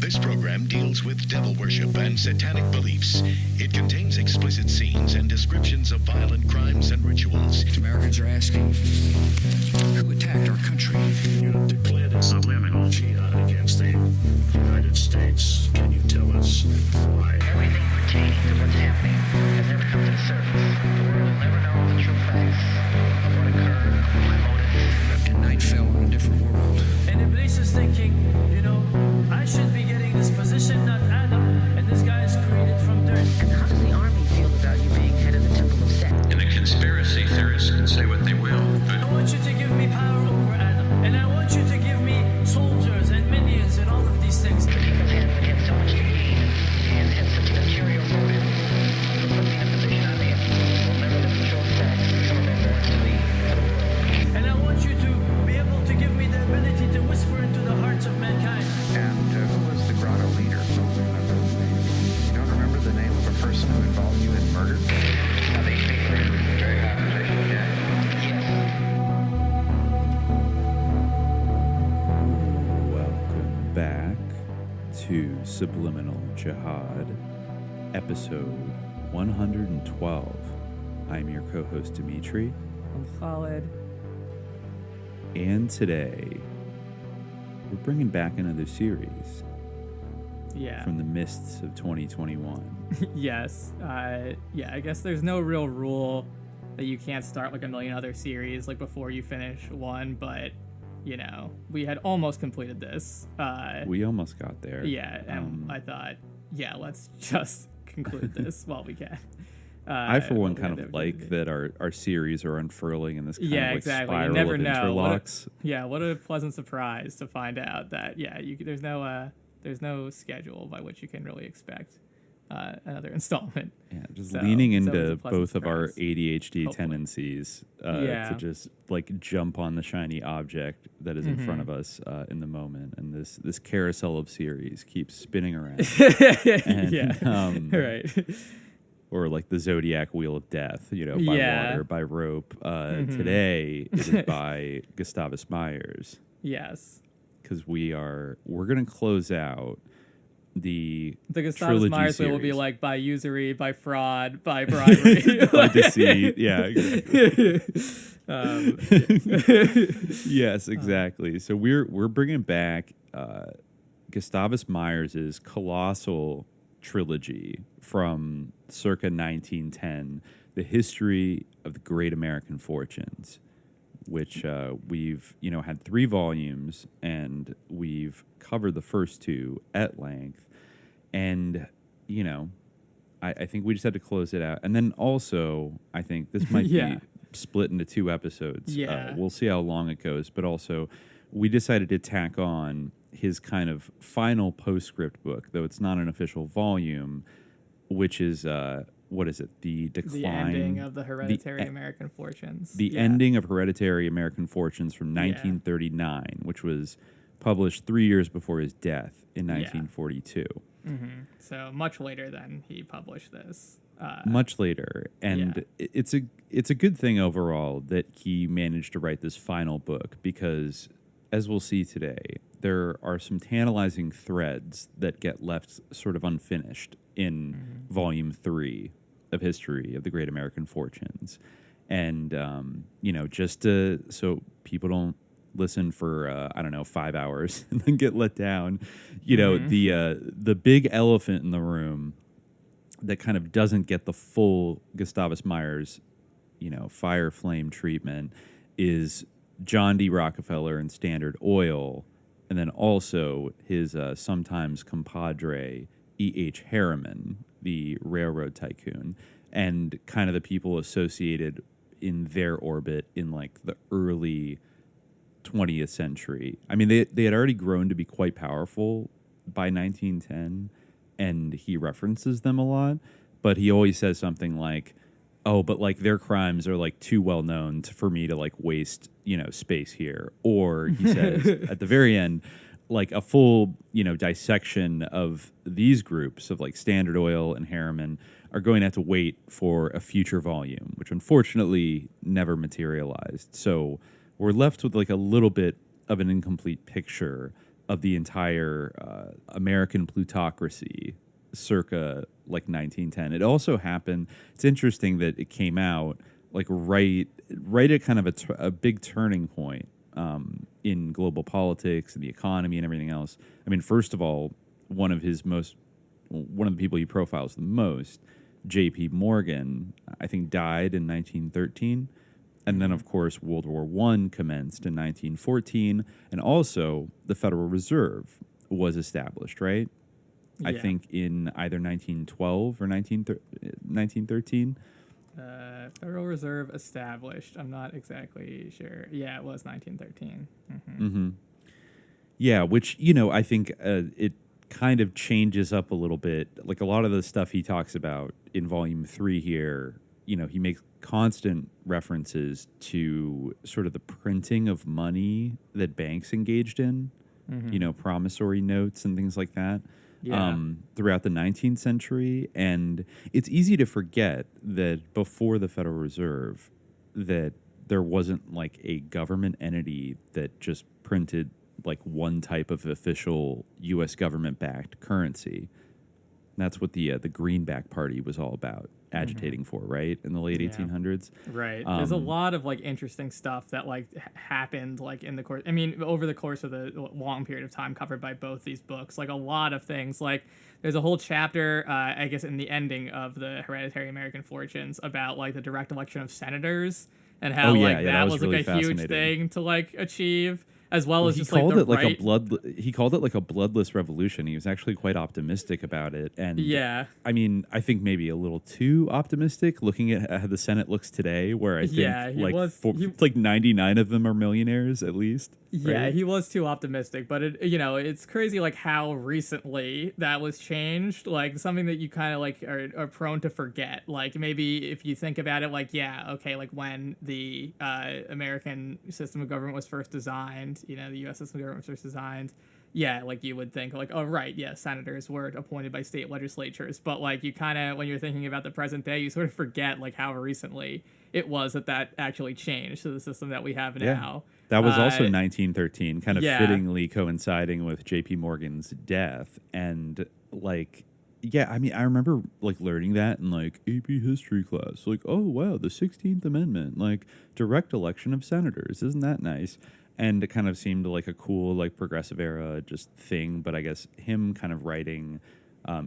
This program deals with devil worship and satanic beliefs. It contains explicit scenes and descriptions of violent crimes and rituals. Americans are asking, who attacked our country? You have declared a subliminal jihad against the United States. Can you tell us why? Everything pertaining to what's happening has never come to the surface. The world will never know the true facts of what occurred, my motives. And night fell on a different world. And Iblis is thinking, I should be getting this position, not Adam, and this guy is created from dirt. And how does the army feel about you being head of the Temple of Set? And the conspiracy theorists can say what they will, but I want you to give me power over Adam, and I want you to give me soldiers and minions and all of these things. The people's hands have had so much to gain and had such an ulterior motive for putting a position on the will never let the true facts some of their born to the world. And I want you to be able to give me the ability to whisper into the hearts of mankind. And who was the grotto leader? You don't remember the name of a person who involved you in murder? Now they speak for a very high position, yeah? Yes. Welcome back to Subliminal Jihad, episode 112. I'm your co-host, Dimitri. I'm Khaled. And today, we're bringing back another series Yeah. from the mists of 2021. Yes. I guess there's no real rule that you can't start like a million other series like before you finish one, but we had almost completed this. We almost got there. Yeah, and I thought, let's just conclude this while we can. I, for one, kind we'll of like that our series are unfurling in this kind of like exactly. spiral You never of know. interlocks. What a pleasant surprise to find out that there's no schedule by which you can really expect another installment. Yeah, just So leaning it's always into a pleasant both of our surprise. ADHD Hopefully. tendencies Yeah. to just like jump on the shiny object that is in Mm-hmm. front of us in the moment, and this carousel of series keeps spinning around. And, Right. Or like the Zodiac Wheel of Death, by Yeah. water, by rope. Today it is by Gustavus Myers, Yes. because we're gonna close out the The Gustavus trilogy Myers way will be series. like by usury, by fraud, by bribery. by deceit. Yeah, exactly. Yes, exactly. So we're bringing back Gustavus Myers' colossal trilogy from circa 1910, The History of the Great American Fortunes, which we've had 3 volumes, and we've covered the first 2 at length. And I think we just had to close it out. And then also, I think this might Yeah. be split into 2 episodes. Yeah. We'll see how long it goes. But also, we decided to tack on his kind of final postscript book, though it's not an official volume, which is, what is it? The Decline. The ending of the Hereditary American Fortunes. The ending of Hereditary American Fortunes from 1939, which was published 3 years before his death in 1942. So much later than he published this. Much later, and it's a good thing overall that he managed to write this final book, because as we'll see today, there are some tantalizing threads that get left sort of unfinished in volume 3 of History of the Great American Fortunes. And just so people don't listen for 5 hours and then get let down, the big elephant in the room that kind of doesn't get the full Gustavus Myers, fire flame treatment is John D. Rockefeller and Standard Oil, and then also his sometimes compadre E.H. Harriman, the railroad tycoon, and kind of the people associated in their orbit in like the early 20th century. I mean, they had already grown to be quite powerful by 1910, and he references them a lot, but he always says something like, oh, but like their crimes are like too well known for me to like waste, space here. Or he says at the very end, like a full, dissection of these groups of like Standard Oil and Harriman are going to have to wait for a future volume, which unfortunately never materialized. So we're left with like a little bit of an incomplete picture of the entire American plutocracy circa like 1910. It also happened. It's interesting that it came out like right at kind of a big turning point in global politics and the economy and everything else. I mean, first of all, one of the people he profiles the most, J.P. Morgan, I think died in 1913. And then, of course, World War I commenced in 1914. And also, the Federal Reserve was established, right? Yeah. I think in either 1912 or 1913. Federal Reserve established. I'm not exactly sure. Yeah, it was 1913. Mm-hmm. Mm-hmm. Yeah, which, you know, I think it kind of changes up a little bit. Like a lot of the stuff he talks about in Volume 3 here, you know, he makes constant references to sort of the printing of money that banks engaged in, you know, promissory notes and things like that. Yeah. Throughout the 19th century. And it's easy to forget that before the Federal Reserve, that there wasn't like a government entity that just printed like one type of official U.S. government-backed currency. That's what the Greenback Party was all about, agitating for, right, in the late 1800s. Right. There's a lot of like interesting stuff that like happened like in the course. I mean, over the course of the long period of time covered by both these books, like a lot of things. Like there's a whole chapter, I guess, in the ending of the Hereditary American Fortunes about like the direct election of senators and how that was really like a huge thing to like achieve. As well as just he called it like a bloodless revolution. He was actually quite optimistic about it, and I mean, I think maybe a little too optimistic. Looking at how the Senate looks today, where I think like 99 of them are millionaires at least. Yeah, right? he was too optimistic, but it's crazy like how recently that was changed. Like something that you kind of like are prone to forget. Like maybe if you think about it, like like when the American system of government was first designed. The U.S. system of government was first designed. Yeah, like you would think, like, oh, right, yeah, senators were appointed by state legislatures. But, like, you kind of, when you're thinking about the present day, you sort of forget, like, how recently it was that actually changed to the system that we have now. That was also 1913, kind of fittingly coinciding with J.P. Morgan's death. And, like, I mean, I remember, like, learning that in, like, AP history class. Like, oh, wow, the 16th Amendment, like, direct election of senators. Isn't that nice? And it kind of seemed like a cool, like, progressive era just thing. But I guess him kind of writing,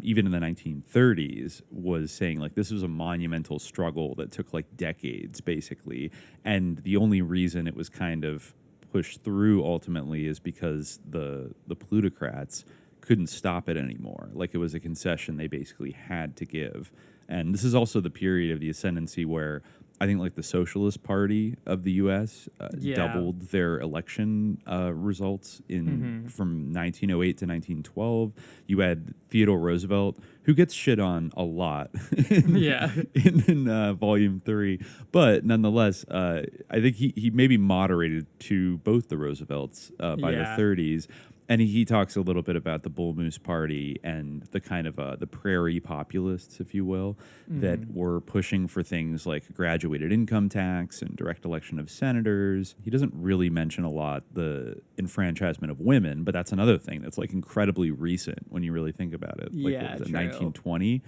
even in the 1930s, was saying, like, this was a monumental struggle that took, like, decades, basically. And the only reason it was kind of pushed through ultimately is because the plutocrats couldn't stop it anymore. Like, it was a concession they basically had to give. And this is also the period of the ascendancy where I think like the Socialist Party of the U.S. Doubled their election results from 1908 to 1912. You had Theodore Roosevelt, who gets shit on a lot in Volume 3. But nonetheless, I think he maybe moderated to both the Roosevelts by the 30s. And he talks a little bit about the Bull Moose Party and the kind of the prairie populists, if you will, that were pushing for things like graduated income tax and direct election of senators. He doesn't really mention a lot the enfranchisement of women, but that's another thing that's like incredibly recent when you really think about it. Like, what was it, 1920?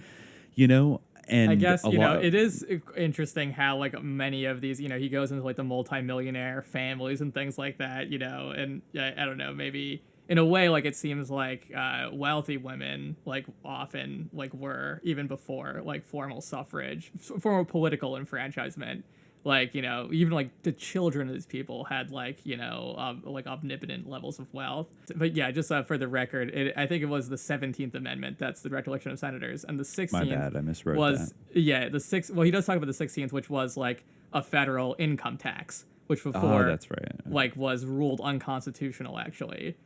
And I guess, it is interesting how, like, many of these, he goes into, like, the multimillionaire families and things like that, and I don't know, maybe in a way, like, it seems like wealthy women, like, often, like, were, even before, like, formal suffrage, formal political enfranchisement, like, even, like, the children of these people had, like, like, omnipotent levels of wealth. But, yeah, just for the record, I think it was the 17th Amendment, that's the direct election of senators, and the 16th... My bad, I miswrote was, that. Yeah, well, he does talk about the 16th, which was, like, a federal income tax, which before, that's right. like, was ruled unconstitutional, actually.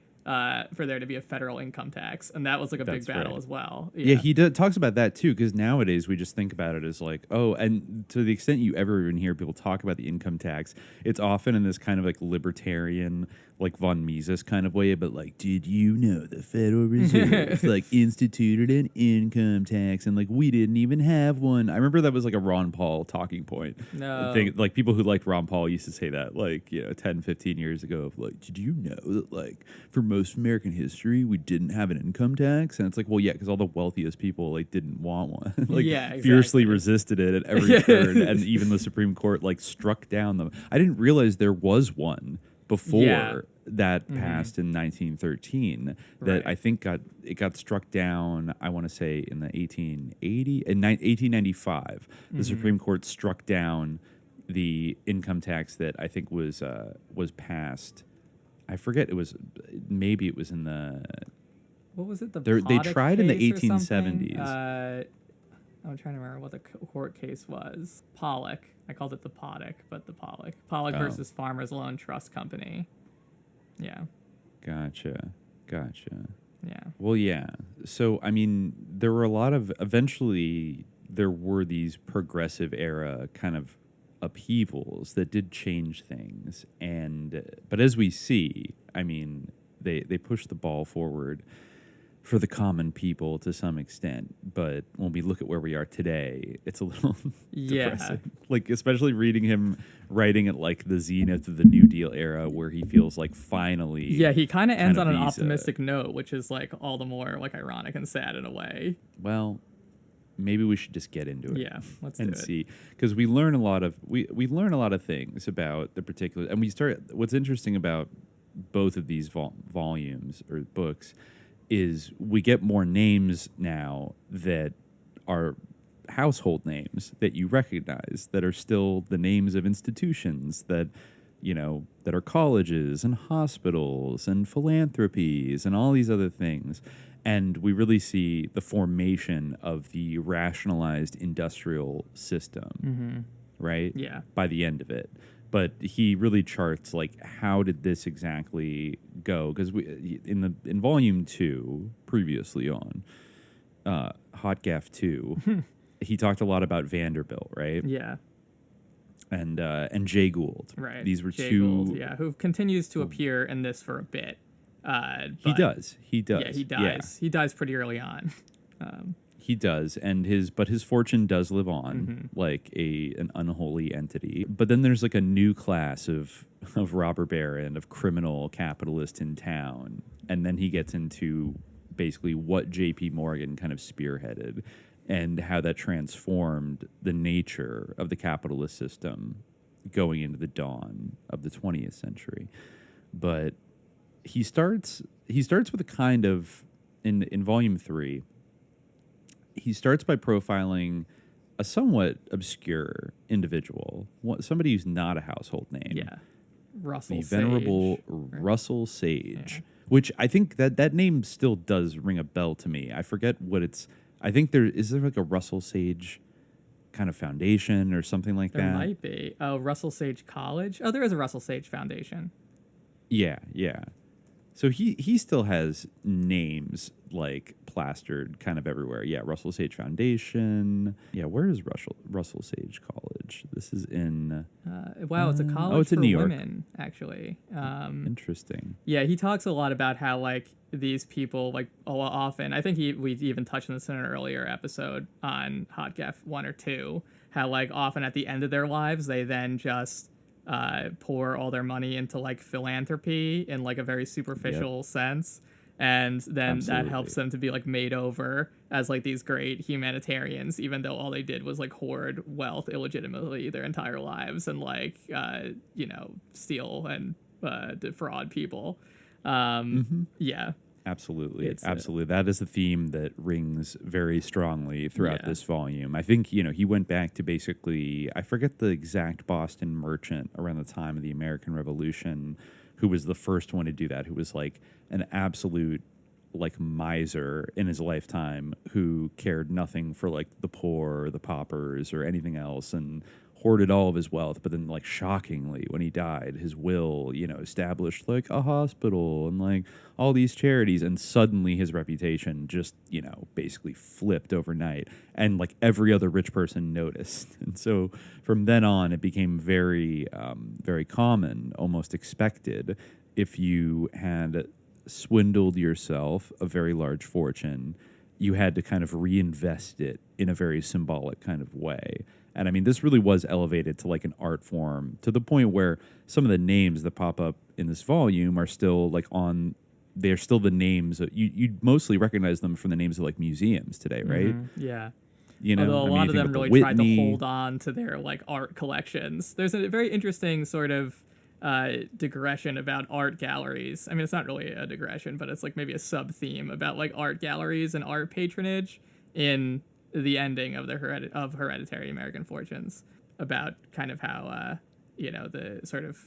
For there to be a federal income tax, and that was like a big battle as well. Yeah, he talks about that too, because nowadays we just think about it as like, oh, and to the extent you ever even hear people talk about the income tax, it's often in this kind of like libertarian, like von Mises kind of way, but like, did you know the Federal Reserve like instituted an income tax and like we didn't even have one? I remember that was like a Ron Paul talking point. No. Like people who liked Ron Paul used to say that like, 10, 15 years ago of like, did you know that like for most of American history, we didn't have an income tax? And it's like, well, yeah, because all the wealthiest people like didn't want one. Like exactly. Fiercely resisted it at every turn. And even the Supreme Court like struck down them. I didn't realize there was one before that passed in 1913 that I think got struck down, I want to say in the 1895 the Supreme Court struck down the income tax that I think was passed. I forget, it was in the, what was it, they tried in the 1870s. I'm trying to remember what the court case was. Pollock. I called it the Poddock, but the Pollock. Pollock versus Farmers Loan Trust Company. Yeah. Gotcha. Yeah. Well, yeah. So, I mean, there were eventually there were these progressive era kind of upheavals that did change things. But as we see, I mean, they pushed the ball forward for the common people to some extent, but when we look at where we are today, it's a little depressing. Like, especially reading him writing at like the zenith of the New Deal era, where he feels like finally, he kind of ends on an optimistic note, which is like all the more like ironic and sad in a way. Well, maybe we should just get into it. Yeah, let's and do it. see, because we learn a lot of things about the particular, and what's interesting about both of these volumes or books is we get more names now that are household names that you recognize, that are still the names of institutions that are colleges and hospitals and philanthropies and all these other things. And we really see the formation of the rationalized industrial system, right? Yeah. By the end of it. But he really charts like, how did this exactly go? Because in volume 2, previously on Hot Gaff 2, he talked a lot about Vanderbilt, right? Yeah. And Jay Gould, right? These were Jay two. Gould, who continues to appear in this for a bit. He does. Yeah, he dies. Yeah. He dies pretty early on. He does, and his fortune does live on, like an unholy entity. But then there's like a new class of robber baron, of criminal capitalist in town, and then he gets into basically what J.P. Morgan kind of spearheaded, and how that transformed the nature of the capitalist system going into the dawn of the 20th century. But he starts with a kind of in volume 3. He starts by profiling a somewhat obscure individual, somebody who's not a household name. Yeah, the venerable Russell Sage, which I think that name still does ring a bell to me. I forget what it's. I think there like a Russell Sage kind of foundation or something like that. There might be. Oh, Russell Sage College. Oh, there is a Russell Sage Foundation. Yeah. So he still has names like plastered kind of everywhere. Yeah, Russell Sage Foundation. Yeah, where is Russell Sage College? This is in... wow, it's a college it's in for New York. women, actually. Interesting. Yeah, he talks a lot about how, like, these people, like, often... I think we even touched on this in an earlier episode on Hot Gaff 1 or 2, how, like, often at the end of their lives, they then just... pour all their money into like philanthropy in like a very superficial sense, and then that helps them to be like made over as like these great humanitarians, even though all they did was like hoard wealth illegitimately their entire lives and like steal and defraud people. Yeah. Absolutely. That is a theme that rings very strongly throughout this volume. I think, he went back to basically, I forget the exact Boston merchant around the time of the American Revolution, who was the first one to do that, who was like an absolute like miser in his lifetime, who cared nothing for like the poor or the paupers or anything else, and hoarded all of his wealth. But then, like, shockingly, when he died, his will, established like a hospital and like all these charities, and suddenly his reputation just, basically flipped overnight, and like every other rich person noticed. And so from then on, it became very, very common, almost expected if you had swindled yourself a very large fortune, you had to kind of reinvest it in a very symbolic kind of way. And I mean, this really was elevated to like an art form, to the point where some of the names that pop up in this volume are still like they're still the names. You'd mostly recognize them from the names of like museums today, right? Yeah. You know, although a lot of them really tried to hold on to their like art collections. There's a very interesting sort of digression about art galleries. I mean, it's not really a digression, but it's like maybe a sub theme about like art galleries and art patronage in the ending of Hereditary American Fortunes, about kind of how the sort of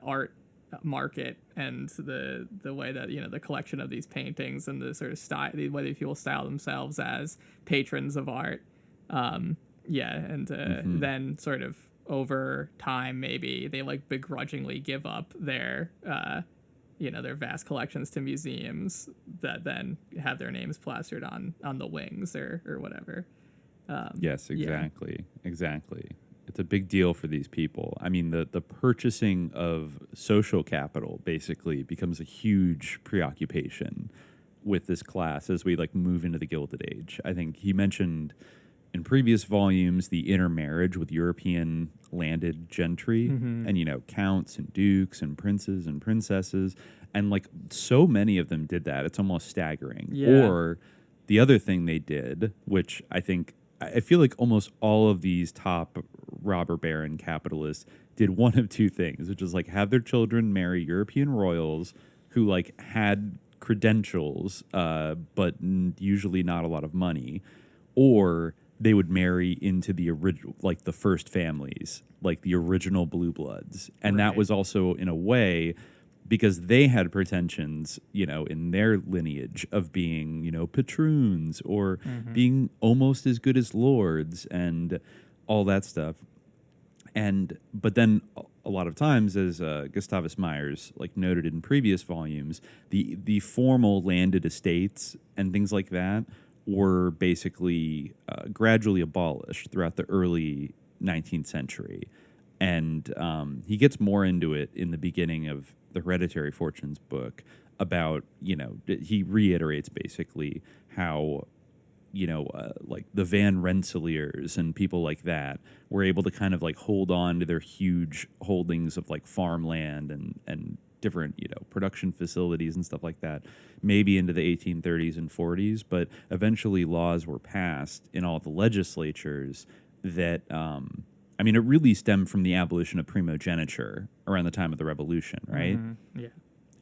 art market and the way that the collection of these paintings and the sort of style, the way that people style themselves as patrons of art, then sort of over time maybe they like begrudgingly give up their their vast collections to museums that then have their names plastered on the wings or whatever. Yes, exactly. It's a big deal for these people. I mean, the purchasing of social capital basically becomes a huge preoccupation with this class as we like move into the Gilded Age. I think he mentioned in previous volumes the intermarriage with European landed gentry and counts and dukes and princes and princesses, and like so many of them did that. It's almost staggering. Or the other thing they did, which I feel like almost all of these top robber baron capitalists did one of two things, which is like have their children marry European royals who like had credentials, but usually not a lot of money, or they would marry into the original, like the first families, like the original blue bloods. And that was also in a way because they had pretensions, in their lineage of being, patroons or being almost as good as lords and all that stuff. But then a lot of times, as Gustavus Myers like noted in previous volumes, the formal landed estates and things like that were basically gradually abolished throughout the early 19th century. And he gets more into it in the beginning of the Hereditary Fortunes book about, he reiterates basically how, like the Van Rensselaers and people like that were able to kind of like hold on to their huge holdings of like farmland and different, production facilities and stuff like that, maybe into the 1830s and 40s. But eventually laws were passed in all the legislatures that, it really stemmed from the abolition of primogeniture around the time of the Revolution, right? Yeah.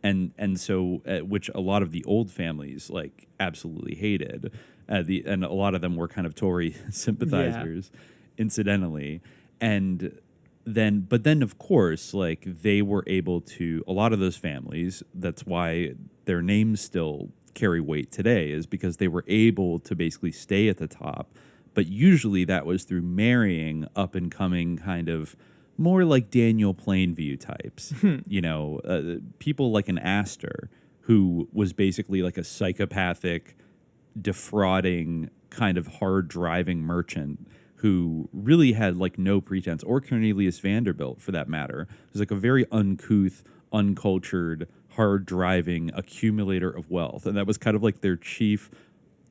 And so, which a lot of the old families like absolutely hated, and a lot of them were kind of Tory sympathizers, incidentally, but then of course, like they were able to, a lot of those families, that's why their names still carry weight today, is because they were able to basically stay at the top. But usually that was through marrying up and coming kind of more like Daniel Plainview types, people like an Astor, who was basically like a psychopathic, defrauding, kind of hard driving merchant who really had like no pretense, or Cornelius Vanderbilt for that matter. It was like a very uncouth, uncultured, hard driving accumulator of wealth. And that was kind of like their chief,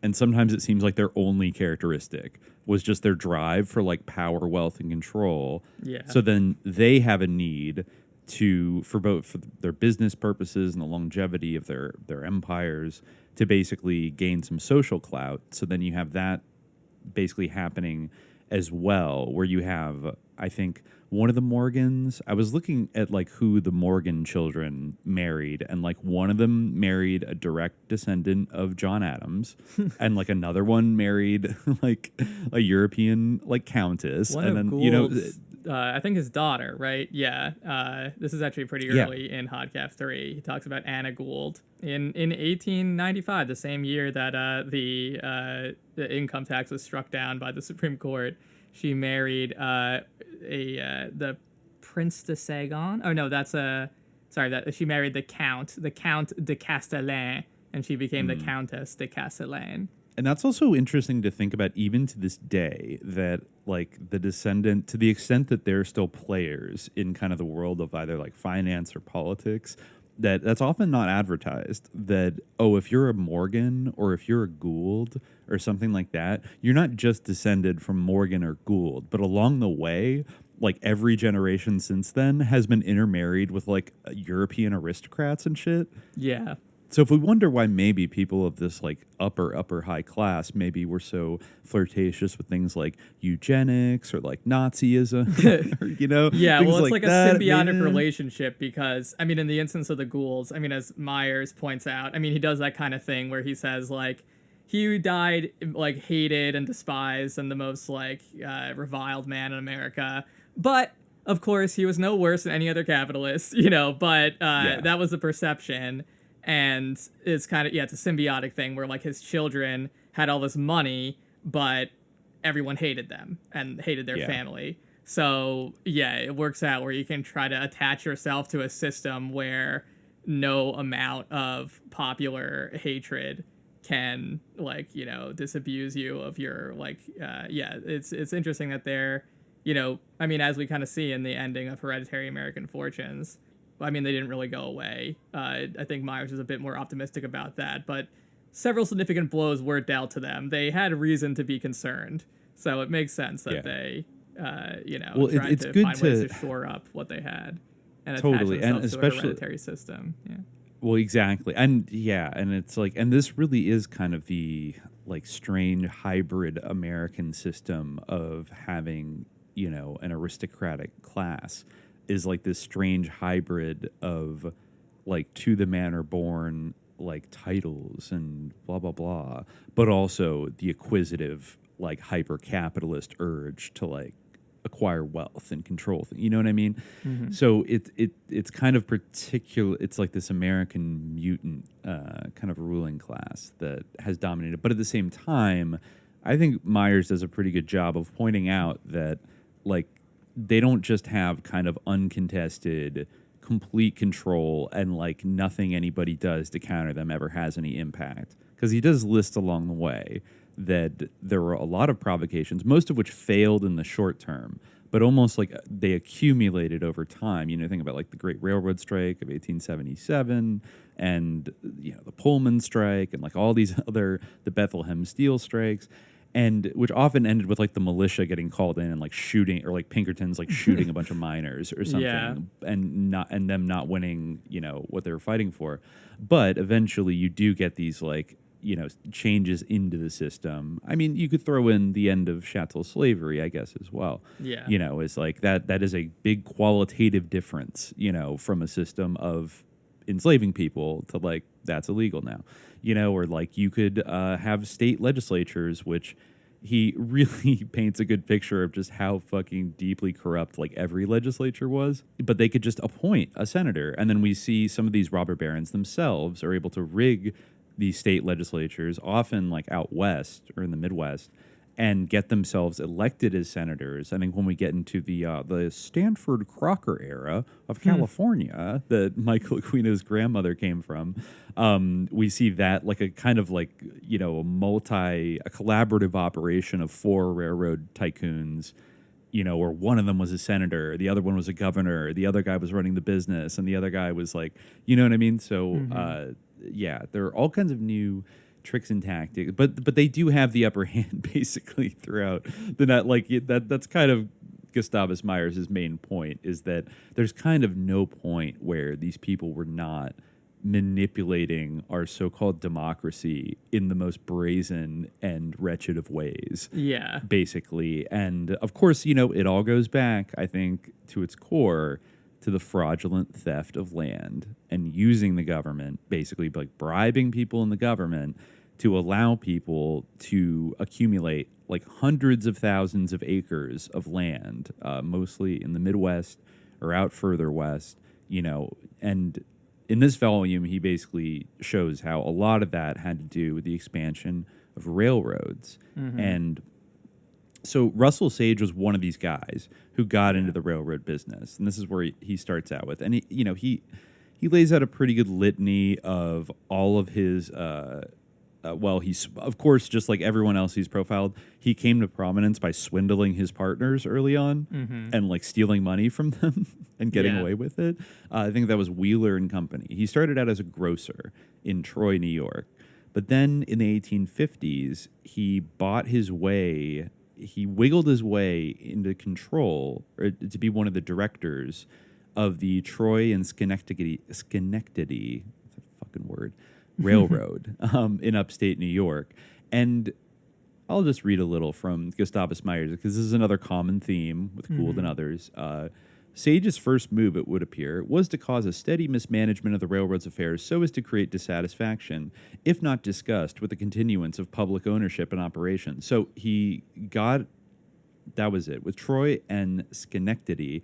and sometimes it seems like their only characteristic, was just their drive for like power, wealth, and control. Yeah. So then they have a need for their business purposes and the longevity of their empires to basically gain some social clout. So then you have that basically happening as well, where you have, I think, one of the Morgans. I was looking at like who the Morgan children married, and like one of them married a direct descendant of John Adams, and like another one married like a European like countess, one and of then Gould's, I think his daughter, right? Yeah. This is actually pretty early in Hodcap 3. He talks about Anna Gould in 1895, the same year that the income tax was struck down by the Supreme Court. She married the Prince de Sagon. Oh no, she married the Count de Castellane, and she became the Countess de Castellane. And that's also interesting to think about even to this day, that like the descendant, to the extent that they're still players in kind of the world of either like finance or politics, that's often not advertised. That, oh, if you're a Morgan or if you're a Gould or something like that, you're not just descended from Morgan or Gould, but along the way, like every generation since then has been intermarried with like European aristocrats and shit. Yeah. So if we wonder why maybe people of this like upper high class maybe were so flirtatious with things like eugenics or like Nazism, or, you know? Yeah, well, it's like a that, symbiotic relationship because, I mean, in the instance of the Goulds, I mean, as Myers points out, I mean, he does that kind of thing where he says, like, he died, like, hated and despised and the most, like, reviled man in America. But, of course, he was no worse than any other capitalist, you know, but that was the perception. And it's kind of, it's a symbiotic thing where, like, his children had all this money, but everyone hated them and hated their family. So, it works out where you can try to attach yourself to a system where no amount of popular hatred can, like, you know, disabuse you of your, like, it's interesting that they're, you know, I mean, as we kind of see in the ending of Hereditary American Fortunes, I mean, they didn't really go away. I think Myers is a bit more optimistic about that, but several significant blows were dealt to them. They had reason to be concerned, so it makes sense that they, you know, tried to find ways to shore up what they had and attach themselves to a hereditary system. Yeah. Well, exactly, and and it's like, and this really is kind of the like strange hybrid American system of having, you know, an aristocratic class. Is like this strange hybrid of like to the manor born like titles and blah blah blah, but also the acquisitive like hyper capitalist urge to like acquire wealth and control you know what I mean? Mm-hmm. So it's kind of particular. It's like this American mutant kind of ruling class that has dominated, but at the same time, I think Myers does a pretty good job of pointing out that like they don't just have kind of uncontested, complete control and like nothing anybody does to counter them ever has any impact. Because he does list along the way that there were a lot of provocations, most of which failed in the short term, but almost like they accumulated over time. You know, think about like the Great Railroad Strike of 1877 and, you know, the Pullman Strike and like all these other, the Bethlehem Steel Strikes. And which often ended with like the militia getting called in and like shooting, or like Pinkerton's like shooting a bunch of miners or something, and them not winning, you know, what they were fighting for. But eventually, you do get these like, you know, changes into the system. I mean, you could throw in the end of chattel slavery, I guess, as well. Yeah, you know, it's like that is a big qualitative difference, you know, from a system of enslaving people to like that's illegal now. You know, or like you could have state legislatures, which he really paints a good picture of just how fucking deeply corrupt like every legislature was. But they could just appoint a senator. And then we see some of these robber barons themselves are able to rig these state legislatures, often like out west or in the Midwest, and get themselves elected as senators. I think when we get into the Stanford Crocker era of California that Michael Aquino's grandmother came from, we see that like a kind of like, you know, a collaborative operation of 4 railroad tycoons, you know, where one of them was a senator, the other one was a governor, the other guy was running the business, and the other guy was like, you know what I mean? So, there are all kinds of new tricks and tactics, but they do have the upper hand basically throughout the night. Like that's kind of Gustavus Myers' main point, is that there's kind of no point where these people were not manipulating our so-called democracy in the most brazen and wretched of ways. Yeah, basically. And of course, you know, it all goes back, I think, to its core to the fraudulent theft of land and using the government, basically like bribing people in the government to allow people to accumulate like hundreds of thousands of acres of land, mostly in the Midwest or out further west, you know. And in this volume, he basically shows how a lot of that had to do with the expansion of railroads. And so Russell Sage was one of these guys who got into the railroad business. And this is where he starts out with. And, he lays out a pretty good litany of all of his well, he's, of course, just like everyone else he's profiled, he came to prominence by swindling his partners early on and like stealing money from them and getting away with it. I think that was Wheeler and Company. He started out as a grocer in Troy, New York. But then in the 1850s, he wiggled his way into control, or to be one of the directors of the Troy and Schenectady, that's a fucking word, Railroad in upstate New York. And I'll just read a little from Gustavus Myers, because this is another common theme with Gould and others. Sage's first move, it would appear, was to cause a steady mismanagement of the railroad's affairs so as to create dissatisfaction, if not disgust, with the continuance of public ownership and operation. So he got, that was it, with Troy and Schenectady,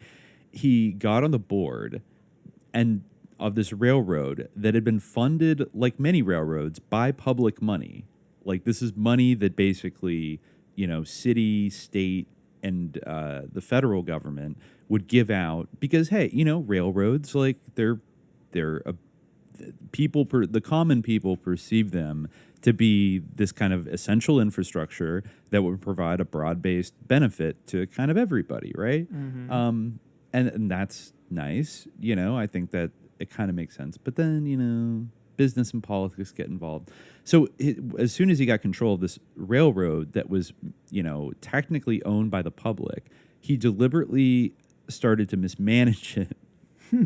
he got on the board and of this railroad that had been funded, like many railroads, by public money. Like, this is money that basically, you know, city, state, and the federal government would give out because, hey, you know, railroads, like, the common people perceive them to be this kind of essential infrastructure that would provide a broad-based benefit to kind of everybody, right? And that's nice, you know. I think that it kind of makes sense. But then, you know, business and politics get involved. So as soon as he got control of this railroad that was, you know, technically owned by the public, he deliberately started to mismanage it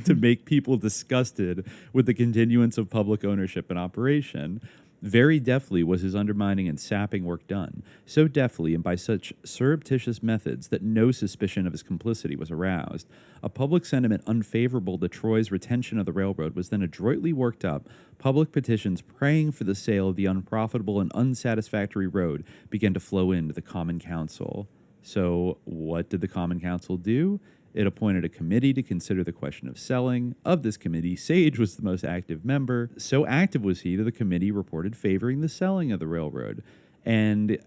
to make people disgusted with the continuance of public ownership and operation. Very deftly was his undermining and sapping work done, so deftly and by such surreptitious methods that no suspicion of his complicity was aroused. A public sentiment unfavorable to Troy's retention of the railroad was then adroitly worked up. Public petitions praying for the sale of the unprofitable and unsatisfactory road began to flow into the Common Council. So what did the Common Council do? It appointed a committee to consider the question of selling. Of this committee, Sage was the most active member. So active was he that the committee reported favoring the selling of the railroad. And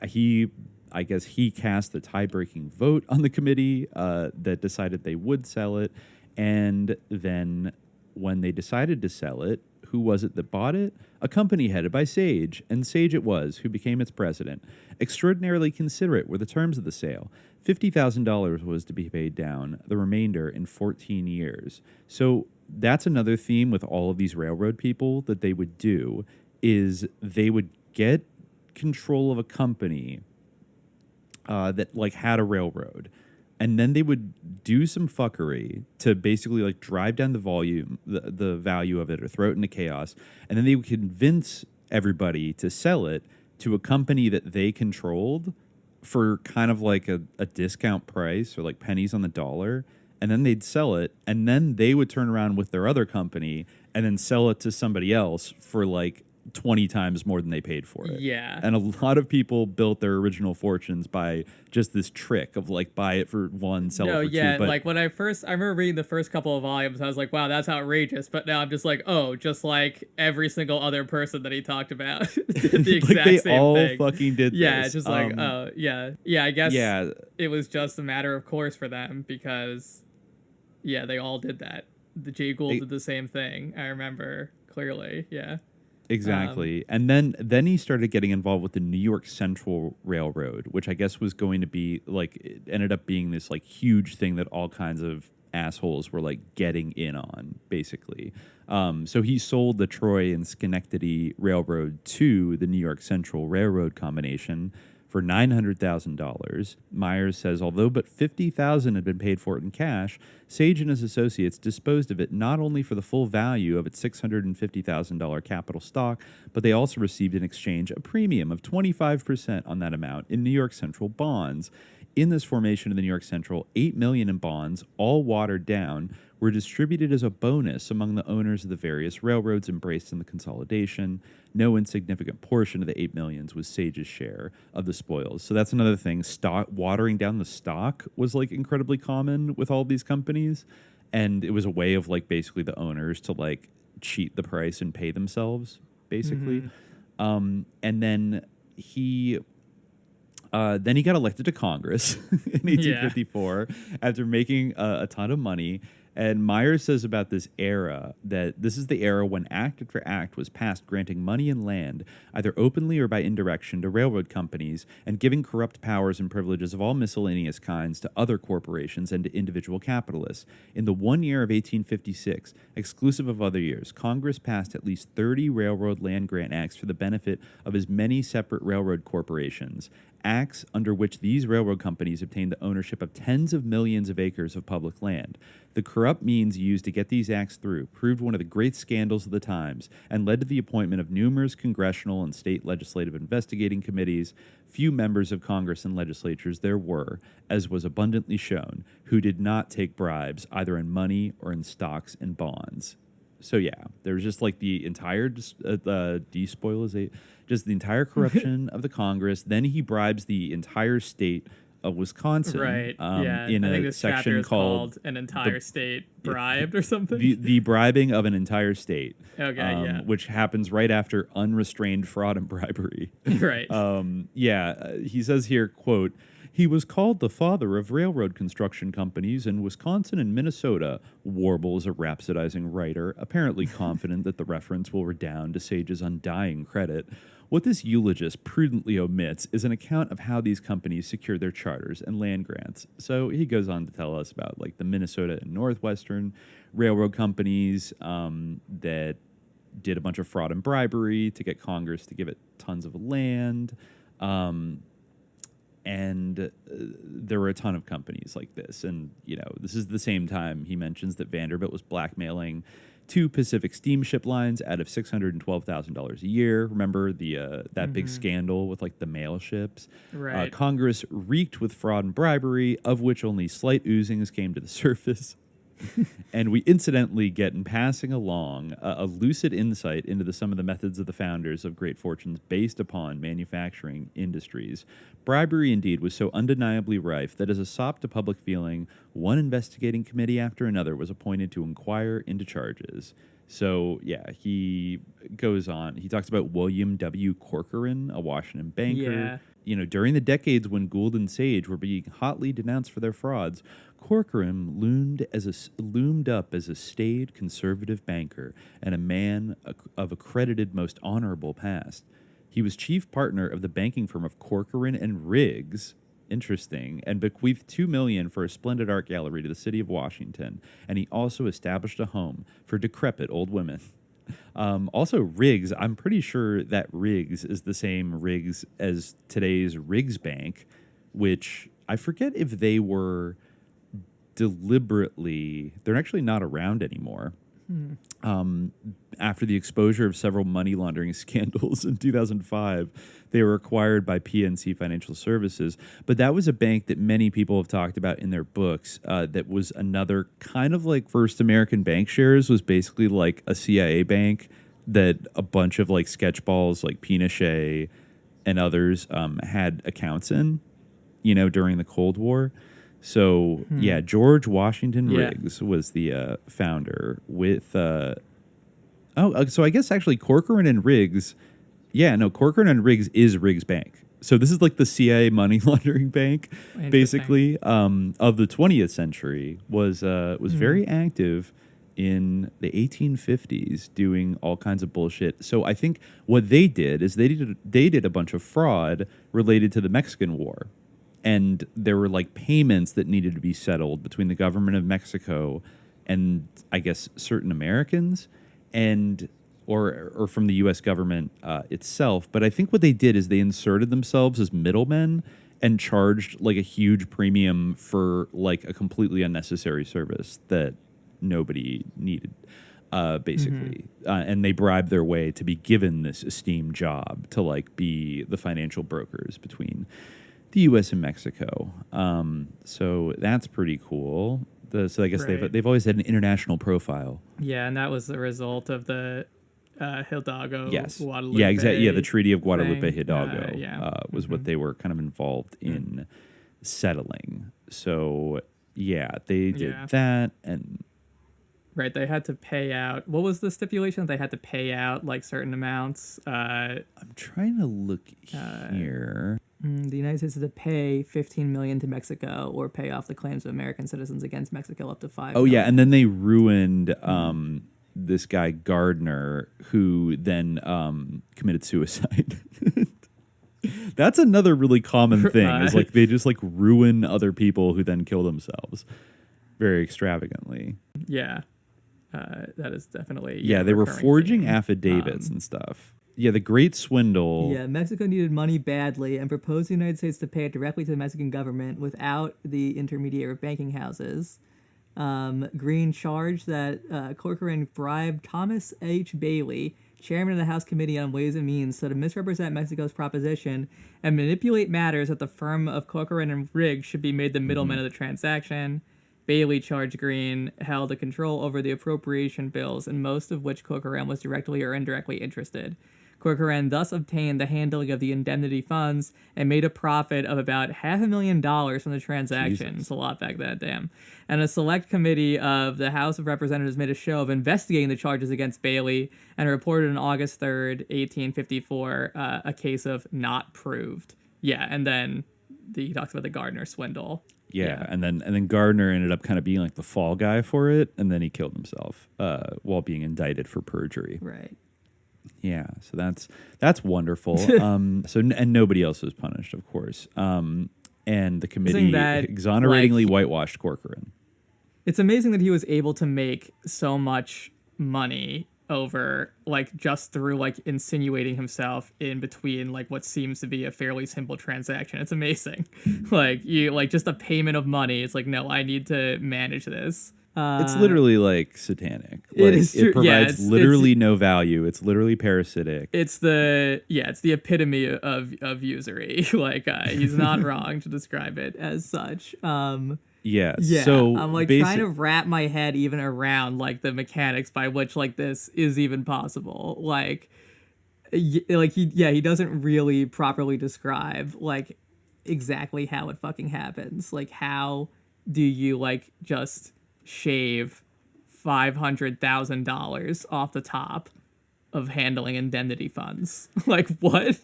I guess he cast the tie-breaking vote on the committee that decided they would sell it. And then when they decided to sell it, who was it that bought it? A company headed by Sage, and Sage it was who became its president. Extraordinarily considerate were the terms of the sale. $50,000 was to be paid down, the remainder in 14 years. So that's another theme with all of these railroad people that they would do, is they would get control of a company that like had a railroad, and then they would do some fuckery to basically like drive down the value of it, or throw it into chaos, and then they would convince everybody to sell it to a company that they controlled for kind of like a discount price, or like pennies on the dollar, and then they'd sell it, and then they would turn around with their other company and then sell it to somebody else for like 20 times more than they paid for it. Yeah. And a lot of people built their original fortunes by just this trick of like, buy it for one, sell it for two. But like when I remember reading the first couple of volumes, I was like, wow, that's outrageous. But now I'm just like, oh, just like every single other person that he talked about did the exact like same all thing. fucking did Yeah, this. it's just like, oh, yeah. Yeah, I guess it was just a matter of course for them because, yeah, they all did that. The Jay Gould did the same thing. I remember clearly, yeah. Exactly. And then he started getting involved with the New York Central Railroad, which I guess was going to be like, it ended up being this like huge thing that all kinds of assholes were like getting in on, basically. So he sold the Troy and Schenectady Railroad to the New York Central Railroad combination for $900,000. Myers says, although but $50,000 had been paid for it in cash, Sage and his associates disposed of it not only for the full value of its $650,000 capital stock, but they also received in exchange a premium of 25% on that amount in New York Central bonds. In this formation of the New York Central, $8 million in bonds, all watered down, were distributed as a bonus among the owners of the various railroads embraced in the consolidation. No insignificant portion of the $8 million was Sage's share of the spoils. So that's another thing. Watering down the stock was like incredibly common with all these companies, and it was a way of like basically the owners to like cheat the price and pay themselves, basically. And then he got elected to Congress in 1854 after making a ton of money. And Myers says about this era that this is the era when act after act was passed granting money and land, either openly or by indirection, to railroad companies and giving corrupt powers and privileges of all miscellaneous kinds to other corporations and to individual capitalists. In the 1 year of 1856, exclusive of other years, Congress passed at least 30 railroad land grant acts for the benefit of as many separate railroad corporations. Acts under which these railroad companies obtained the ownership of tens of millions of acres of public land. The corrupt means used to get these acts through proved one of the great scandals of the times and led to the appointment of numerous congressional and state legislative investigating committees. Few members of Congress and legislatures there were, as was abundantly shown, who did not take bribes either in money or in stocks and bonds. So yeah, there was just like the entire despoilization, just the entire corruption of the Congress. Then he bribes the entire state of Wisconsin, Right. Yeah. in I think a this chapter section is called "An Entire State Bribed" or something. the bribing of an entire state. Okay, yeah. Which happens right after unrestrained fraud and bribery. Right. He says here, quote, "He was called the father of railroad construction companies in Wisconsin and Minnesota," warbles a rhapsodizing writer, apparently confident that the reference will redound to Sage's undying credit. What this eulogist prudently omits is an account of how these companies secured their charters and land grants. So he goes on to tell us about like the Minnesota and Northwestern railroad companies that did a bunch of fraud and bribery to get Congress to give it tons of land. And there were a ton of companies like this. And, you know, this is the same time he mentions that Vanderbilt was blackmailing 2 Pacific steamship lines out of $612,000 a year. Remember that big scandal with like the mail ships? Right. Congress reeked with fraud and bribery, of which only slight oozings came to the surface. And we incidentally get, in passing along, a lucid insight into some of the methods of the founders of great fortunes based upon manufacturing industries. Bribery, indeed, was so undeniably rife that as a sop to public feeling, one investigating committee after another was appointed to inquire into charges. So, yeah, he goes on. He talks about William W. Corcoran, a Washington banker. Yeah. You know, during the decades when Gould and Sage were being hotly denounced for their frauds, Corcoran loomed up as a staid conservative banker and a man of accredited most honorable past. He was chief partner of the banking firm of Corcoran and Riggs, interesting, and bequeathed $2 million for a splendid art gallery to the city of Washington. And he also established a home for decrepit old women. Also, Riggs, I'm pretty sure that Riggs is the same Riggs as today's Riggs Bank, which I forget if they were deliberately, they're actually not around anymore. After the exposure of several money laundering scandals in 2005, they were acquired by PNC Financial Services. But that was a bank that many people have talked about in their books. That was another kind of like First American Bank Shares was basically like a CIA bank that a bunch of like sketchballs like Pinochet and others had accounts in, you know, during the Cold War. So, yeah, George Washington Riggs was the founder with... so I guess actually Corcoran and Riggs... Yeah, no, Corcoran and Riggs is Riggs Bank. So this is like the CIA money laundering bank, basically, of the 20th century, was very active in the 1850s doing all kinds of bullshit. So I think what they did is they did a bunch of fraud related to the Mexican War. And there were like payments that needed to be settled between the government of Mexico and I guess certain Americans and or from the U.S. government itself. But I think what they did is they inserted themselves as middlemen and charged like a huge premium for like a completely unnecessary service that nobody needed, basically. And they bribed their way to be given this esteemed job to like be the financial brokers between the U.S. and Mexico. So that's pretty cool. So I guess they've always had an international profile. Yeah, and that was the result of the Hidalgo Guadalupe. Yeah, exactly. Yeah, the Treaty of Guadalupe Hidalgo was what Mm-hmm. they were kind of involved in settling. So yeah, they did that, and right, they had to pay out. What was the stipulation? They had to pay out like certain amounts. I'm trying to look here. The United States is to pay $15 million to Mexico or pay off the claims of American citizens against Mexico up to $5 Oh million. yeah, and then they ruined this guy Gardner, who then committed suicide. That's another really common thing. Is like they just like ruin other people who then kill themselves very extravagantly. Yeah, that is definitely Yeah, they were recurring forging theme. affidavits and stuff. Yeah, the Great Swindle. Yeah, Mexico needed money badly and proposed the United States to pay it directly to the Mexican government without the intermediary of banking houses. Green charged that Corcoran bribed Thomas H. Bailey, chairman of the House Committee on Ways and Means, so to misrepresent Mexico's proposition and manipulate matters that the firm of Corcoran and Riggs should be made the middleman of the transaction. Bailey charged Green held a control over the appropriation bills, in most of which Corcoran was directly or indirectly interested. Corcoran thus obtained the handling of the indemnity funds and made a profit of about $500,000 from the transaction. It's a lot back then, damn. And a select committee of the House of Representatives made a show of investigating the charges against Bailey and reported on August 3rd, 1854, a case of not proved. Yeah, and then he talks about the Gardner swindle. Yeah, and then Gardner ended up kind of being like the fall guy for it, and then he killed himself while being indicted for perjury. Right. Yeah, so that's wonderful. And nobody else was punished, of course. And the committee exoneratingly whitewashed Corcoran. It's amazing that he was able to make so much money over just through insinuating himself in between what seems to be a fairly simple transaction. It's amazing. Just a payment of money. It's no, I need to manage this. It's literally satanic. It is true. It provides literally no value. It's literally parasitic. It's the epitome of usury. He's not wrong to describe it as such. Yeah. So I'm trying to wrap my head even around the mechanics by which this is even possible. He doesn't really properly describe exactly how it fucking happens. How do you just shave $500,000 off the top of handling indemnity funds? What?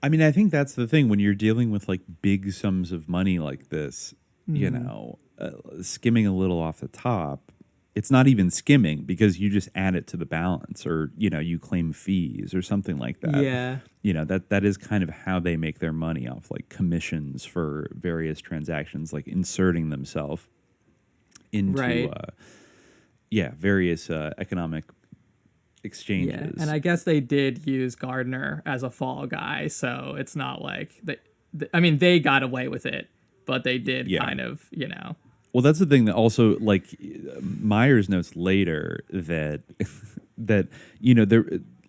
I mean, I think that's the thing when you're dealing with big sums of money like this, you know, skimming a little off the top. It's not even skimming because you just add it to the balance, or you claim fees or something like that. Yeah, that is kind of how they make their money, off commissions for various transactions, inserting themselves into various economic exchanges. Yeah, and I guess they did use Gardner as a fall guy, so it's not they got away with it, but they did kind of, Well, that's the thing that also, Myers notes later that there,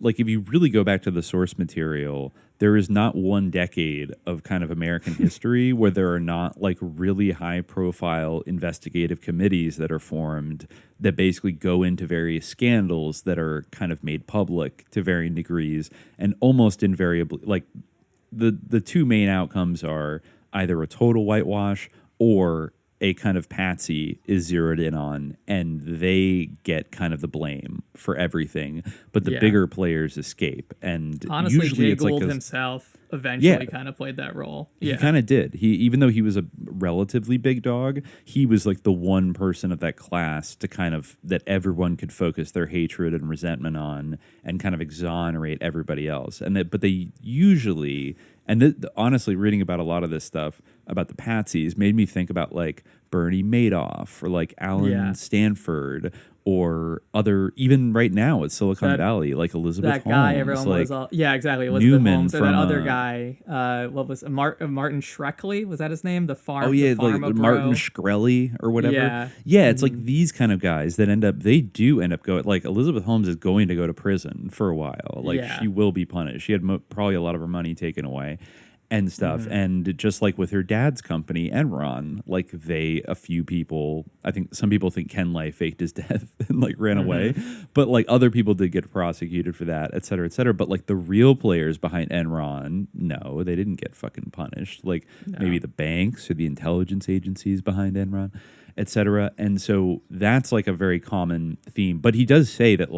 if you really go back to the source material, there is not one decade of kind of American history where there are not really high profile investigative committees that are formed that basically go into various scandals that are kind of made public to varying degrees, and almost invariably the two main outcomes are either a total whitewash or a kind of patsy is zeroed in on, and they get kind of the blame for everything, but the bigger players escape. And honestly, usually Jay it's Gould himself eventually kind of played that role. He kind of did. Even though he was a relatively big dog, he was the one person of that class to kind of that everyone could focus their hatred and resentment on, and kind of exonerate everybody else. But they usually. And honestly, reading about a lot of this stuff about the patsies made me think about Bernie Madoff or Alan Stanford or other, even right now at Silicon Valley, Elizabeth Holmes. That guy everyone was all, exactly. Elizabeth Newman Holmes and that other guy, what was Martin Shkreli? Was that his name? The farm. Oh yeah, Martin bro. Shkreli or whatever. Yeah, it's these kind of guys that they do end up going. Elizabeth Holmes is going to go to prison for a while. She will be punished. She had probably a lot of her money taken away and stuff. And just with her dad's company, Enron, a few people, I think some people think Ken Lay faked his death and ran away, but other people did get prosecuted for that, et cetera, et cetera. But the real players behind Enron, no, they didn't get fucking punished. Maybe the banks or the intelligence agencies behind Enron, et cetera. And so that's a very common theme. But he does say that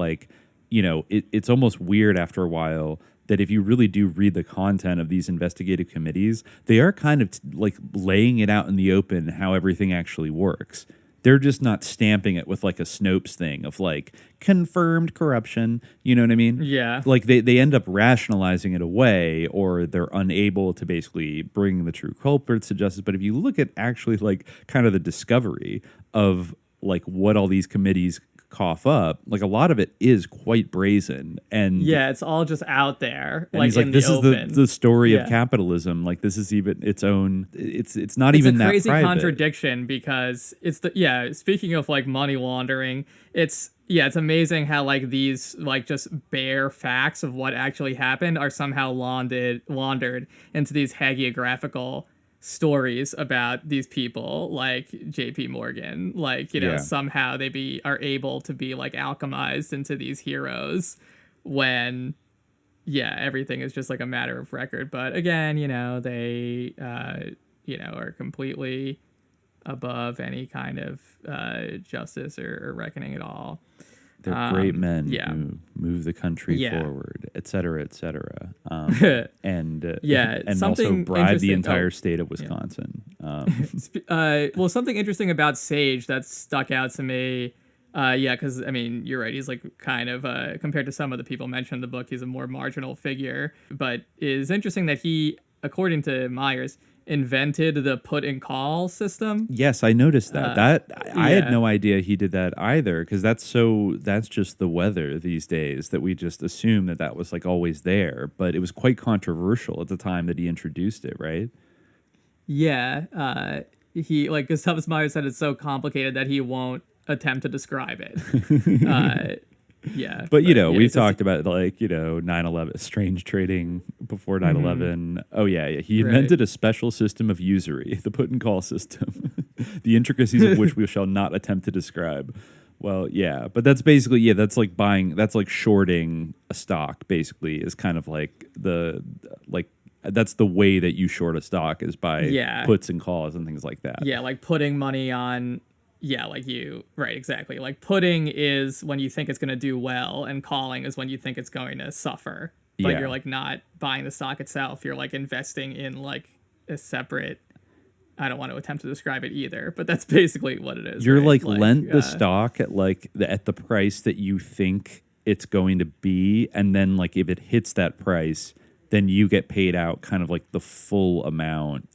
it's almost weird after a while that if you really do read the content of these investigative committees, they are kind of like laying it out in the open how everything actually works. They're just not stamping it with like a Snopes thing of like confirmed corruption. You know what I mean? Yeah. Like they end up rationalizing it away, or they're unable to basically bring the true culprits to justice. But if you look at actually like kind of the discovery of like what all these committees cough up, like a lot of it is quite brazen, and yeah, it's all just out there. and Like he's like, in this the is open. the story Yeah. of capitalism. Like this is even its own. It's not It's even a that crazy private. contradiction because it's the speaking of like money laundering, it's amazing how like these like just bare facts of what actually happened are somehow laundered into these hagiographical stories about these people like JP Morgan. Like, you know, Yeah. somehow they are able to be like alchemized into these heroes when everything is just like a matter of record. But again, you know, they are completely above any kind of justice or reckoning at all. They're great men yeah. who move the country Yeah. forward, et cetera, et cetera. And also something bribe the interesting- entire state of Wisconsin. Well, something interesting about Sage that stuck out to me, because I mean, you're right. He's like kind of compared to some of the people mentioned in the book, he's a more marginal figure. But it's interesting that he, according to Myers, invented the put and call system. Yes, I noticed that. I yeah. had no idea he did that either, because that's just the weather these days that we just assume that was like always there. But it was quite controversial at the time that he introduced it, right? Yeah, he like Gustavus Myers said it's so complicated that he won't attempt to describe it. Yeah, But you know, yeah, we've it's just- talked about like 9/11, strange trading before 9/11. Oh yeah, he Right. invented a special system of usury, the put and call system, the intricacies of which we shall not attempt to describe. Well, yeah, but that's basically that's like shorting a stock. Basically, is kind of like that's the way that you short a stock is by puts and calls and things like that. Yeah, like putting money on. Yeah, like right, exactly. Like putting is when you think it's going to do well, and calling is when you think it's going to suffer. But Yeah. you're like not buying the stock itself. You're like investing in like a separate. I don't want to attempt to describe it either, but that's basically what it is. You're right? like lent the stock at at the price that you think it's going to be, and then like if it hits that price, then you get paid out kind of like the full amount.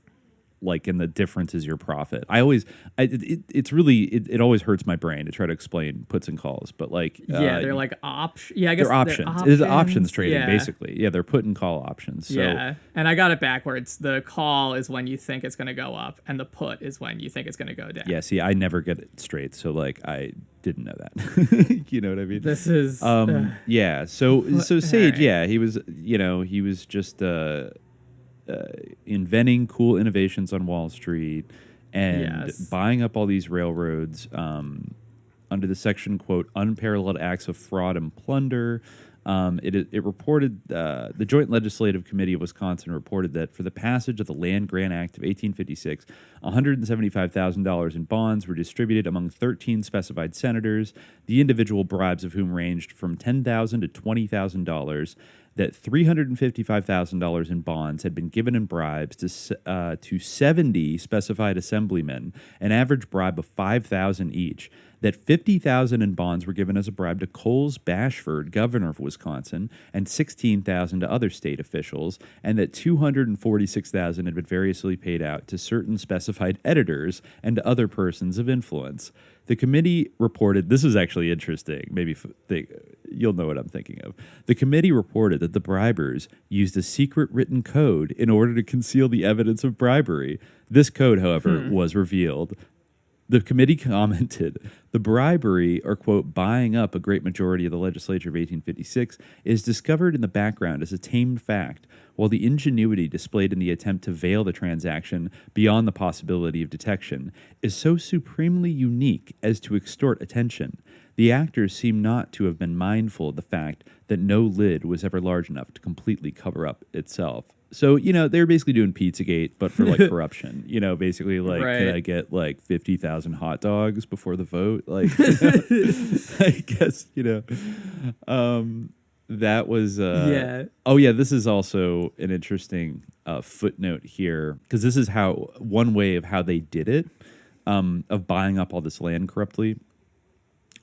Like, and the difference is your profit. It always hurts my brain to try to explain puts and calls, but like, they're like options. Yeah, I guess they're options. It is options trading, basically. Yeah, they're put and call options. So, yeah, and I got it backwards. The call is when you think it's going to go up, and the put is when you think it's going to go down. yeah, see, I never get it straight. So, like, I didn't know that. You know what I mean? This is yeah. So Sage, right. yeah, he was just inventing cool innovations on Wall Street and Yes. buying up all these railroads under the section, quote, unparalleled acts of fraud and plunder. It reported, the Joint Legislative Committee of Wisconsin reported that for the passage of the Land Grant Act of 1856, $175,000 in bonds were distributed among 13 specified senators, the individual bribes of whom ranged from $10,000 to $20,000, that $355,000 in bonds had been given in bribes to 70 specified assemblymen, an average bribe of $5,000 each, that $50,000 in bonds were given as a bribe to Coles Bashford, governor of Wisconsin, and $16,000 to other state officials, and that $246,000 had been variously paid out to certain specified editors and to other persons of influence. The committee reported, this is actually interesting, you'll know what I'm thinking of. The committee reported that the bribers used a secret written code in order to conceal the evidence of bribery. This code, however, was revealed. The committee commented, the bribery, or quote, buying up a great majority of the legislature of 1856, is discovered in the background as a tamed fact, while the ingenuity displayed in the attempt to veil the transaction beyond the possibility of detection is so supremely unique as to extort attention. The actors seem not to have been mindful of the fact that no lid was ever large enough to completely cover up itself. So, they're basically doing Pizzagate, but for like corruption, basically like, Right. Can I get like 50,000 hot dogs before the vote? Like, I guess, That was Yeah. Oh yeah, this is also an interesting footnote here, because this is how one way of how they did it, of buying up all this land corruptly.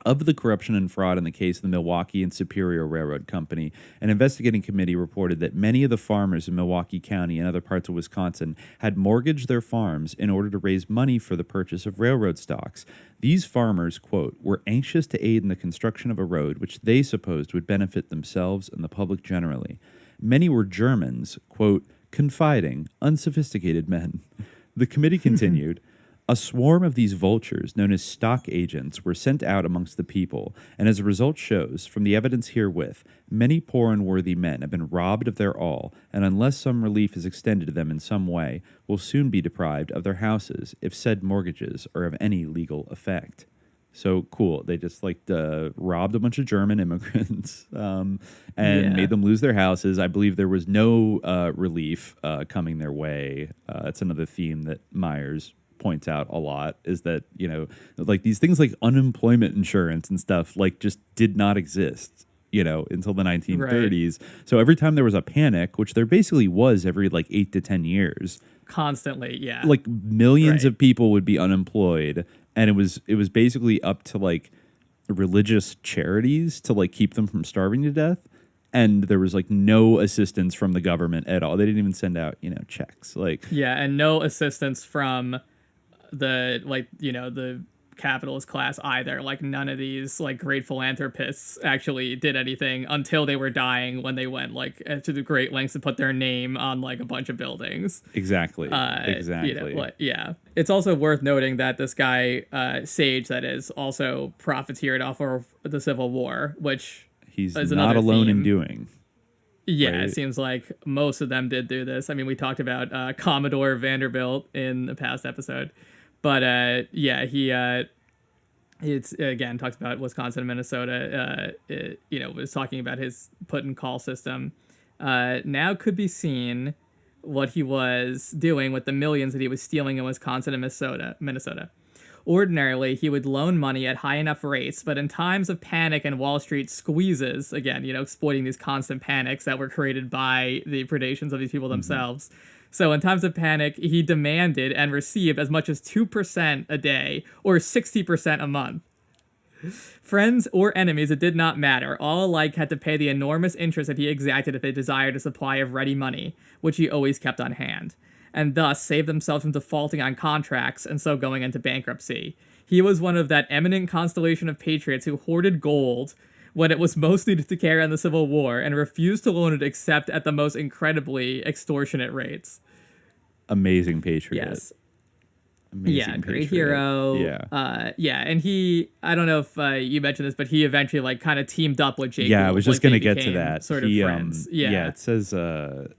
Of the corruption and fraud in the case of the Milwaukee and Superior Railroad Company, an investigating committee reported that many of the farmers in Milwaukee County and other parts of Wisconsin had mortgaged their farms in order to raise money for the purchase of railroad stocks. These farmers, quote, were anxious to aid in the construction of a road which they supposed would benefit themselves and the public generally. Many were Germans, quote, confiding, unsophisticated men. The committee continued, a swarm of these vultures, known as stock agents, were sent out amongst the people, and as the result shows, from the evidence herewith, many poor and worthy men have been robbed of their all, and unless some relief is extended to them in some way, will soon be deprived of their houses, if said mortgages are of any legal effect. So cool. They just robbed a bunch of German immigrants and made them lose their houses. I believe there was no relief coming their way. It's another theme that Myers points out a lot, is that, you know, like these things like unemployment insurance and stuff like just did not exist, you know, until the 1930s. Right. So every time there was a panic, which there basically was every like 8 to 10 years, constantly, yeah, like millions of people would be unemployed, and it was basically up to like religious charities to like keep them from starving to death. And there was like no assistance from the government at all. They didn't even send out, you know, checks. Like, yeah, and no assistance from the, like, you know, the capitalist class either. Like, none of these like great philanthropists actually did anything until they were dying, when they went like to the great lengths to put their name on like a bunch of buildings. Exactly. Exactly. You know, yeah. It's also worth noting that this guy, Sage, that is, also profiteered off of the Civil War, which he's not alone in doing. Yeah, right? It seems like most of them did do this. I mean, we talked about Commodore Vanderbilt in the past episode. But he it's again talks about Wisconsin and Minnesota. You know, was talking about his put and call system. Now could be seen what he was doing with the millions that he was stealing in Wisconsin and Minnesota. Ordinarily, he would loan money at high enough rates, but in times of panic and Wall Street squeezes, again, you know, exploiting these constant panics that were created by the predations of these people themselves. So in times of panic, he demanded and received as much as 2% a day, or 60% a month. Friends or enemies, it did not matter. All alike had to pay the enormous interest that he exacted if they desired a supply of ready money, which he always kept on hand, and thus save themselves from defaulting on contracts and so going into bankruptcy. He was one of that eminent constellation of patriots who hoarded gold when it was most needed to carry on the Civil War and refused to loan it except at the most incredibly extortionate rates. Amazing patriot. Yes. Amazing great patriot. hero. Yeah. And he, I don't know if you mentioned this, but he eventually like kind of teamed up with Jay Yeah, Gould. I was just like, going to get to that. Sort of friends. It says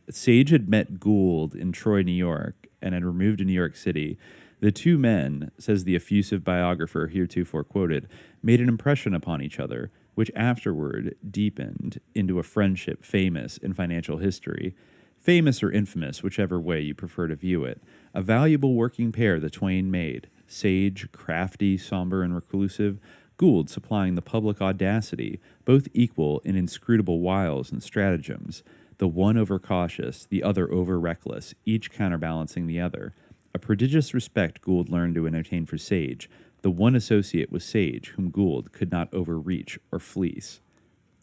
Sage had met Gould in Troy, New York, and had removed to New York City. The two men, says the effusive biographer heretofore quoted, made an impression upon each other, which afterward deepened into a friendship famous in financial history. Famous or infamous, whichever way you prefer to view it. A valuable working pair the twain made. Sage, crafty, somber, and reclusive. Gould supplying the public audacity, both equal in inscrutable wiles and stratagems. The one overcautious, the other over-reckless, each counterbalancing the other. A prodigious respect Gould learned to entertain for Sage. The one associate was Sage, whom Gould could not overreach or fleece.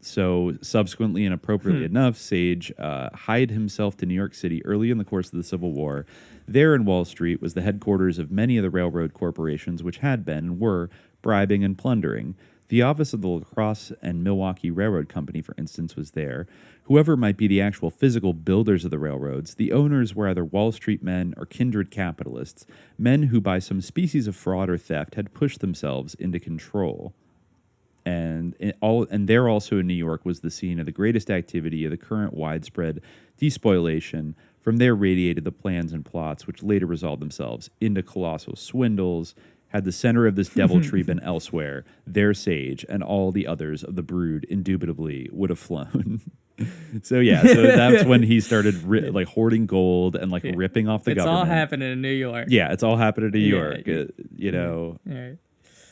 So subsequently and appropriately enough, Sage hied himself to New York City early in the course of the Civil War. There in Wall Street was the headquarters of many of the railroad corporations which had been and were bribing and plundering. The office of the La Crosse and Milwaukee Railroad Company, for instance, was there. Whoever might be the actual physical builders of the railroads, the owners were either Wall Street men or kindred capitalists, men who by some species of fraud or theft had pushed themselves into control. And there also in New York was the scene of the greatest activity of the current widespread despoliation. From there radiated the plans and plots which later resolved themselves into colossal swindles. Had the center of this deviltry been elsewhere, their Sage and all the others of the brood indubitably would have flown. So that's when he started hoarding gold and ripping off the government. It's all happening in New York. Yeah, it's all happening in New York. You know. Right.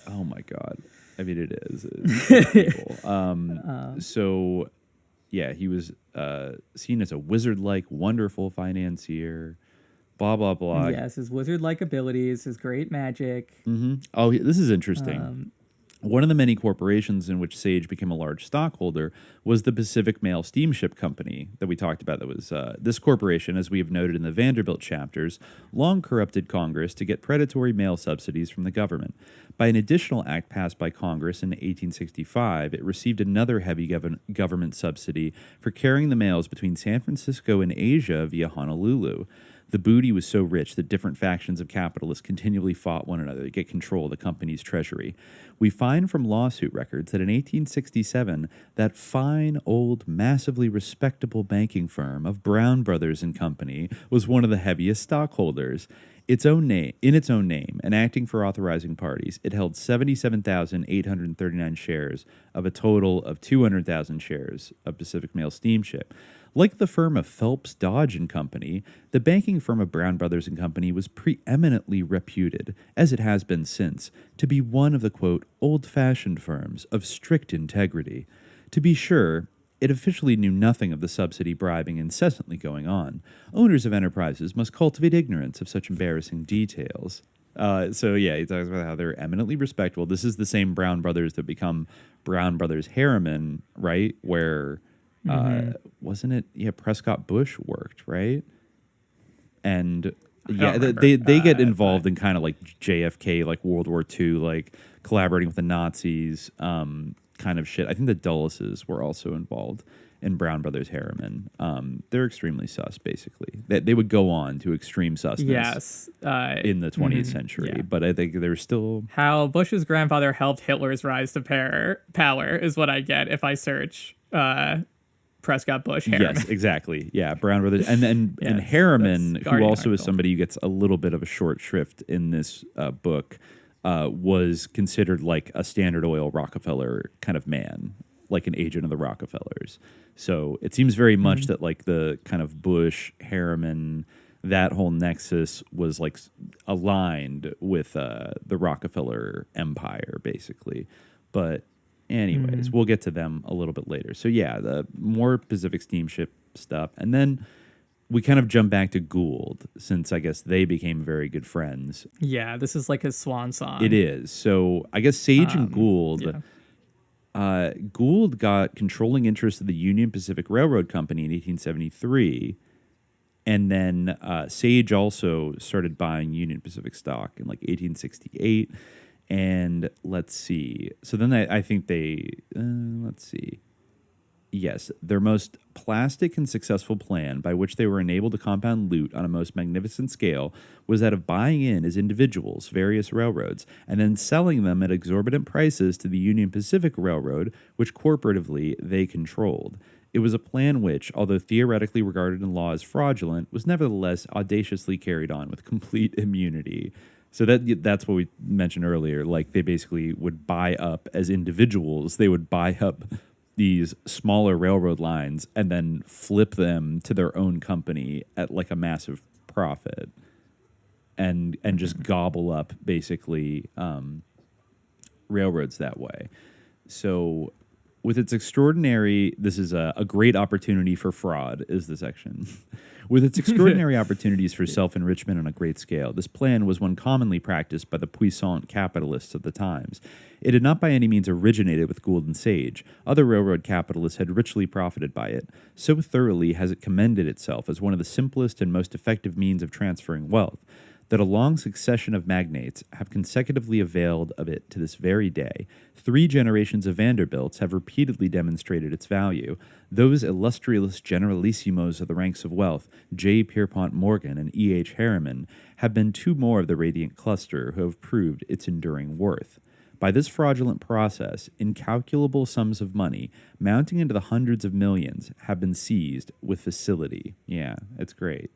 Oh my God. I mean, it is. It's people. So he was seen as a wizard-like, wonderful financier. Blah blah blah. Yes, his wizard-like abilities, his great magic. Oh, this is interesting. One of the many corporations in which Sage became a large stockholder was the Pacific Mail Steamship Company that we talked about. That was this corporation, as we have noted in the Vanderbilt chapters, long corrupted Congress to get predatory mail subsidies from the government. By an additional act passed by Congress in 1865, it received another heavy government subsidy for carrying the mails between San Francisco and Asia via Honolulu. The booty was so rich that different factions of capitalists continually fought one another to get control of the company's treasury. We find from lawsuit records that in 1867, that fine, old, massively respectable banking firm of Brown Brothers and Company was one of the heaviest stockholders. In its own name, and acting for authorizing parties, it held 77,839 shares of a total of 200,000 shares of Pacific Mail Steamship. Like the firm of Phelps, Dodge and Company, the banking firm of Brown Brothers and Company was preeminently reputed, as it has been since, to be one of the, quote, old-fashioned firms of strict integrity. To be sure, it officially knew nothing of the subsidy bribing incessantly going on. Owners of enterprises must cultivate ignorance of such embarrassing details. He talks about how they're eminently respectable. This is the same Brown Brothers that become Brown Brothers Harriman, right? Where... wasn't it? Yeah, Prescott Bush worked, right? And they get involved in kind of like JFK, like World War II, like collaborating with the Nazis, kind of shit. I think the Dulleses were also involved in Brown Brothers Harriman. They're extremely sus, basically. They would go on to extreme susness in the 20th century, but I think they're still... How Bush's grandfather helped Hitler's rise to power is what I get if I search... Prescott Bush Harriman. Yes, exactly. Yeah, Brown Brothers. And Harriman, who also is somebody who gets a little bit of a short shrift in this book, was considered like a Standard Oil Rockefeller kind of man, like an agent of the Rockefellers. So it seems very much that like the kind of Bush, Harriman, that whole nexus was like aligned with the Rockefeller empire, basically. But anyways, we'll get to them a little bit later. So yeah, the more Pacific Steamship stuff. And then we kind of jump back to Gould, since I guess they became very good friends. Yeah, this is like his swan song. It is. So I guess Sage and Gould... Yeah. Gould got controlling interest of the Union Pacific Railroad Company in 1873. And then Sage also started buying Union Pacific stock in like 1868. And let's see. So then I think they, let's see. Yes, their most plastic and successful plan by which they were enabled to compound loot on a most magnificent scale was that of buying in as individuals various railroads and then selling them at exorbitant prices to the Union Pacific Railroad, which corporatively they controlled. It was a plan which, although theoretically regarded in law as fraudulent, was nevertheless audaciously carried on with complete immunity. So that's what we mentioned earlier. Like, they basically would buy up as individuals. They would buy up these smaller railroad lines and then flip them to their own company at like a massive profit, and just gobble up basically railroads that way. So with its extraordinary, this is a great opportunity for fraud, is the section. With its extraordinary opportunities for self-enrichment on a great scale, this plan was one commonly practiced by the puissant capitalists of the times. It had not by any means originated with Gould and Sage. Other railroad capitalists had richly profited by it. So thoroughly has it commended itself as one of the simplest and most effective means of transferring wealth, that a long succession of magnates have consecutively availed of it to this very day. 3 generations of Vanderbilts have repeatedly demonstrated its value. Those illustrious generalissimos of the ranks of wealth, J. Pierpont Morgan and E. H. Harriman, have been 2 more of the radiant cluster who have proved its enduring worth. By this fraudulent process, incalculable sums of money, mounting into the hundreds of millions, have been seized with facility. Yeah, it's great.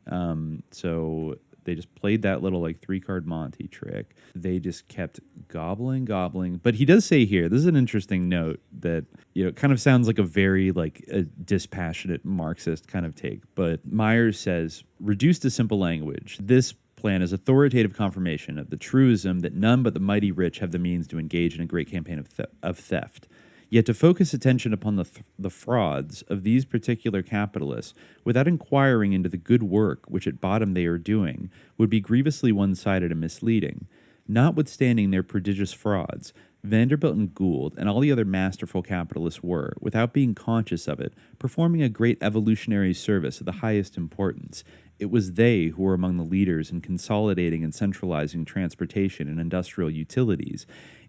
So they just played that little like 3-card Monte trick. They just kept gobbling. But he does say here, this is an interesting note that, you know, kind of sounds like a very like a dispassionate Marxist kind of take. But Myers says, reduced to simple language, this plan is authoritative confirmation of the truism that none but the mighty rich have the means to engage in a great campaign of theft. Yet to focus attention upon the frauds of these particular capitalists without inquiring into the good work which at bottom they are doing would be grievously one-sided and misleading. Notwithstanding their prodigious frauds, Vanderbilt and Gould and all the other masterful capitalists were, without being conscious of it, performing a great evolutionary service of the highest importance. It was they who were among the leaders in consolidating and centralizing transportation and industrial utilities,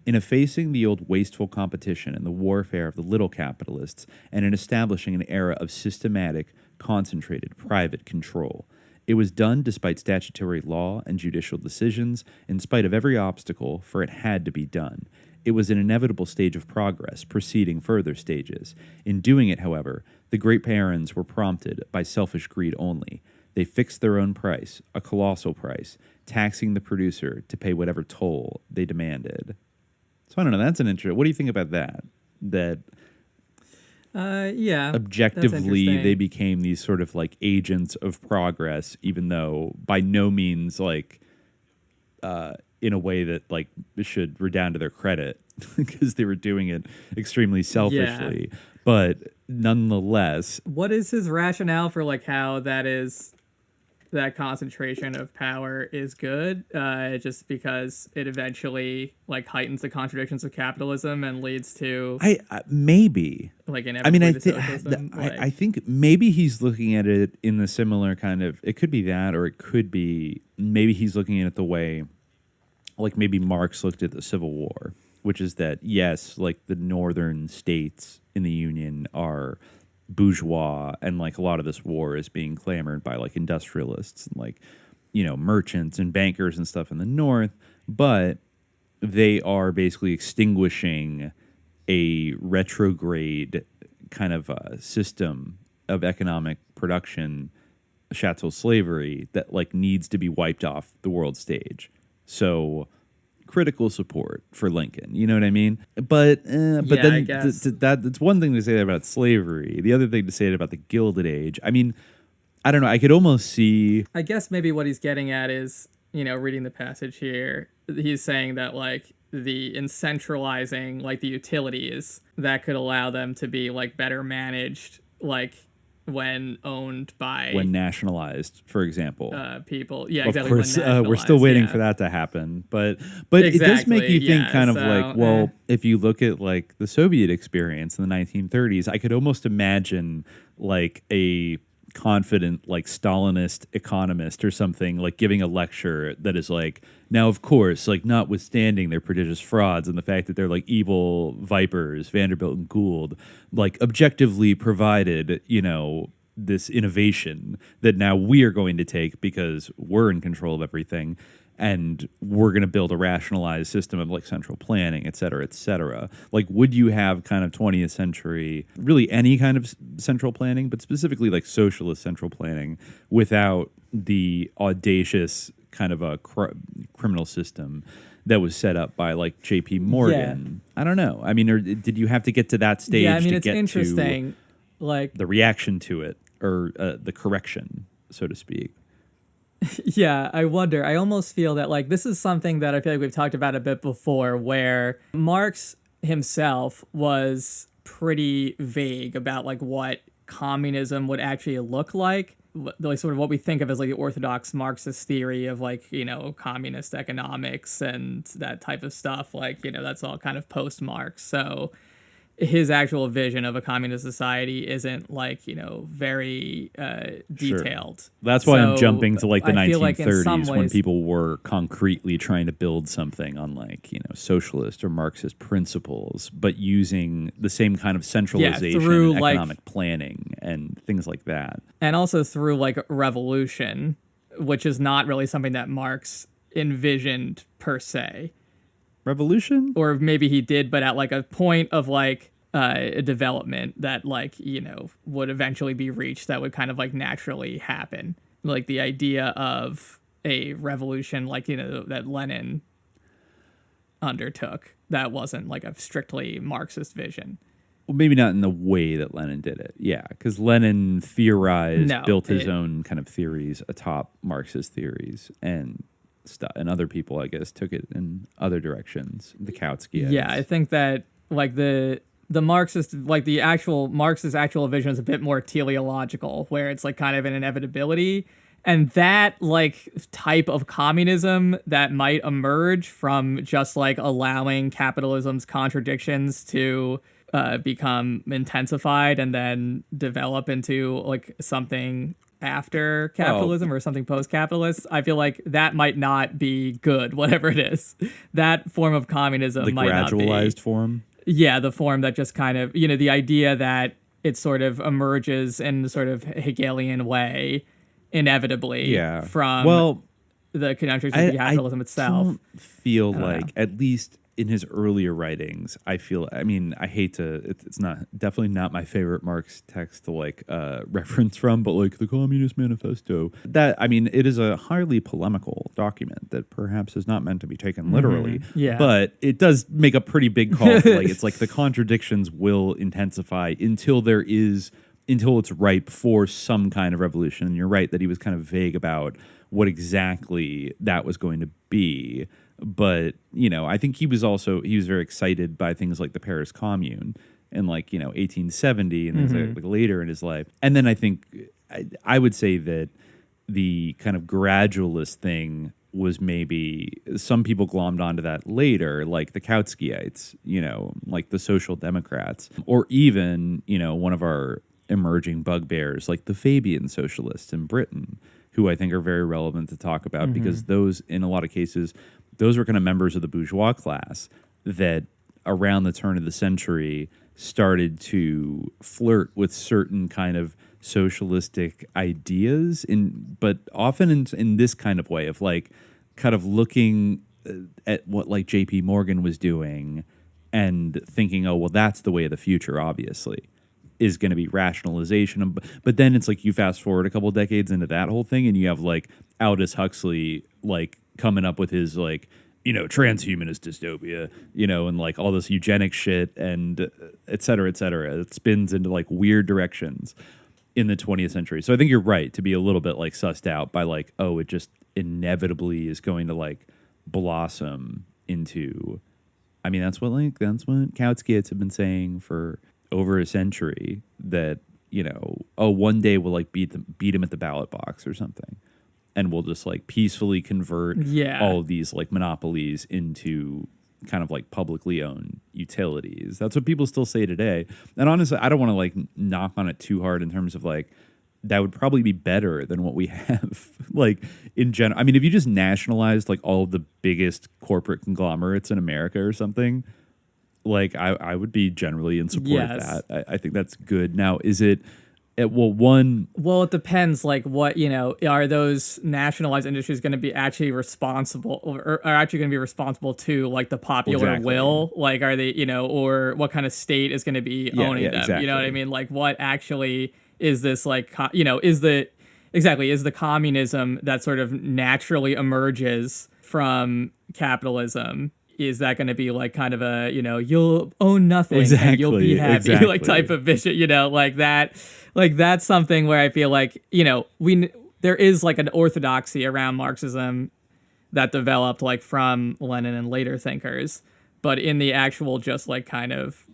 in effacing the old wasteful competition and the warfare of the little capitalists, and in establishing an era of systematic, concentrated private control. It was done despite statutory law and judicial decisions, in spite of every obstacle, for it had to be done. It was an inevitable stage of progress, preceding further stages. In doing it, however, the great barons were prompted by selfish greed only. They fixed their own price, a colossal price, taxing the producer to pay whatever toll they demanded. So I don't know, that's an interesting. What do you think about that? That yeah, objectively they became these sort of like agents of progress, even though by no means like in a way that like should redound to their credit because they were doing it extremely selfishly. Yeah. But nonetheless, what is his rationale for like how that concentration of power is good? Just because it eventually like heightens the contradictions of capitalism and leads to maybe like an I think maybe he's looking at it in the similar kind of, it could be that, or it could be maybe he's looking at it the way like maybe Marx looked at the Civil War, which is that yes, like the northern states in the Union are bourgeois, and like a lot of this war is being clamored by like industrialists and like, you know, merchants and bankers and stuff in the north, but they are basically extinguishing a retrograde kind of system of economic production, chattel slavery, that like needs to be wiped off the world stage. So critical support for Lincoln, you know what I mean? But then that's one thing to say that about slavery. The other thing to say about the Gilded Age, I mean, I don't know, I could almost see, I guess maybe what he's getting at is, you know, reading the passage here, he's saying that like in centralizing like the utilities, that could allow them to be like better managed, like when nationalized, for example, people. Yeah, exactly. Of course, we're still waiting for that to happen, but exactly, it does make you think kind of like, well, if you look at like the Soviet experience in the 1930s, I could almost imagine like a confident like Stalinist economist or something like giving a lecture that is like, now of course, like notwithstanding their prodigious frauds and the fact that they're like evil vipers, Vanderbilt and Gould, like objectively provided, you know, this innovation that now we are going to take because we're in control of everything, and we're going to build a rationalized system of like central planning, et cetera, et cetera. Like, would you have kind of 20th century, really any kind of central planning, but specifically like socialist central planning, without the audacious kind of a criminal system that was set up by like J.P. Morgan? Yeah. I don't know. I mean, or did you have to get to that stage to get interesting, to like the reaction to it, or the correction, so to speak? Yeah, I wonder. I almost feel that like this is something that I feel like we've talked about a bit before, where Marx himself was pretty vague about like what communism would actually look like, like sort of what we think of as like the orthodox Marxist theory of like, you know, communist economics and that type of stuff. Like, you know, that's all kind of post-Marx. So his actual vision of a communist society isn't like, you know, very detailed. Sure. That's why I'm jumping to like the 1930s when people were concretely trying to build something on like, you know, socialist or Marxist principles, but using the same kind of centralization, through economic planning and things like that. And also through like revolution, which is not really something that Marx envisioned per se. Revolution? Or maybe he did, but at like a point of like a development that like, you know, would eventually be reached that would kind of like naturally happen. Like the idea of a revolution like, you know, that Lenin undertook, that wasn't like a strictly Marxist vision. Well, maybe not in the way that Lenin did it. Yeah, because Lenin theorized, built his own kind of theories atop Marxist theories, and other people, I guess, took it in other directions. The Kautsky. Yeah, I think that like the the Marxist, like the actual Marxist actual vision is a bit more teleological, where it's like kind of an inevitability. And that like type of communism that might emerge from just like allowing capitalism's contradictions to become intensified and then develop into like something after capitalism or something post-capitalist, I feel like that might not be good, whatever it is. That form of communism might not be. The gradualized form? Yeah, the form that just kind of, you know, the idea that it sort of emerges in the sort of Hegelian way inevitably from the contradictions of capitalism itself. I don't feel like, at least in his earlier writings, I hate to, it's definitely not my favorite Marx text to like reference from, but like the Communist Manifesto, that, I mean, it is a highly polemical document that perhaps is not meant to be taken literally, but it does make a pretty big call for like, it's like the contradictions will intensify until it's ripe for some kind of revolution. And you're right that he was kind of vague about what exactly that was going to be. But, you know, I think he was very excited by things like the Paris Commune in like, you know, 1870 and things like later in his life. And then I think I would say that the kind of gradualist thing was maybe some people glommed onto that later, like the Kautskyites, you know, like the Social Democrats, or even, you know, one of our emerging bugbears like the Fabian socialists in Britain, who I think are very relevant to talk about because those, in a lot of cases, those were kind of members of the bourgeois class that around the turn of the century started to flirt with certain kind of socialistic ideas, but often in this kind of way of like kind of looking at what like J.P. Morgan was doing and thinking, oh, well, that's the way of the future, obviously, is going to be rationalization. But then it's like you fast forward a couple decades into that whole thing and you have like Aldous Huxley like coming up with his like, you know, transhumanist dystopia, you know, and like all this eugenic shit and et cetera, et cetera. It spins into like weird directions in the 20th century. So I think you're right to be a little bit like sussed out by like, oh, it just inevitably is going to like blossom into, I mean, that's what Kautskyites have been saying for over a century, that, you know, oh, one day we'll like beat him at the ballot box or something. And we'll just like peacefully convert all of these like monopolies into kind of like publicly owned utilities. That's what people still say today. And honestly, I don't want to like knock on it too hard in terms of like, that would probably be better than what we have like in general. I mean, if you just nationalized like all of the biggest corporate conglomerates in America or something, like I would be generally in support of that. I think that's good. Now, is it? Well, it depends. Like, what, you know, are those nationalized industries going to be actually responsible, or are actually going to be responsible to like the popular will? Like, are they, you know, or what kind of state is going to be owning them? Exactly. You know what I mean? Like, what actually is this like? You know, is the communism that sort of naturally emerges from capitalism? Is that going to be like kind of a, you know, you'll own nothing and you'll be happy like type of vision, you know, like that, like that's something where I feel like, you know, there is like an orthodoxy around Marxism that developed like from Lenin and later thinkers, but in the actual just like kind of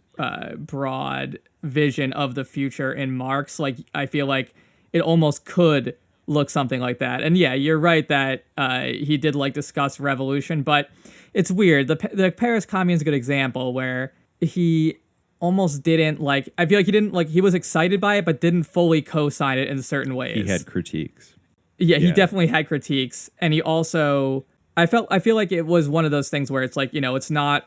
broad vision of the future in Marx, like I feel like it almost could look something like that. And yeah, you're right that he did like discuss revolution, but it's weird. The Paris Commune is a good example where he almost didn't like, I feel like he didn't like, he was excited by it, but didn't fully co-sign it in certain ways. He had critiques. Yeah, he definitely had critiques. And he also, I feel like it was one of those things where it's like, you know, it's not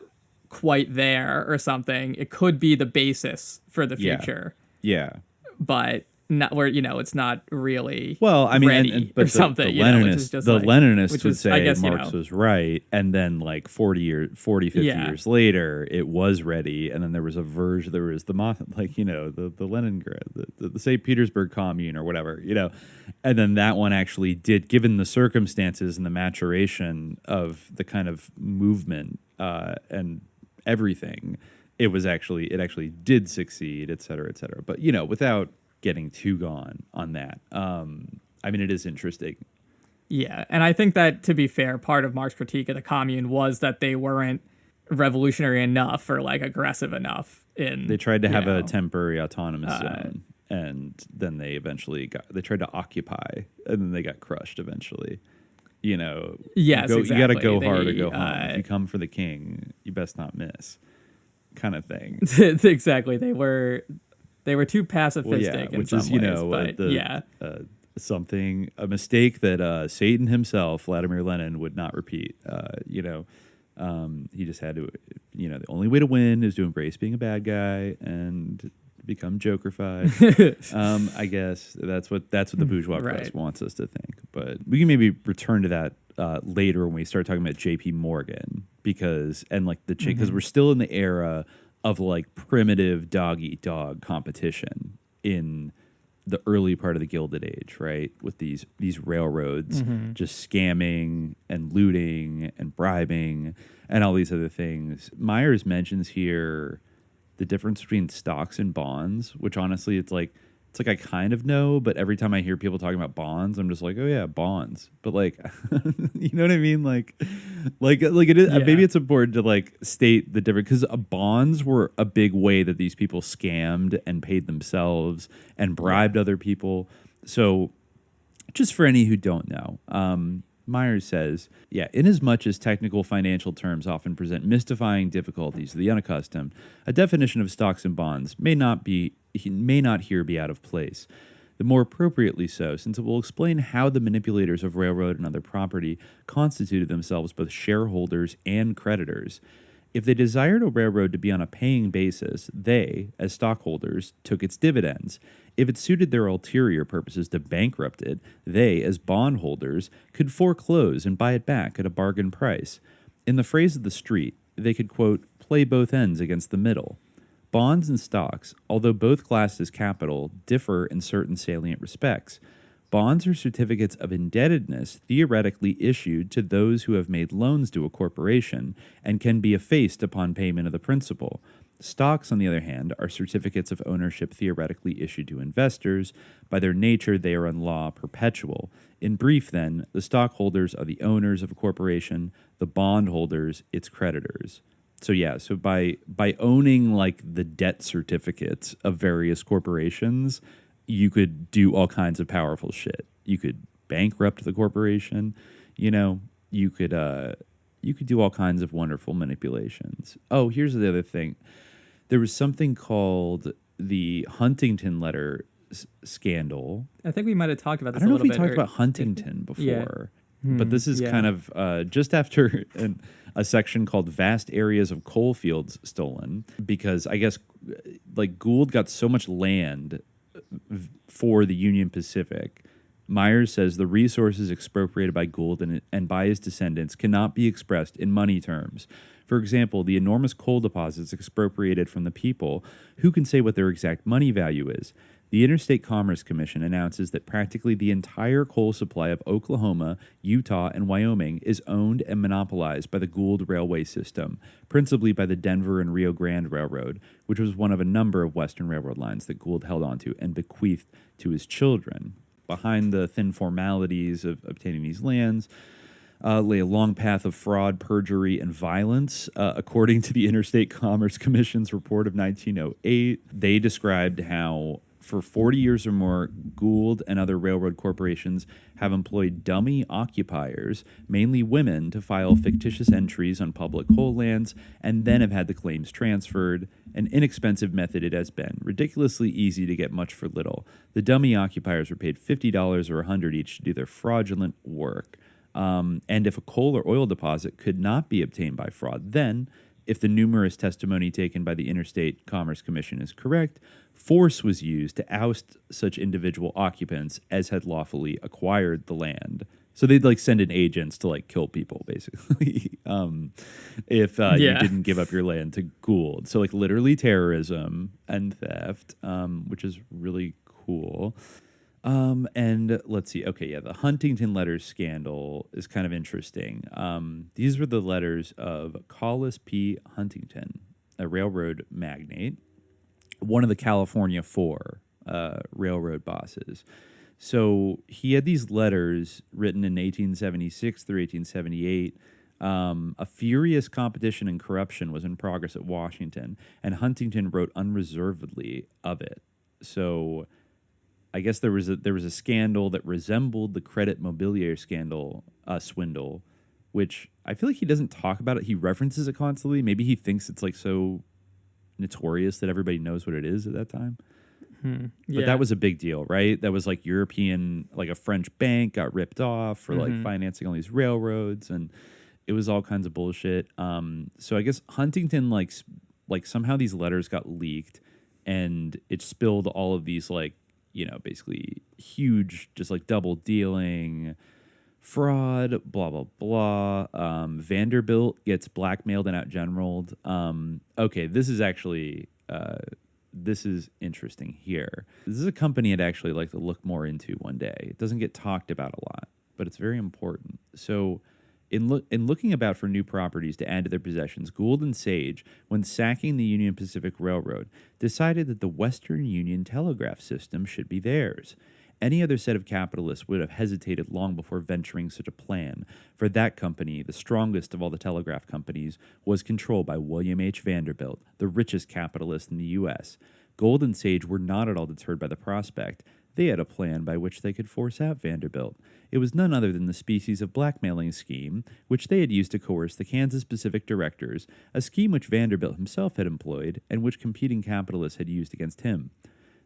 quite there or something. It could be the basis for the future. Yeah. But not where, you know, it's not really well, I mean, ready but or something. The Leninists would say Marx was right, and then like 50 years later, it was ready, and then there was a version. There was the like, you know, the Leningrad, the St. Petersburg Commune or whatever, you know, and then that one actually did, given the circumstances and the maturation of the kind of movement and everything, it actually did succeed, et cetera, et cetera. But you know, without getting too gone on that. I mean, it is interesting. Yeah, and I think that, to be fair, part of Marx's critique of the Commune was that they weren't revolutionary enough or like aggressive enough. They tried to have a temporary autonomous zone, and then they tried to occupy, and then they got crushed eventually. Yes, exactly. You got to go They, hard or go home. If you come for the king, you best not miss, kind of thing. Exactly. They were too pacifistic in which some is ways, a mistake that Satan himself, Vladimir Lenin, would not repeat. He just had to, the only way to win is to embrace being a bad guy and become Jokerfied. I guess that's what the bourgeois press wants us to think. But we can maybe return to that later when we start talking about J.P. Morgan because we're still in the era of like primitive dog eat dog competition in the early part of the Gilded Age, right? With these railroads just scamming and looting and bribing and all these other things. Myers mentions here the difference between stocks and bonds, which honestly it's like I kind of know, but every time I hear people talking about bonds, I'm just like, oh yeah, bonds. But like, you know what I mean? Like it is. Maybe it's important to like state the difference because bonds were a big way that these people scammed and paid themselves and bribed other people. So, just for any who don't know, Myers says, inasmuch as technical financial terms often present mystifying difficulties to the unaccustomed, a definition of stocks and bonds may not here be out of place. The more appropriately so, since it will explain how the manipulators of railroad and other property constituted themselves both shareholders and creditors. If they desired a railroad to be on a paying basis, they, as stockholders, took its dividends. If it suited their ulterior purposes to bankrupt it, they, as bondholders, could foreclose and buy it back at a bargain price. In the phrase of the street, they could, quote, play both ends against the middle. Bonds and stocks, although both classed as capital, differ in certain salient respects. Bonds are certificates of indebtedness theoretically issued to those who have made loans to a corporation and can be effaced upon payment of the principal. Stocks, on the other hand, are certificates of ownership theoretically issued to investors. By their nature, they are in law perpetual. In brief, then, the stockholders are the owners of a corporation, the bondholders its creditors. So by owning like the debt certificates of various corporations, you could do all kinds of powerful shit. You could bankrupt the corporation, you could do all kinds of wonderful manipulations. Oh, here's the other thing. There was something called the Huntington letter scandal. I think we might have talked about this I don't know a little if we bit. talked about Huntington before, but this is kind of just after a section called Vast Areas of Coal Fields Stolen, because I guess like Gould got so much land for the Union Pacific. Myers says the resources expropriated by Gould and by his descendants cannot be expressed in money terms. For example, the enormous coal deposits expropriated from the people, who can say what their exact money value is? The Interstate Commerce Commission announces that practically the entire coal supply of Oklahoma, Utah, and Wyoming is owned and monopolized by the Gould Railway System, principally by the Denver and Rio Grande Railroad, which was one of a number of Western Railroad lines that Gould held onto and bequeathed to his children. Behind the thin formalities of obtaining these lands lay a long path of fraud, perjury, and violence. According to the Interstate Commerce Commission's report of 1908, they described how for 40 years or more, Gould and other railroad corporations have employed dummy occupiers, mainly women, to file fictitious entries on public coal lands and then have had the claims transferred. An inexpensive method it has been, ridiculously easy to get much for little. The dummy occupiers were paid $50 or $100 each to do their fraudulent work. And if a coal or oil deposit could not be obtained by fraud, then, if the numerous testimony taken by the Interstate Commerce Commission is correct, force was used to oust such individual occupants as had lawfully acquired the land. So they'd like send in agents to like kill people, basically, if you didn't give up your land to Gould. So like literally terrorism and theft, which is really cool. And let's see. Okay, the Huntington letters scandal is kind of interesting. These were the letters of Collis P. Huntington, a railroad magnate, one of the California Four railroad bosses. So he had these letters written in 1876 through 1878 A furious competition and corruption was in progress at Washington, and Huntington wrote unreservedly of it. So I guess there was a scandal that resembled the Credit Mobilier swindle, which I feel like he doesn't talk about it. He references it constantly. Maybe he thinks it's like so notorious that everybody knows what it is at that time. But that was a big deal, right? That was like European, like a French bank got ripped off for like financing all these railroads, and it was all kinds of bullshit. So I guess Huntington like somehow these letters got leaked, and it spilled all of these like, you know, basically huge, just like double dealing, fraud, blah, blah, blah. Vanderbilt gets blackmailed and outgeneraled. Okay, this is actually, this is interesting here. This is a company I'd actually like to look more into one day. It doesn't get talked about a lot, but it's very important. So in looking about for new properties to add to their possessions, Gould and Sage, when sacking the Union Pacific Railroad, decided that the Western Union telegraph system should be theirs. Any other set of capitalists would have hesitated long before venturing such a plan, for that company, the strongest of all the telegraph companies, was controlled by William H. Vanderbilt, the richest capitalist in the U.S. Gould and Sage were not at all deterred by the prospect. They had a plan by which they could force out Vanderbilt. It was none other than the species of blackmailing scheme which they had used to coerce the Kansas Pacific directors, a scheme which Vanderbilt himself had employed and which competing capitalists had used against him.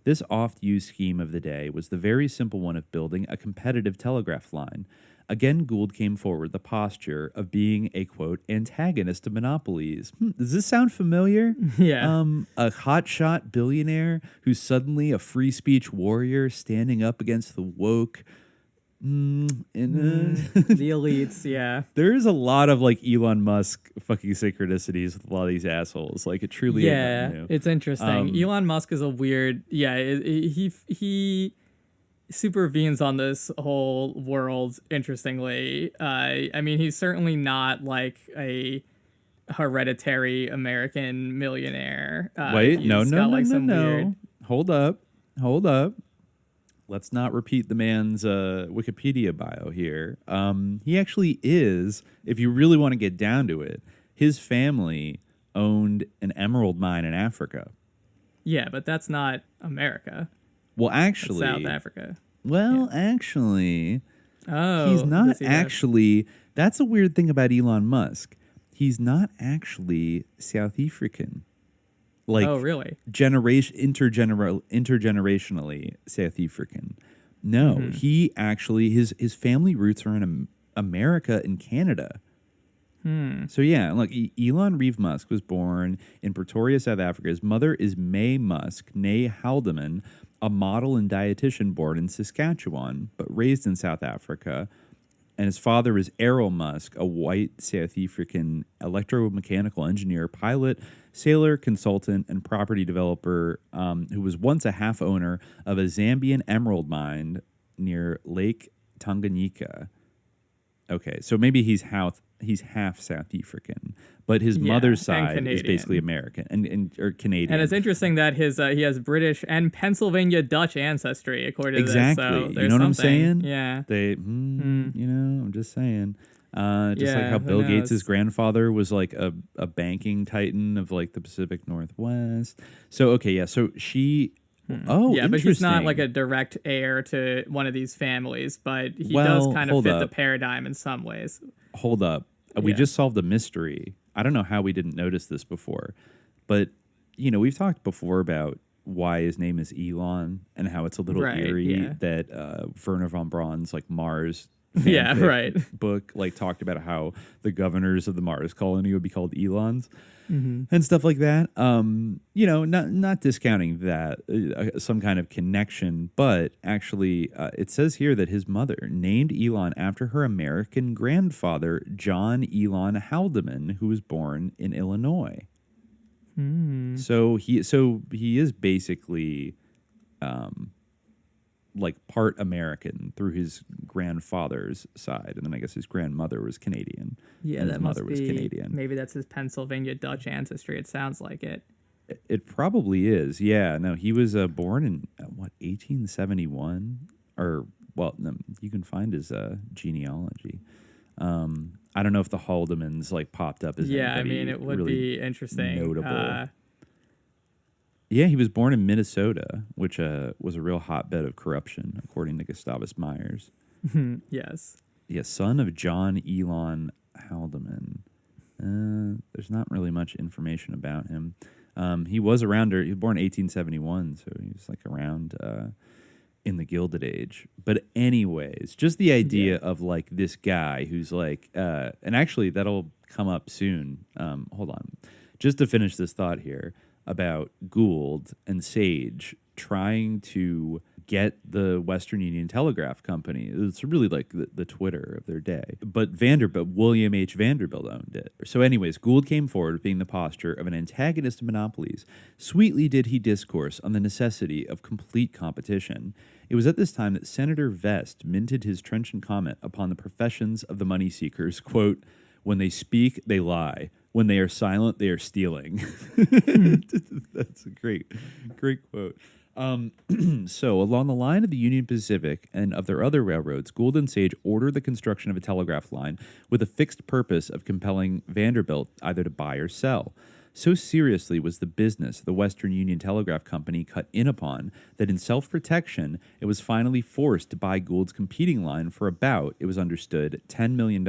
This oft-used scheme of the day was the very simple one of building a competitive telegraph line. Again, Gould came forward the posture of being a, quote, antagonist of monopolies. Does this sound familiar? Yeah. A hotshot billionaire who's suddenly a free speech warrior standing up against the woke. The elites, yeah. There's a lot of like Elon Musk fucking synchronicities with a lot of these assholes. Like it truly is. Yeah, it's interesting. Elon Musk is a weird, he supervenes on this whole world interestingly. I mean, he's certainly not like a hereditary American millionaire. Wait, no. Weird... Hold up. Let's not repeat the man's Wikipedia bio here. He actually is, if you really want to get down to it, his family owned an emerald mine in Africa. Yeah, but that's not America. Well, actually... That's South Africa. Well, actually... Oh. He's not actually... That's a weird thing about Elon Musk. He's not actually South African. Like, oh, really? Intergenerationally South African. No, he actually... His family roots are in America and Canada. So yeah, look, Elon Reeve Musk was born in Pretoria, South Africa. His mother is May Musk, née Haldeman, a model and dietitian born in Saskatchewan, but raised in South Africa. And his father is Errol Musk, a white South African electromechanical engineer, pilot, sailor, consultant, and property developer who was once a half owner of a Zambian emerald mine near Lake Tanganyika. Okay, so maybe he's half South African, but his mother's side is basically American or Canadian. And it's interesting that he has British and Pennsylvania Dutch ancestry, according to this. So you know what I'm saying? Yeah. I'm just saying. Just like how Bill Gates' grandfather was like a banking titan of like the Pacific Northwest. So okay, yeah. So she. Oh, yeah, but he's not like a direct heir to one of these families, but he does kind of fit the paradigm in some ways. Hold up. We just solved a mystery. I don't know how we didn't notice this before, but you know, we've talked before about why his name is Elon and how it's a little eerie that Werner von Braun's like Mars book like talked about how the governors of the Mars colony would be called Elons. And stuff like that. You know, not discounting that some kind of connection, but actually, it says here that his mother named Elon after her American grandfather, John Elon Haldeman, who was born in Illinois. So he is basically, like part American through his grandfather's side, and then I guess his grandmother was Canadian. Yeah, and that his mother must was be, Canadian. Maybe that's his Pennsylvania Dutch ancestry. It sounds like it. It probably is. Yeah. No, he was born in 1871, or well, no, you can find his genealogy. I I don't know if the Haldemans like popped up as Yeah, I anybody mean, it would really be interesting. notable. Yeah, he was born in Minnesota, which was a real hotbed of corruption, according to Gustavus Myers. Yes. Yeah, son of John Elon Haldeman. There's not really much information about him. He was around, he was born in 1871, so he was like around in the Gilded Age. But anyways, just the idea of like this guy who's like, and actually that'll come up soon. Hold on. Just to finish this thought here about Gould and Sage trying to get the Western Union Telegraph Company. It's really like the Twitter of their day. But William H. Vanderbilt owned it. So anyways, Gould came forward with being the posture of an antagonist of monopolies. Sweetly did he discourse on the necessity of complete competition. It was at this time that Senator Vest minted his trenchant comment upon the professions of the money seekers, quote, "When they speak, they lie. When they are silent, they are stealing." That's a great quote. So, along the line of the Union Pacific and of their other railroads, Gould and Sage ordered the construction of a telegraph line with a fixed purpose of compelling Vanderbilt either to buy or sell. So seriously was the business the Western Union Telegraph Company cut in upon that in self-protection it was finally forced to buy Gould's competing line for about, it was understood, $10 million.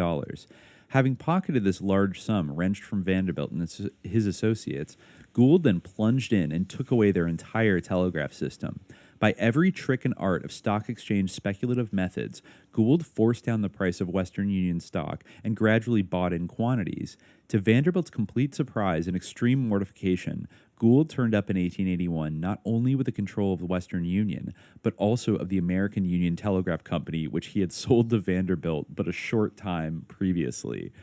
Having pocketed this large sum wrenched from Vanderbilt and his associates, Gould then plunged in and took away their entire telegraph system. By every trick and art of stock exchange speculative methods, Gould forced down the price of Western Union stock and gradually bought in quantities. To Vanderbilt's complete surprise and extreme mortification, Gould turned up in 1881 not only with the control of the Western Union, but also of the American Union Telegraph Company, which he had sold to Vanderbilt but a short time previously.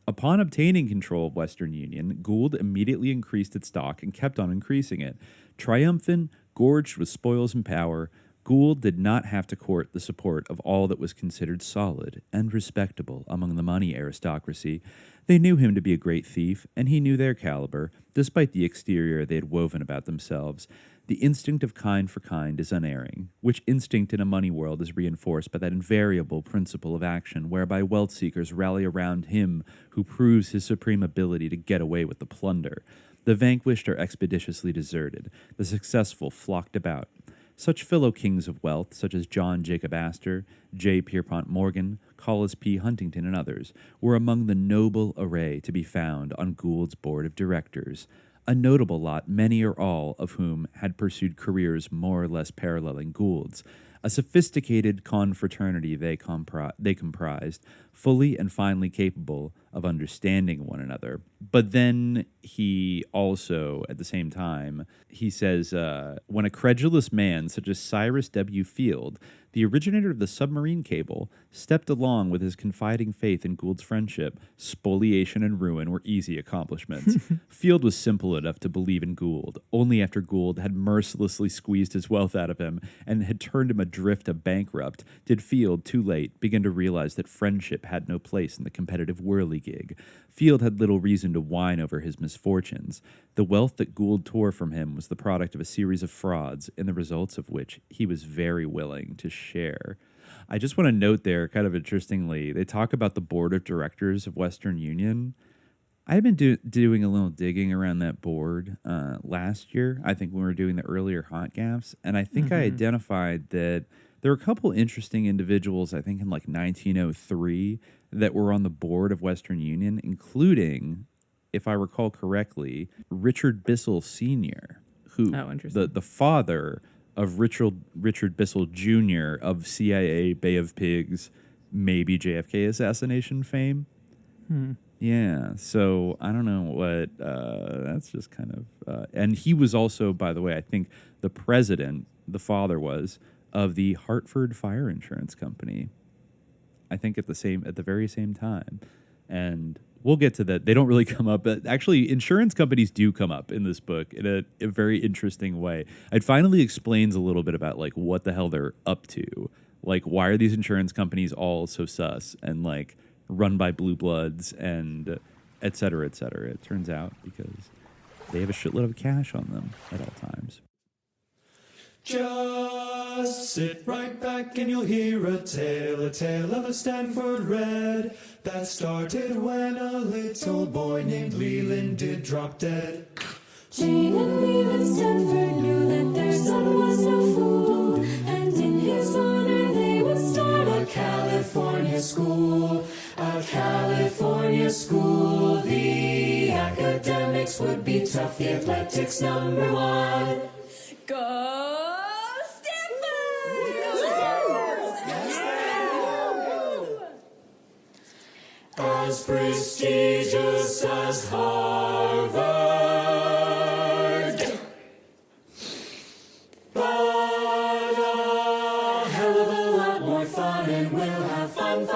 Upon obtaining control of Western Union, Gould immediately increased its stock and kept on increasing it. Triumphant, gorged with spoils and power, Gould did not have to court the support of all that was considered solid and respectable among the money aristocracy. They knew him to be a great thief, and he knew their caliber, despite the exterior they had woven about themselves. The instinct of kind for kind is unerring, which instinct in a money world is reinforced by that invariable principle of action whereby wealth seekers rally around him who proves his supreme ability to get away with the plunder. The vanquished are expeditiously deserted, the successful flocked about. Such fellow kings of wealth, such as John Jacob Astor, J. Pierpont Morgan, Collis P. Huntington, and others, were among the noble array to be found on Gould's board of directors. A notable lot, many or all of whom had pursued careers more or less paralleling Gould's. A sophisticated confraternity they comprised, fully and finely capable of understanding one another. But then he also, at the same time, he says, when a credulous man such as Cyrus W. Field, the originator of the submarine cable, stepped along with his confiding faith in Gould's friendship, spoliation and ruin were easy accomplishments. Field was simple enough to believe in Gould, only after Gould had mercilessly squeezed his wealth out of him and had turned him adrift a bankrupt, did Field, too late, begin to realize that friendship had no place in the competitive whirligig. Field had little reason to whine over his misfortunes. The wealth that Gould tore from him was the product of a series of frauds, in the results of which he was very willing to share. I just want to note there, kind of interestingly, they talk about the board of directors of Western Union. I've been doing a little digging around that board last year, I think when we were doing the earlier Hot Gaffs, and I think I identified that there were a couple interesting individuals, I think in like 1903, that were on the board of Western Union, including, if I recall correctly, Richard Bissell Sr., who the father of Richard Bissell Jr. of CIA, Bay of Pigs, maybe JFK assassination fame. Yeah, so I don't know what, that's just kind of, and he was also, by the way, I think the president, the father was, of the Hartford Fire Insurance Company. I think at the very same time. And we'll get to that. They don't really come up, but actually insurance companies do come up in this book in a very interesting way. It finally explains a little bit about like what the hell they're up to. Like, why are these insurance companies all so sus and like run by blue bloods and et cetera, et cetera. It turns out because they have a shitload of cash on them at all times. Just sit right back and you'll hear a tale of a Stanford Red that started when a little boy named Leland did drop dead. Jane and Leland Stanford knew that their son was no fool, and in his honor they would start a California school. A California school. The academics would be tough, the athletics number one. Go Stanford! As prestigious as Harvard, but a hell of a lot more fun, and we'll have fun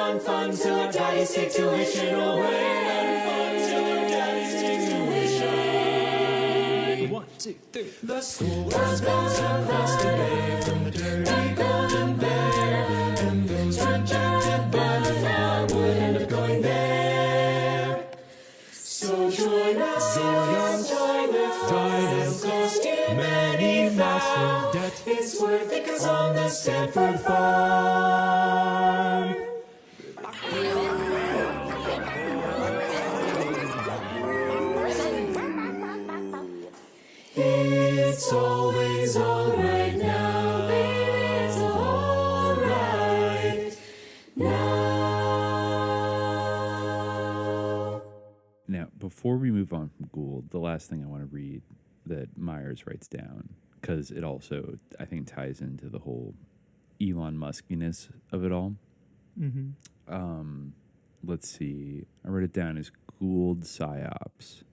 till our daddies take tuition away. Fun till our daddies take tuition. 1, 2, 3. The school was built across the bay from the dirty Golden Bear, and those rejected by the flower would end up going there. So join us if you join with us. Cost you many massive debt. It's worth it 'cause on the Stanford farm. It's always alright now, baby, it's alright now. Now, before we move on from Gould, the last thing I want to read that Myers writes down, because it also, I think, ties into the whole Elon Muskiness of it all. Mm-hmm. Let's see. I wrote it down as Gould psyops.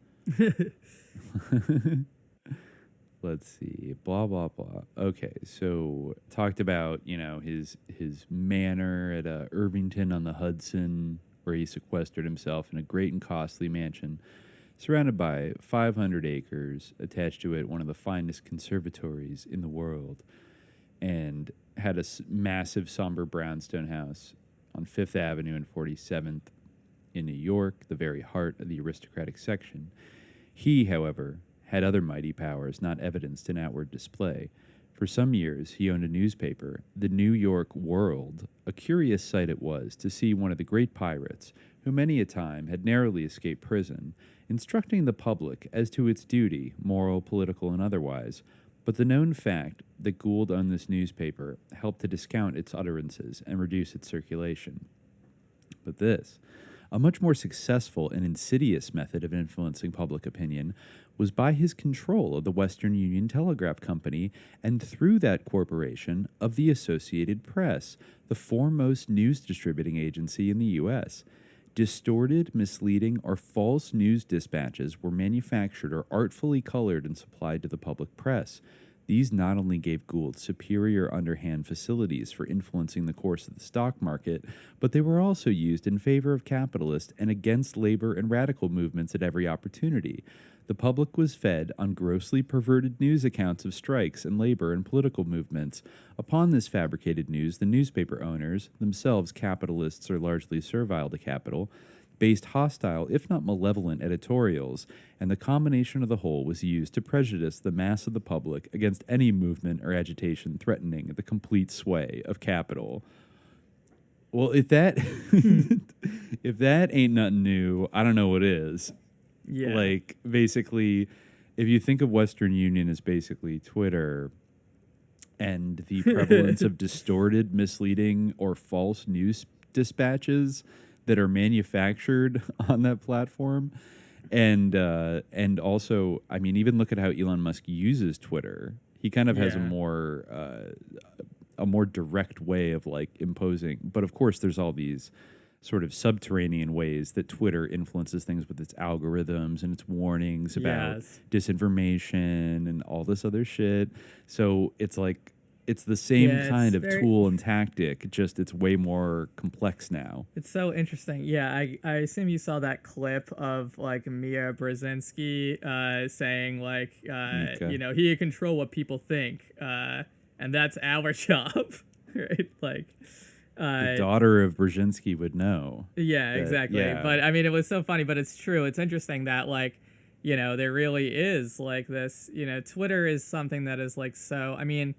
Let's see. Blah, blah, blah. Okay, so talked about, his manor at Irvington on the Hudson, where he sequestered himself in a great and costly mansion surrounded by 500 acres, attached to it one of the finest conservatories in the world, and had a massive somber brownstone house on 5th Avenue and 47th in New York, the very heart of the aristocratic section. He, however, had other mighty powers not evidenced in outward display. For some years, he owned a newspaper, the New York World. A curious sight it was to see one of the great pirates, who many a time had narrowly escaped prison, instructing the public as to its duty, moral, political, and otherwise. But the known fact that Gould owned this newspaper helped to discount its utterances and reduce its circulation. But this, a much more successful and insidious method of influencing public opinion, was by his control of the Western Union Telegraph Company, and through that corporation of the Associated Press, the foremost news distributing agency in the U.S. Distorted, misleading, or false news dispatches were manufactured or artfully colored and supplied to the public press. These not only gave Gould superior underhand facilities for influencing the course of the stock market, but they were also used in favor of capitalists and against labor and radical movements at every opportunity. The public was fed on grossly perverted news accounts of strikes and labor and political movements. Upon this fabricated news, the newspaper owners, themselves capitalists or largely servile to capital, based hostile, if not malevolent, editorials, and the combination of the whole was used to prejudice the mass of the public against any movement or agitation threatening the complete sway of capital. Well, if that if that ain't nothing new, I don't know what is. Yeah. Like, basically, if you think of Western Union as basically Twitter and the prevalence of distorted, misleading, or false news dispatches that are manufactured on that platform, and also, I mean, even look at how Elon Musk uses Twitter. He kind of has a more direct way of like imposing, but of course, there's all these sort of subterranean ways that Twitter influences things with its algorithms and its warnings about disinformation and all this other shit. So it's like, it's the same kind of tool and tactic, just it's way more complex now. It's so interesting. Yeah, I assume you saw that clip of like Mia Brzezinski saying like, he can control what people think, and that's our job, right? Like, the daughter of Brzezinski would know. Yeah, exactly. Yeah. But I mean, it was so funny, but it's true. It's interesting that like, there really is like this, Twitter is something that is like so, I mean,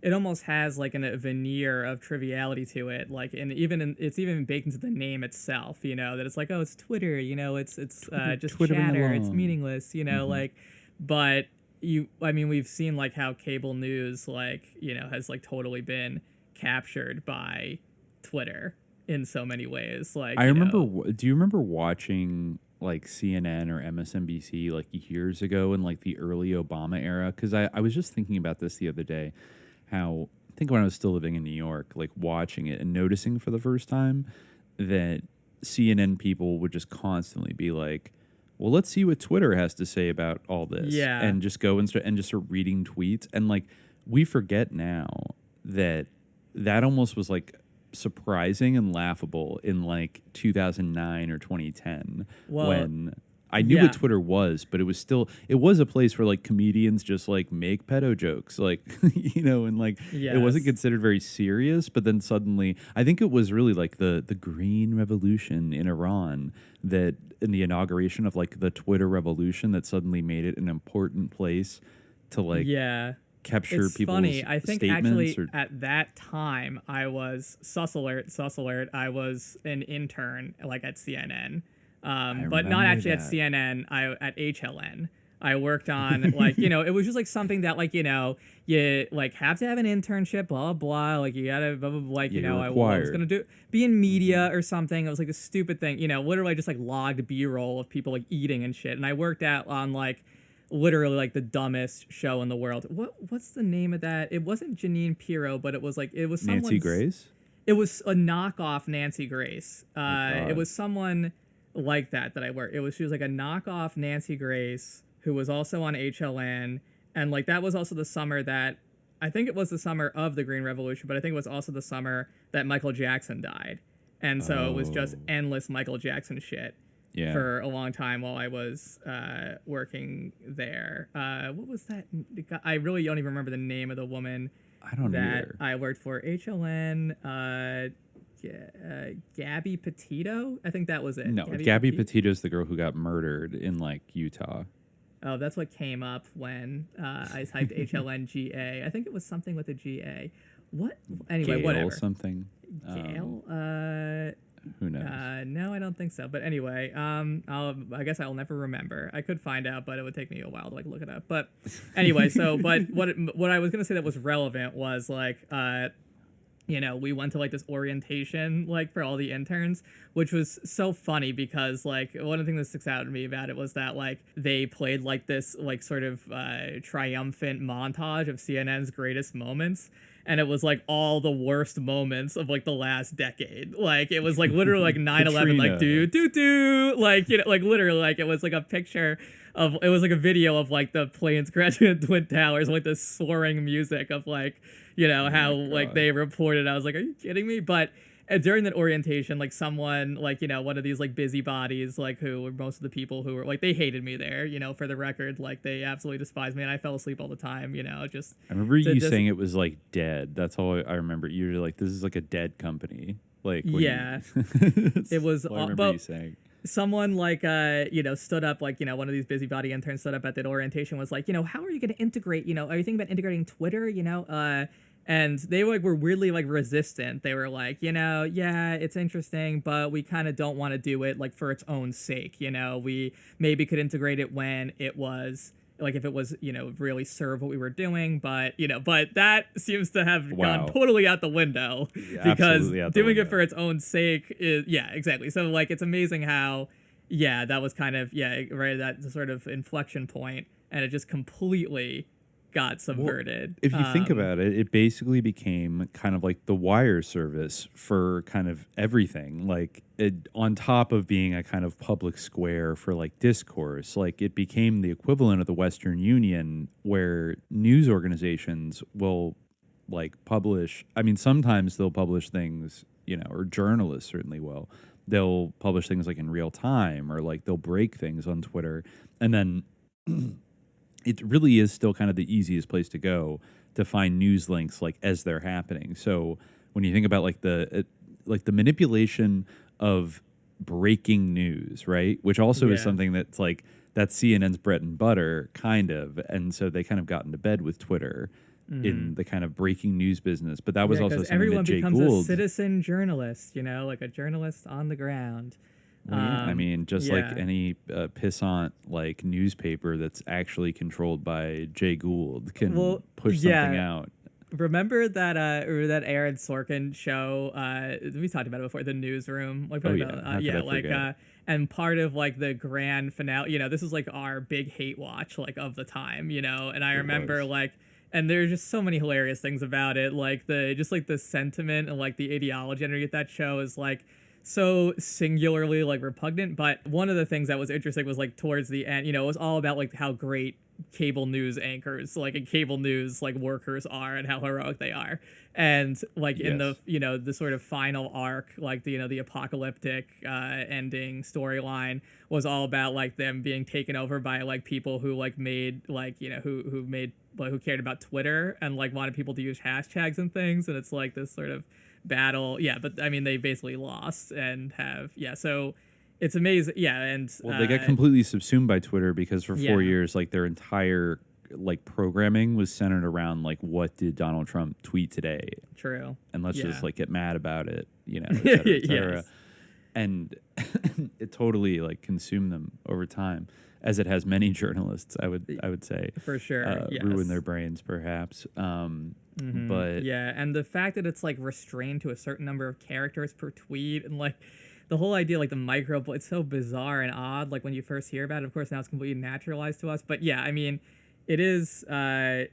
it almost has like a veneer of triviality to it, like, and it's even baked into the name itself, you know, that it's like, oh, it's Twitter, you know, it's just chatter, it's meaningless, you know, like, but we've seen like how cable news, like, you know, has like totally been captured by Twitter in so many ways. Like, I remember, do you remember watching like CNN or MSNBC like years ago in like the early Obama era? Because I was just thinking about this the other day, how I think when I was still living in New York, like watching it and noticing for the first time that CNN people would just constantly be like, well, let's see what Twitter has to say about all this. Yeah. And just go and start reading tweets. And like, we forget now that almost was like surprising and laughable in like 2009 or 2010 when I knew what Twitter was, but it was a place where like comedians just like make pedo jokes, like, you know, and like it wasn't considered very serious. But then suddenly, I think it was really like the Green Revolution in Iran that in the inauguration of like the Twitter revolution that suddenly made it an important place to like capture people's funny. I think statements. Actually at that time I was sus alert. I was an intern like at CNN. But not actually at CNN, at HLN. I worked on like, you know, it was just like something that like, you know, you like have to have an internship, blah, blah, like you gotta, blah, blah, blah, like, you know, I was going to be in media or something. It was like a stupid thing, you know, literally I just like logged B-roll of people like eating and shit. And I worked out on like literally like the dumbest show in the world. What's the name of that? It wasn't Janine Pirro, but it was like, it was someone's... Nancy Grace? It was a knockoff Nancy Grace. It was someone like that I worked. She was like a knockoff Nancy Grace who was also on HLN, and like that was also the summer that I think it was the summer of the Green Revolution, but I think it was also the summer that Michael Jackson died, and so it was just endless Michael Jackson shit for a long time while I was working there. What was that? I really don't even remember the name of the woman that I worked for. HLN. Gabby Petito? I think that was it. No, Gabby Petito's the girl who got murdered in like Utah. Oh, that's what came up when I typed HLNGA. I think it was something with a GA. What? Anyway, Gail whatever. Something. Gail? Who knows? No, I don't think so. But anyway, I guess I'll never remember. I could find out, but it would take me a while to like look it up. But anyway, but what I was gonna say that was relevant was like you know, we went to like this orientation like for all the interns, which was so funny because like one of the things that sticks out to me about it was that like they played like this like sort of triumphant montage of CNN's greatest moments. And it was like all the worst moments of like the last decade. Like it was like literally like 9/11, like do, like, you know, like literally like it was like a picture of, it was like a video of like the planes crashing at Twin Towers, like the soaring music of like, you know, how like they reported. I was like, are you kidding me? But during that orientation, like someone like, you know, one of these like busybodies, like who were most of the people who were like, they hated me there, you know, for the record, like they absolutely despised me and I fell asleep all the time, you know, just. I remember you saying it was like dead. That's all I remember. You're like, this is like a dead company. Like, it was, I remember you saying. Someone like, you know, stood up, like, you know, one of these busybody interns stood up at that orientation, was like, you know, how are you going to integrate, you know, are you thinking about integrating Twitter, you know, and they like were weirdly like resistant. They were like, you know, yeah, it's interesting, but we kind of don't want to do it like for its own sake. You know, we maybe could integrate it when it was like, if it was, you know, really serve what we were doing. But, you know, but that seems to have gone totally out the window because doing it for its own sake is, exactly. So like, it's amazing how, that was kind of, right, that sort of inflection point, and it just completely got subverted. Well, if you think about it, it basically became kind of like the wire service for kind of everything. Like on top of being a kind of public square for like discourse, like it became the equivalent of the Western Union, where news organizations will like publish. I mean, sometimes they'll publish things, you know, or journalists certainly will. They'll publish things like in real time, or like they'll break things on Twitter, and then it really is still kind of the easiest place to go to find news links like as they're happening. So when you think about like the manipulation of breaking news, right? Which also is something that's like, that's CNN's bread and butter kind of. And so they kind of got into bed with Twitter in the kind of breaking news business. But that was also 'cause something everyone that Jay becomes Gould. a citizen journalist, like a journalist on the ground. I mean, just like any pissant like newspaper that's actually controlled by Jay Gould can push something out. Remember that Aaron Sorkin show? We talked about it before, The Newsroom. Like, and part of like the grand finale. This is like our big hate watch like of the time. And I remember like. And there's just so many hilarious things about it, like the sentiment and like the ideology underneath that show is like so singularly like repugnant. But one of the things that was interesting was like towards the end, it was all about like how great cable news anchors like and cable news like workers are and how heroic they are. And like in the the sort of final arc, like the apocalyptic ending storyline was all about like them being taken over by like people who like made like who cared about Twitter and like wanted people to use hashtags and things. And it's like this sort of battle. Yeah, but I mean they basically lost and have so it's amazing. Yeah, and they got completely subsumed by Twitter because for 4 years like their entire like programming was centered around like what did Donald Trump tweet today. True. And let's just like get mad about it, et cetera, et cetera. Yes. And it totally like consumed them over time, as it has many journalists, I would say. For sure. Ruin their brains perhaps. But and the fact that it's like restrained to a certain number of characters per tweet and like the whole idea, like the micro, it's so bizarre and odd. Like when you first hear about it, of course, now it's completely naturalized to us. But yeah, I mean, it is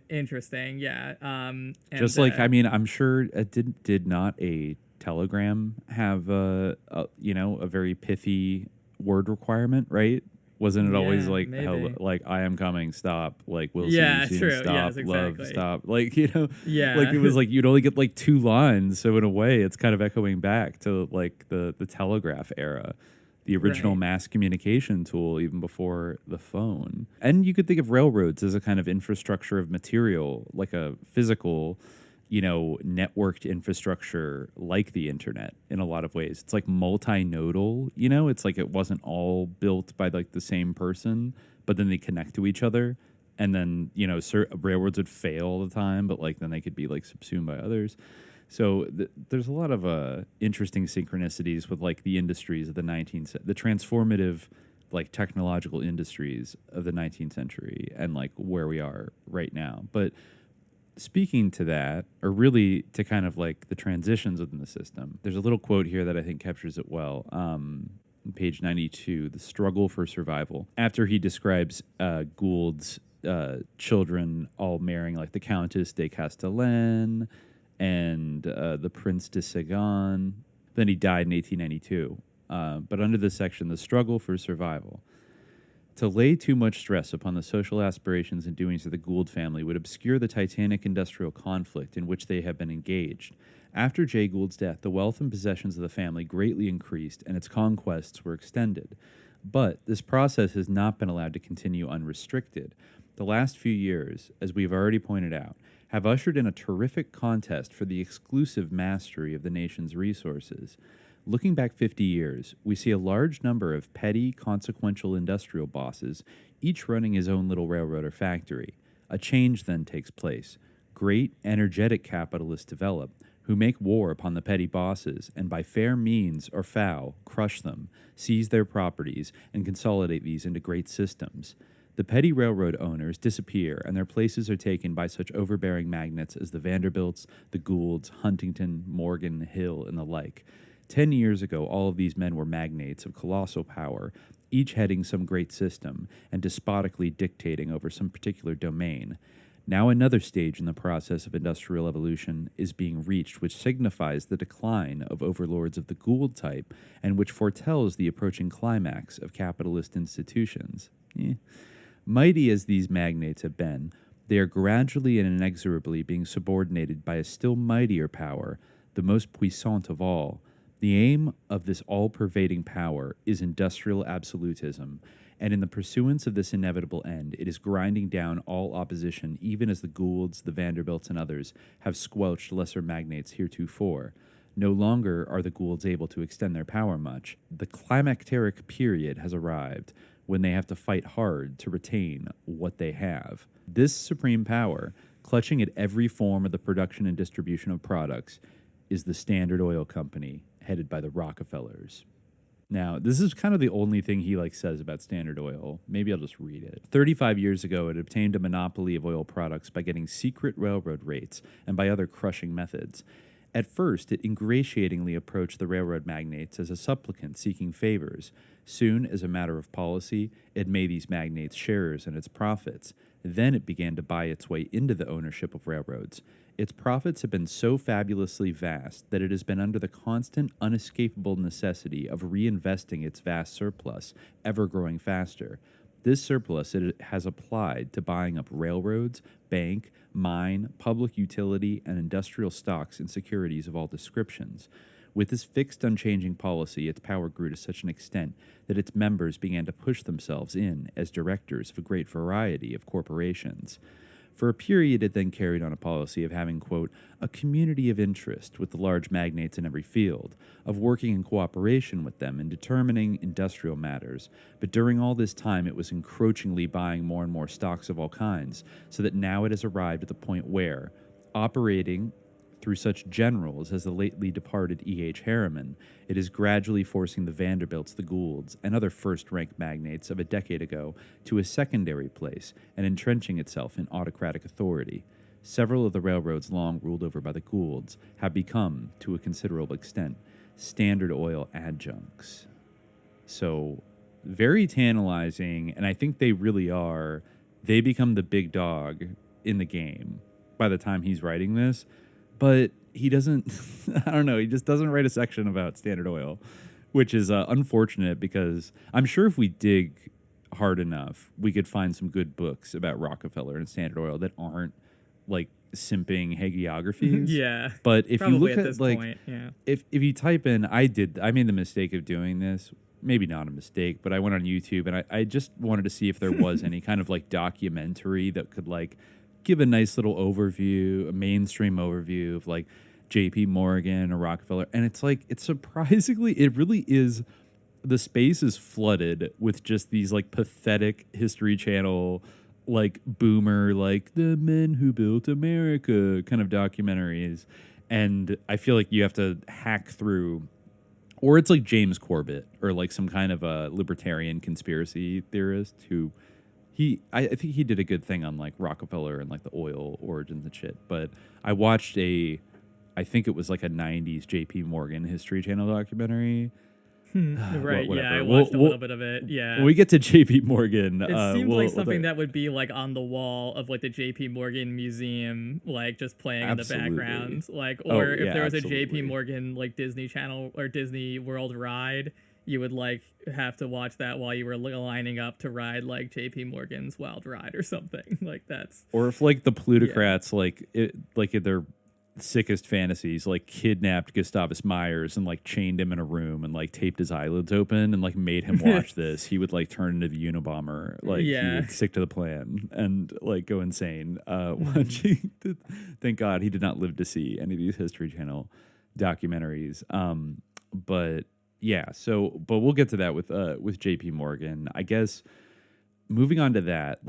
interesting. Yeah. And, just like, I mean, I'm sure it did not a Telegram have a very pithy word requirement, right? Wasn't it always like maybe. Like I am coming, stop, like we'll see you soon, true. stop, Yes, exactly. love, stop, like like it was like you'd only get like 2 lines, so in a way it's kind of echoing back to like the telegraph era, the original mass communication tool even before the phone. And you could think of railroads as a kind of infrastructure of material, like a physical networked infrastructure like the internet in a lot of ways. It's like multinodal, it's like it wasn't all built by like the same person, but then they connect to each other. And then, railroads would fail all the time, but like then they could be like subsumed by others. So there's a lot of interesting synchronicities with like the industries of the the transformative like technological industries of the 19th century and like where we are right now. But speaking to that, or really to kind of like the transitions within the system, there's a little quote here that I think captures it well. Page 92, the struggle for survival. After he describes Gould's children all marrying like the Countess de Castellane and the Prince de Ségan. Then he died in 1892. But under this section, the struggle for survival. To lay too much stress upon the social aspirations and doings of the Gould family would obscure the titanic industrial conflict in which they have been engaged. After Jay Gould's death, the wealth and possessions of the family greatly increased and its conquests were extended. But this process has not been allowed to continue unrestricted. The last few years, as we've already pointed out, have ushered in a terrific contest for the exclusive mastery of the nation's resources. Looking back 50 years, we see a large number of petty, consequential industrial bosses, each running his own little railroad or factory. A change then takes place. Great, energetic capitalists develop, who make war upon the petty bosses, and by fair means or foul, crush them, seize their properties, and consolidate these into great systems. The petty railroad owners disappear, and their places are taken by such overbearing magnates as the Vanderbilts, the Goulds, Huntington, Morgan, Hill, and the like. 10 years ago, all of these men were magnates of colossal power, each heading some great system and despotically dictating over some particular domain. Now another stage in the process of industrial evolution is being reached, which signifies the decline of overlords of the Gould type and which foretells the approaching climax of capitalist institutions. Mighty as these magnates have been, they are gradually and inexorably being subordinated by a still mightier power, the most puissant of all. The aim of this all-pervading power is industrial absolutism, and in the pursuance of this inevitable end, it is grinding down all opposition, even as the Goulds, the Vanderbilts, and others have squelched lesser magnates heretofore. No longer are the Goulds able to extend their power much. The climacteric period has arrived, when they have to fight hard to retain what they have. This supreme power, Clutching at every form of the production and distribution of products is the Standard Oil Company, headed by the Rockefellers. Now, this is kind of the only thing he says about Standard Oil. Maybe I'll just read it. 35 years ago, it obtained a monopoly of oil products by getting secret railroad rates and by other crushing methods. At first, it ingratiatingly approached the railroad magnates as a supplicant seeking favors. Soon, as a matter of policy, it made these magnates sharers in its profits. Then it began to buy its way into the ownership of railroads. Its profits have been so fabulously vast that it has been under the constant, unescapable necessity of reinvesting its vast surplus, ever growing faster. This surplus it has applied to buying up railroads, bank, mine, public utility, and industrial stocks and securities of all descriptions. With this fixed, unchanging policy, its power grew to such an extent that its members began to push themselves in as directors of a great variety of corporations. For a period, it then carried on a policy of having, quote, a community of interest with the large magnates in every field, of working in cooperation with them in determining industrial matters. But during all this time, it was encroachingly buying more and more stocks of all kinds, so that now it has arrived at the point where, operating through such generals as the lately departed E.H. Harriman, it is gradually forcing the Vanderbilts, the Goulds, and other first-rank magnates of a decade ago to a secondary place and entrenching itself in autocratic authority. Several of the railroads long ruled over by the Goulds have become, to a considerable extent, Standard Oil adjuncts. So, very tantalizing, and I think they really are. They become the big dog in the game by the time he's writing this. But he doesn't, I don't know, he just doesn't write a section about Standard Oil, which is unfortunate because I'm sure if we dig hard enough, we could find some good books about Rockefeller and Standard Oil that aren't simping hagiographies. Yeah. But if you look at this point, yeah. if you type in, I made the mistake of doing this. Maybe not a mistake, but I went on YouTube and I just wanted to see if there was any kind of documentary that could give a nice little overview, a mainstream overview of J.P. Morgan or Rockefeller. And it's it's surprisingly, it really is, the space is flooded with just these pathetic History Channel, boomer, the men who built America kind of documentaries. And I feel you have to hack through, or it's James Corbett or some kind of a libertarian conspiracy theorist who, I think he did a good thing on Rockefeller and the oil origins and shit. But I watched I think it was a 90s JP Morgan History Channel documentary. Right, yeah, I watched a little bit of it, yeah. When we get to JP Morgan... It seems something that would be on the wall of the JP Morgan Museum, just playing Absolutely. in the background. If there was a JP Morgan Disney Channel or Disney World ride, you would have to watch that while you were lining up to ride JP Morgan's Wild Ride or something. That's... Or if the plutocrats, in their sickest fantasies, kidnapped Gustavus Myers and chained him in a room and taped his eyelids open and made him watch this, he would turn into the Unabomber. He would stick to the plan and go insane. Watching. Thank God he did not live to see any of these History Channel documentaries. But yeah, but we'll get to that with JP Morgan. I guess moving on to that,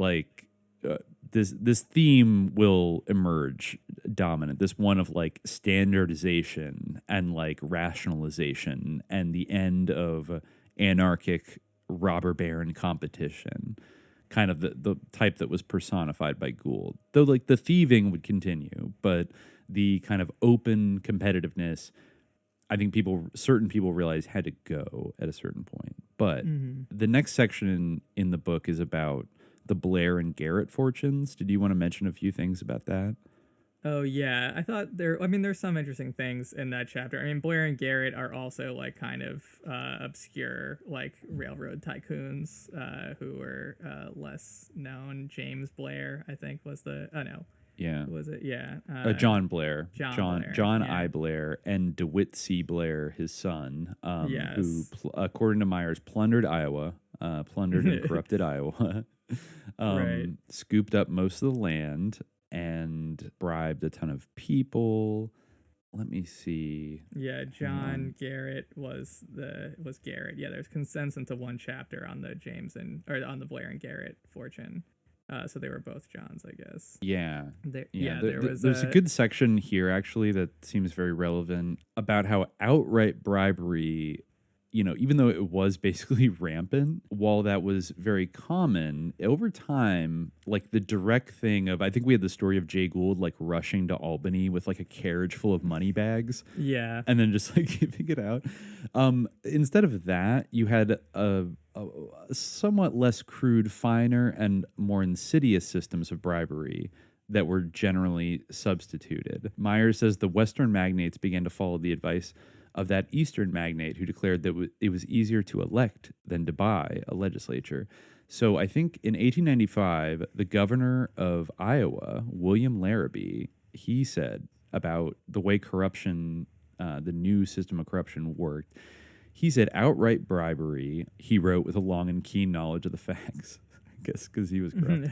this theme will emerge dominant. This one of standardization and rationalization and the end of anarchic robber baron competition, kind of the type that was personified by Gould. Though the thieving would continue, but the kind of open competitiveness, I think certain people realize had to go at a certain point. But the next section in the book is about the Blair and Garrett fortunes. Did you want to mention a few things about that? Oh, yeah. I thought there's some interesting things in that chapter. Blair and Garrett are also kind of obscure railroad tycoons who were less known. James Blair, I think, was the... Oh, no. Yeah. Was it? Yeah. John Blair. John yeah. I. Blair and DeWitt C. Blair, his son, yes. who, according to Myers, plundered Iowa, plundered and corrupted Iowa, right. Scooped up most of the land and bribed a ton of people. Let me see. Yeah, John Garrett was Garrett. Yeah, there's consensus into one chapter on the on the Blair and Garrett fortune. So they were both Johns, I guess. Yeah. There's a good section here, actually, that seems very relevant about how outright bribery, even though it was basically rampant, while that was very common, over time, like the direct thing of, I think we had the story of Jay Gould, like rushing to Albany with like a carriage full of money bags. Yeah. And then just like giving it out. Instead of that, you had a somewhat less crude, finer, and more insidious systems of bribery that were generally substituted. Myers says the Western magnates began to follow the advice of that Eastern magnate who declared that it was easier to elect than to buy a legislature. So I think in 1895, the governor of Iowa, William Larrabee, he said about the way corruption, the new system of corruption worked, he said outright bribery, he wrote with a long and keen knowledge of the facts, I guess because he was corrupt,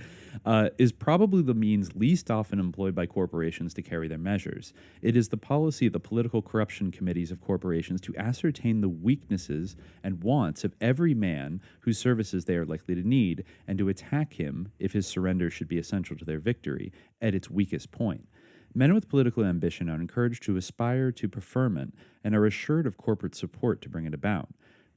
is probably the means least often employed by corporations to carry their measures. It is the policy of the political corruption committees of corporations to ascertain the weaknesses and wants of every man whose services they are likely to need, and to attack him, if his surrender should be essential to their victory, at its weakest point. Men with political ambition are encouraged to aspire to preferment and are assured of corporate support to bring it about.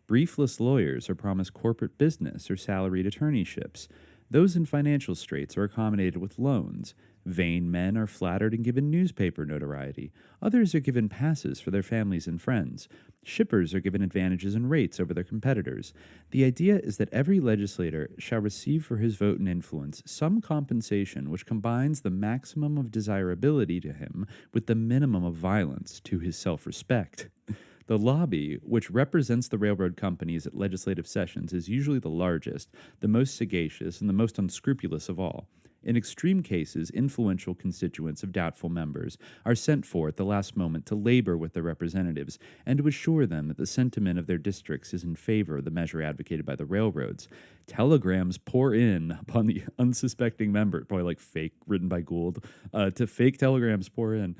Briefless lawyers are promised corporate business or salaried attorneyships. Those in financial straits are accommodated with loans. Vain men are flattered and given newspaper notoriety. Others are given passes for their families and friends. Shippers are given advantages and rates over their competitors. The idea is that every legislator shall receive for his vote and influence some compensation which combines the maximum of desirability to him with the minimum of violence to his self-respect. The lobby, which represents the railroad companies at legislative sessions, is usually the largest, the most sagacious, and the most unscrupulous of all. In extreme cases, influential constituents of doubtful members are sent for at the last moment to labor with their representatives and to assure them that the sentiment of their districts is in favor of the measure advocated by the railroads. Telegrams pour in upon the unsuspecting member, probably like fake, written by Gould, to fake telegrams pour in,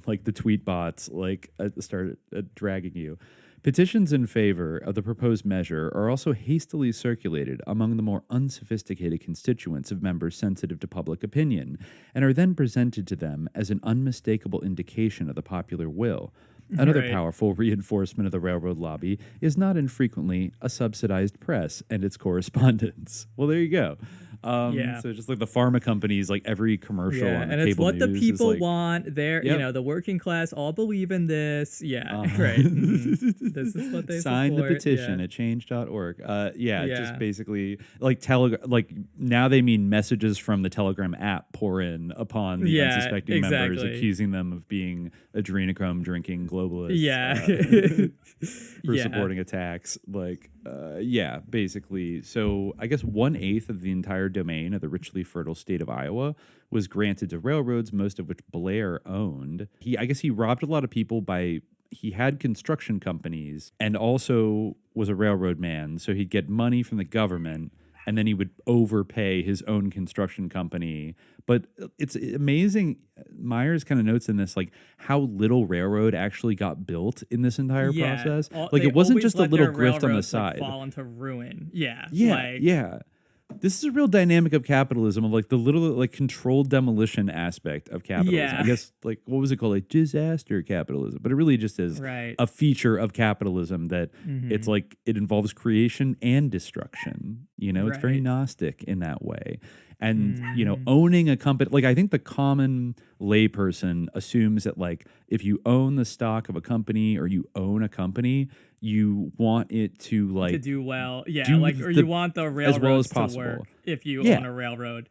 like the tweet bots, like start dragging you. Petitions in favor of the proposed measure are also hastily circulated among the more unsophisticated constituents of members sensitive to public opinion, and are then presented to them as an unmistakable indication of the popular will. Another powerful reinforcement of the railroad lobby is not infrequently a subsidized press and its correspondence. Well, there you go. So just like the pharma companies, like every commercial on the and it's cable what the news people is like, want. They're the working class all believe in this. Right. This is what they sign support. the petition at change.org. Just basically like now they mean messages from the Telegram app pour in upon the unsuspecting members, accusing them of being adrenochrome drinking globalists for supporting attacks. Basically. So I guess 1/8 of the entire domain of the richly fertile state of Iowa was granted to railroads, most of which Blair owned. I guess he robbed a lot of people he had construction companies and also was a railroad man. So he'd get money from the government and then he would overpay his own construction company. But it's amazing. Myers kind of notes in this, like, how little railroad actually got built in this entire process. It wasn't just a little grift on the side. Fall into ruin. This is a real dynamic of capitalism, of like the little like controlled demolition aspect of capitalism. I guess what was it called? Like disaster capitalism. But it really just is a feature of capitalism that it's like it involves creation and destruction. It's very Gnostic in that way. And, owning a company, like I think the common layperson assumes that like if you own the stock of a company or you own a company, you want it to like to do well. You want the railroads as well as possible. To work if you own a railroad.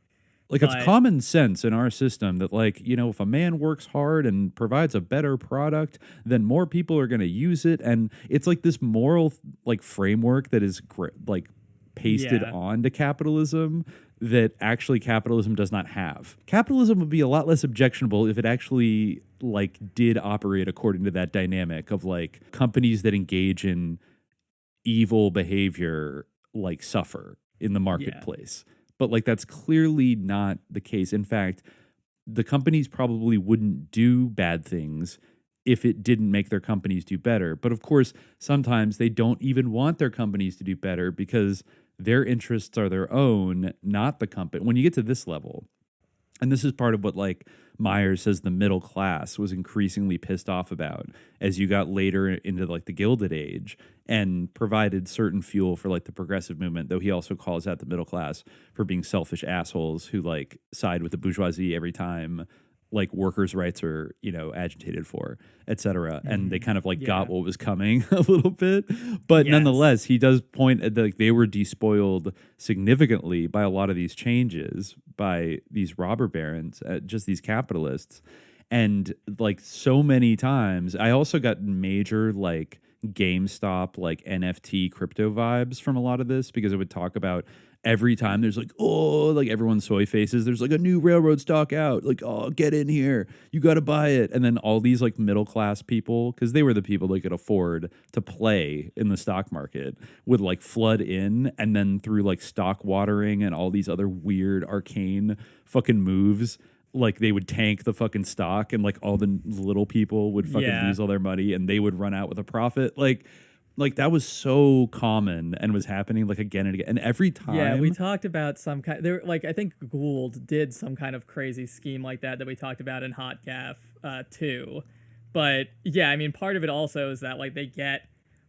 Like it's common sense in our system that like, if a man works hard and provides a better product, then more people are going to use it. And it's like this moral like framework that is like pasted onto capitalism that actually capitalism does not have. Capitalism would be a lot less objectionable if it actually like did operate according to that dynamic of like companies that engage in evil behavior like suffer in the marketplace. But like that's clearly not the case. In fact, the companies probably wouldn't do bad things if it didn't make their companies do better. But of course, sometimes they don't even want their companies to do better because their interests are their own, not the company. When you get to this level, and this is part of what like Myers says the middle class was increasingly pissed off about as you got later into like the Gilded Age and provided certain fuel for like the progressive movement, though he also calls out the middle class for being selfish assholes who like side with the bourgeoisie every time like workers' rights are, you know, agitated for, et cetera. And they kind of like got what was coming a little bit. But nonetheless, he does point at like they were despoiled significantly by a lot of these changes by these robber barons, just these capitalists. And like so many times, I also got major like GameStop, like NFT crypto vibes from a lot of this because it would talk about every time there's like, oh, like everyone's soy faces, there's like a new railroad stock out, like, oh, get in here, you got to buy it. And then all these like middle class people, because they were the people that could afford to play in the stock market, would like flood in, and then through like stock watering and all these other weird arcane fucking moves, like they would tank the fucking stock, and like all the little people would fucking lose all their money, and they would run out with a profit. Like that was so common and was happening like again and again. And every time. Yeah, we talked about some kind there like I think Gould did some kind of crazy scheme like that we talked about in Hot Gaff too. But yeah, I mean part of it also is that like they get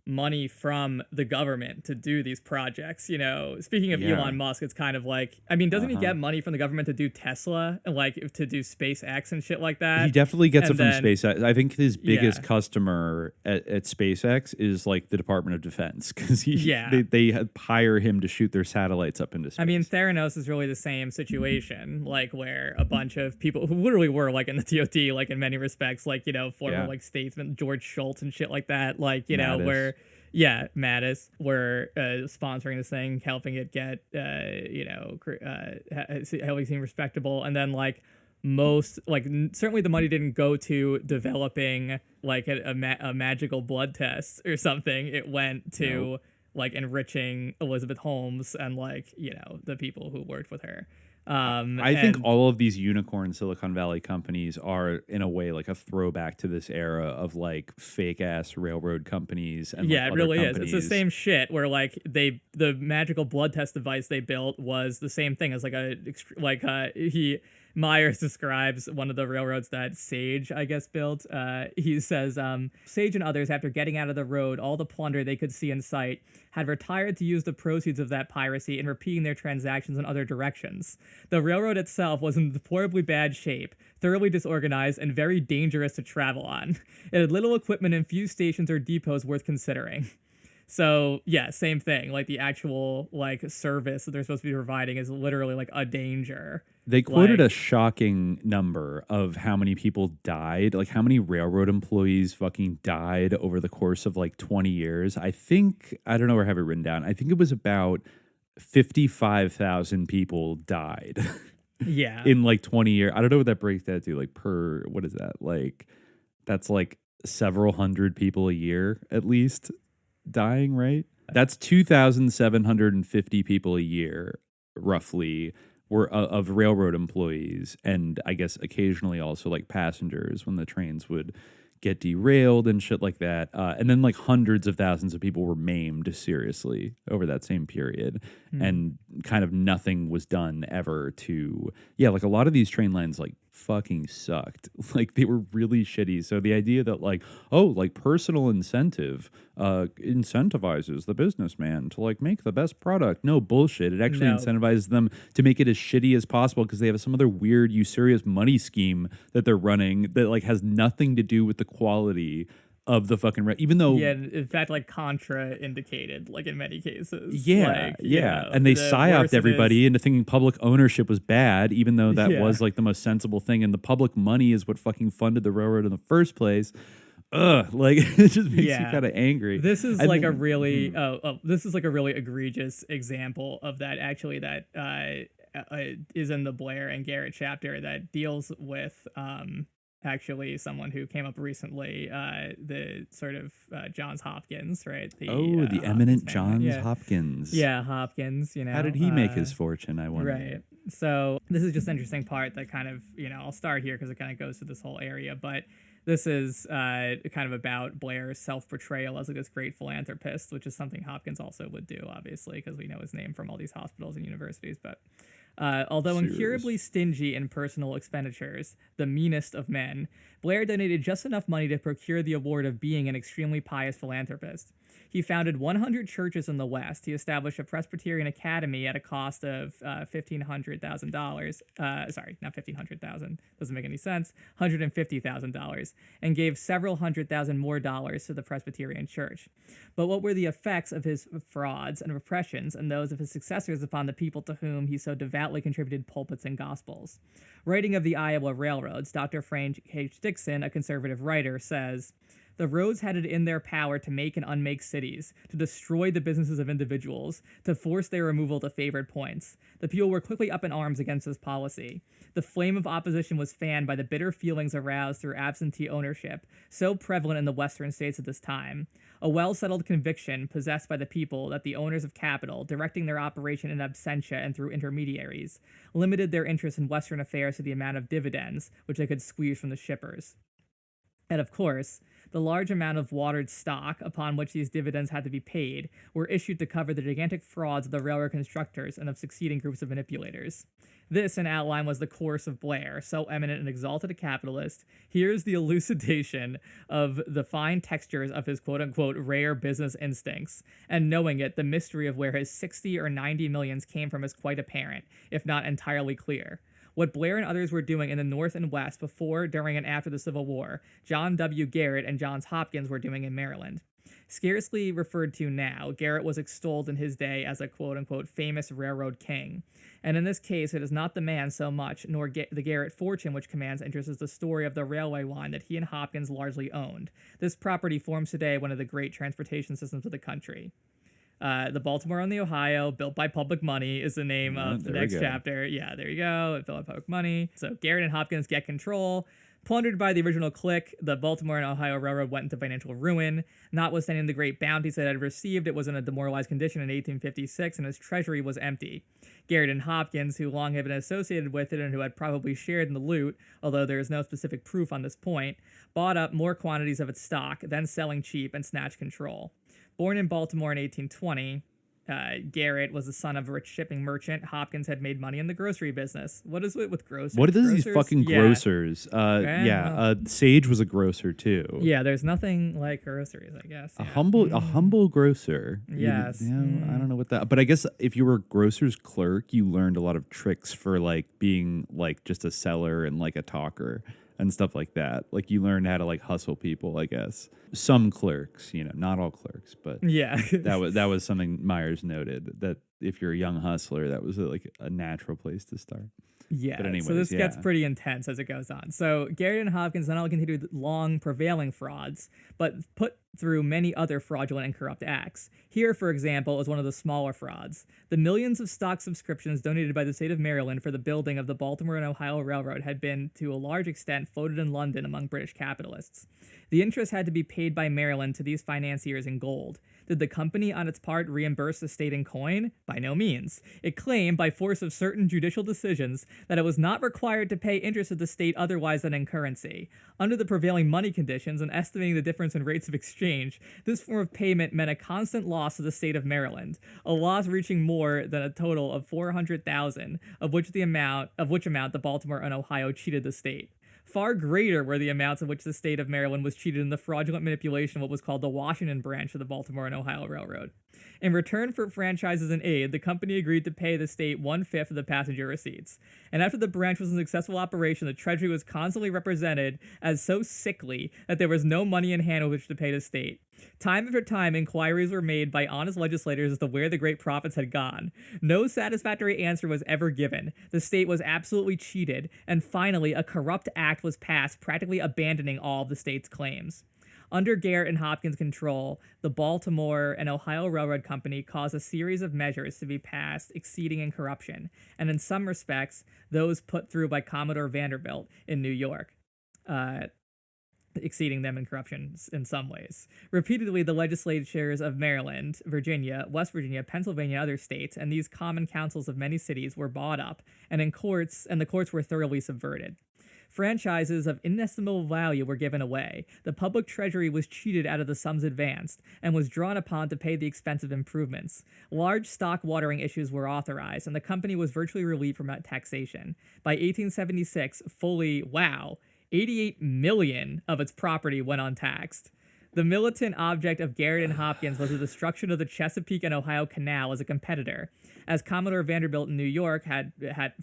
money from the government to do these projects, you know. Speaking of Elon Musk, it's kind of like, I mean, doesn't he get money from the government to do Tesla and like to do SpaceX and shit like that? He definitely gets it from SpaceX. I think his biggest customer at SpaceX is like the Department of Defense, because they hire him to shoot their satellites up into space. I mean, Theranos is really the same situation, like where a bunch of people who literally were like in the DoD, like in many respects, like, you know, former like statesmen, George Shultz and shit like that, like, you know, where Mattis were sponsoring this thing, helping it get, you know, helping it seem respectable. And then like most, like certainly the money didn't go to developing like a magical blood test or something. It went to like enriching Elizabeth Holmes and like, you know, the people who worked with her. I think all of these unicorn Silicon Valley companies are in a way like a throwback to this era of like fake ass railroad companies. And it really is. It's the same shit where like the magical blood test device they built was the same thing as Myers describes one of the railroads that Sage, I guess, built. He says, Sage and others, after getting out of the road, all the plunder they could see in sight, had retired to use the proceeds of that piracy in repeating their transactions in other directions. The railroad itself was in deplorably bad shape, thoroughly disorganized, and very dangerous to travel on. It had little equipment and few stations or depots worth considering. So, yeah, same thing. Like, the actual, like, service that they're supposed to be providing is literally, like, a danger. They quoted a shocking number of how many people died, like, how many railroad employees fucking died over the course of, like, 20 years. I don't know where I have it written down. I think it was about 55,000 people died. Yeah. In, like, 20 years. I don't know what that breaks that to, like, what is that? Like, that's, like, several hundred people a year, at least, dying, right? That's 2,750 people a year, roughly, were of railroad employees, and I guess occasionally also like passengers when the trains would get derailed and shit like that. And then like hundreds of thousands of people were maimed seriously over that same period. And kind of nothing was done ever to, like a lot of these train lines like fucking sucked. Like they were really shitty. So the idea that like, like personal incentive incentivizes the businessman to like make the best product. No, bullshit. It actually incentivizes them to make it as shitty as possible because they have some other weird usurious money scheme that they're running that like has nothing to do with the quality of the fucking even though in fact like contra indicated like in many cases and they psyoped everybody into thinking public ownership was bad, even though that was like the most sensible thing, and the public money is what fucking funded the railroad in the first place. Like it just makes you kind of angry. This is like a really this is like a really egregious example of that actually that is in the Blair and Garrett chapter that deals with actually someone who came up recently, the sort of Johns Hopkins, right? The eminent Johns Hopkins. Yeah, Hopkins, you know. How did he make his fortune, I wonder? Right. So this is just an interesting part that kind of, I'll start here because it kind of goes to this whole area. But This is kind of about Blair's self-portrayal as like this great philanthropist, which is something Hopkins also would do, obviously, because we know his name from all these hospitals and universities. But although incurably stingy in personal expenditures, the meanest of men, Blair donated just enough money to procure the award of being an extremely pious philanthropist. He founded 100 churches in the West. He established a Presbyterian academy at a cost of $1,500,000. Sorry, not $1,500,000. Doesn't make any sense. $150,000, and gave several $100,000 more to the Presbyterian Church. But what were the effects of his frauds and repressions and those of his successors upon the people to whom he so devoutly contributed pulpits and gospels? Writing of the Iowa railroads, Dr. Frank H. Dixon, a conservative writer, says, "The roads had it in their power to make and unmake cities, to destroy the businesses of individuals, to force their removal to favored points. The people were quickly up in arms against this policy. The flame of opposition was fanned by the bitter feelings aroused through absentee ownership, so prevalent in the western states at this time. A well-settled conviction possessed by the people that the owners of capital, directing their operation in absentia and through intermediaries, limited their interest in western affairs to the amount of dividends which they could squeeze from the shippers. And of course, the large amount of watered stock upon which these dividends had to be paid were issued to cover the gigantic frauds of the railroad constructors and of succeeding groups of manipulators. This, in outline, was the course of Blair, so eminent and exalted a capitalist. Here's the elucidation of the fine textures of his quote-unquote rare business instincts, and knowing it, the mystery of where his 60 or 90 millions came from is quite apparent, if not entirely clear. What Blair and others were doing in the North and West before, during, and after the Civil War, John W. Garrett and Johns Hopkins were doing in Maryland. Scarcely referred to now, Garrett was extolled in his day as a quote-unquote famous railroad king. And in this case, it is not the man so much, nor the Garrett fortune which commands interest, as the story of the railway line that he and Hopkins largely owned. This property forms today one of the great transportation systems of the country. The Baltimore on the Ohio, built by public money, is the name of the next chapter. Yeah, there you go. Built by public money. So Garrett and Hopkins get control. Plundered by the original clique, the Baltimore and Ohio Railroad went into financial ruin. Notwithstanding the great bounties it had received, it was in a demoralized condition in 1856, and its treasury was empty. Garrett and Hopkins, who long had been associated with it and who had probably shared in the loot, although there is no specific proof on this point, bought up more quantities of its stock, then selling cheap, and snatched control. Born in Baltimore in 1820, Garrett was the son of a rich shipping merchant. Hopkins had made money in the grocery business. What is it with grocers? What are these fucking grocers? Sage was a grocer too. Yeah, there's nothing like groceries, I guess. A humble grocer. Yes. I don't know what that. But I guess if you were a grocer's clerk, you learned a lot of tricks for like being like just a seller and like a talker and stuff like that. Like you learned how to like hustle people, I guess. Some clerks, not all clerks, but yeah, that was something Myers noted, that if you're a young hustler, that was like a natural place to start. Yeah, but anyways, so this gets pretty intense as it goes on. So Garrett and Hopkins not only continued long prevailing frauds, but put through many other fraudulent and corrupt acts. Here, for example, is one of the smaller frauds. The millions of stock subscriptions donated by the state of Maryland for the building of the Baltimore and Ohio Railroad had been, to a large extent, floated in London among British capitalists. The interest had to be paid by Maryland to these financiers in gold. Did the company, on its part, reimburse the state in coin? By no means. It claimed, by force of certain judicial decisions, that it was not required to pay interest to the state otherwise than in currency. Under the prevailing money conditions and estimating the difference in rates of exchange, this form of payment meant a constant loss to the state of Maryland, a loss reaching more than a total of $400,000, of which amount the Baltimore and Ohio cheated the state. Far greater were the amounts of which the state of Maryland was cheated in the fraudulent manipulation of what was called the Washington branch of the Baltimore and Ohio Railroad. In return for franchises and aid, the company agreed to pay the state 1/5 of the passenger receipts. And after the branch was in successful operation, the treasury was constantly represented as so sickly that there was no money in hand with which to pay the state. Time after time, inquiries were made by honest legislators as to where the great profits had gone. No satisfactory answer was ever given. The state was absolutely cheated, and finally, a corrupt act was passed, practically abandoning all of the state's claims. Under Garrett and Hopkins' control, the Baltimore and Ohio Railroad Company caused a series of measures to be passed exceeding in corruption, and in some respects, those put through by Commodore Vanderbilt in New York. Exceeding them in corruption in some ways. Repeatedly, the legislatures of Maryland, Virginia, West Virginia, Pennsylvania, and other states, and these common councils of many cities were bought up, and the courts were thoroughly subverted. Franchises of inestimable value were given away. The public treasury was cheated out of the sums advanced and was drawn upon to pay the expensive improvements. Large stock watering issues were authorized, and the company was virtually relieved from taxation. By 1876, fully, 88 million of its property went untaxed. The militant object of Garrett and Hopkins was the destruction of the Chesapeake and Ohio Canal as a competitor. As Commodore Vanderbilt in New York had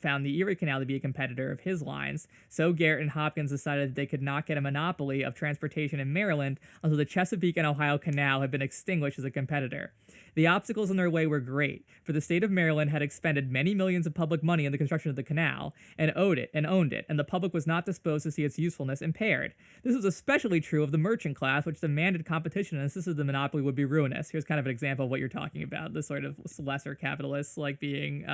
found the Erie Canal to be a competitor of his lines, so Garrett and Hopkins decided that they could not get a monopoly of transportation in Maryland until the Chesapeake and Ohio Canal had been extinguished as a competitor. The obstacles in their way were great, for the state of Maryland had expended many millions of public money in the construction of the canal and owned it, and the public was not disposed to see its usefulness impaired. This was especially true of the merchant class, which demanded competition and insisted the monopoly would be ruinous. Here's kind of an example of what you're talking about, the sort of lesser capitalists like being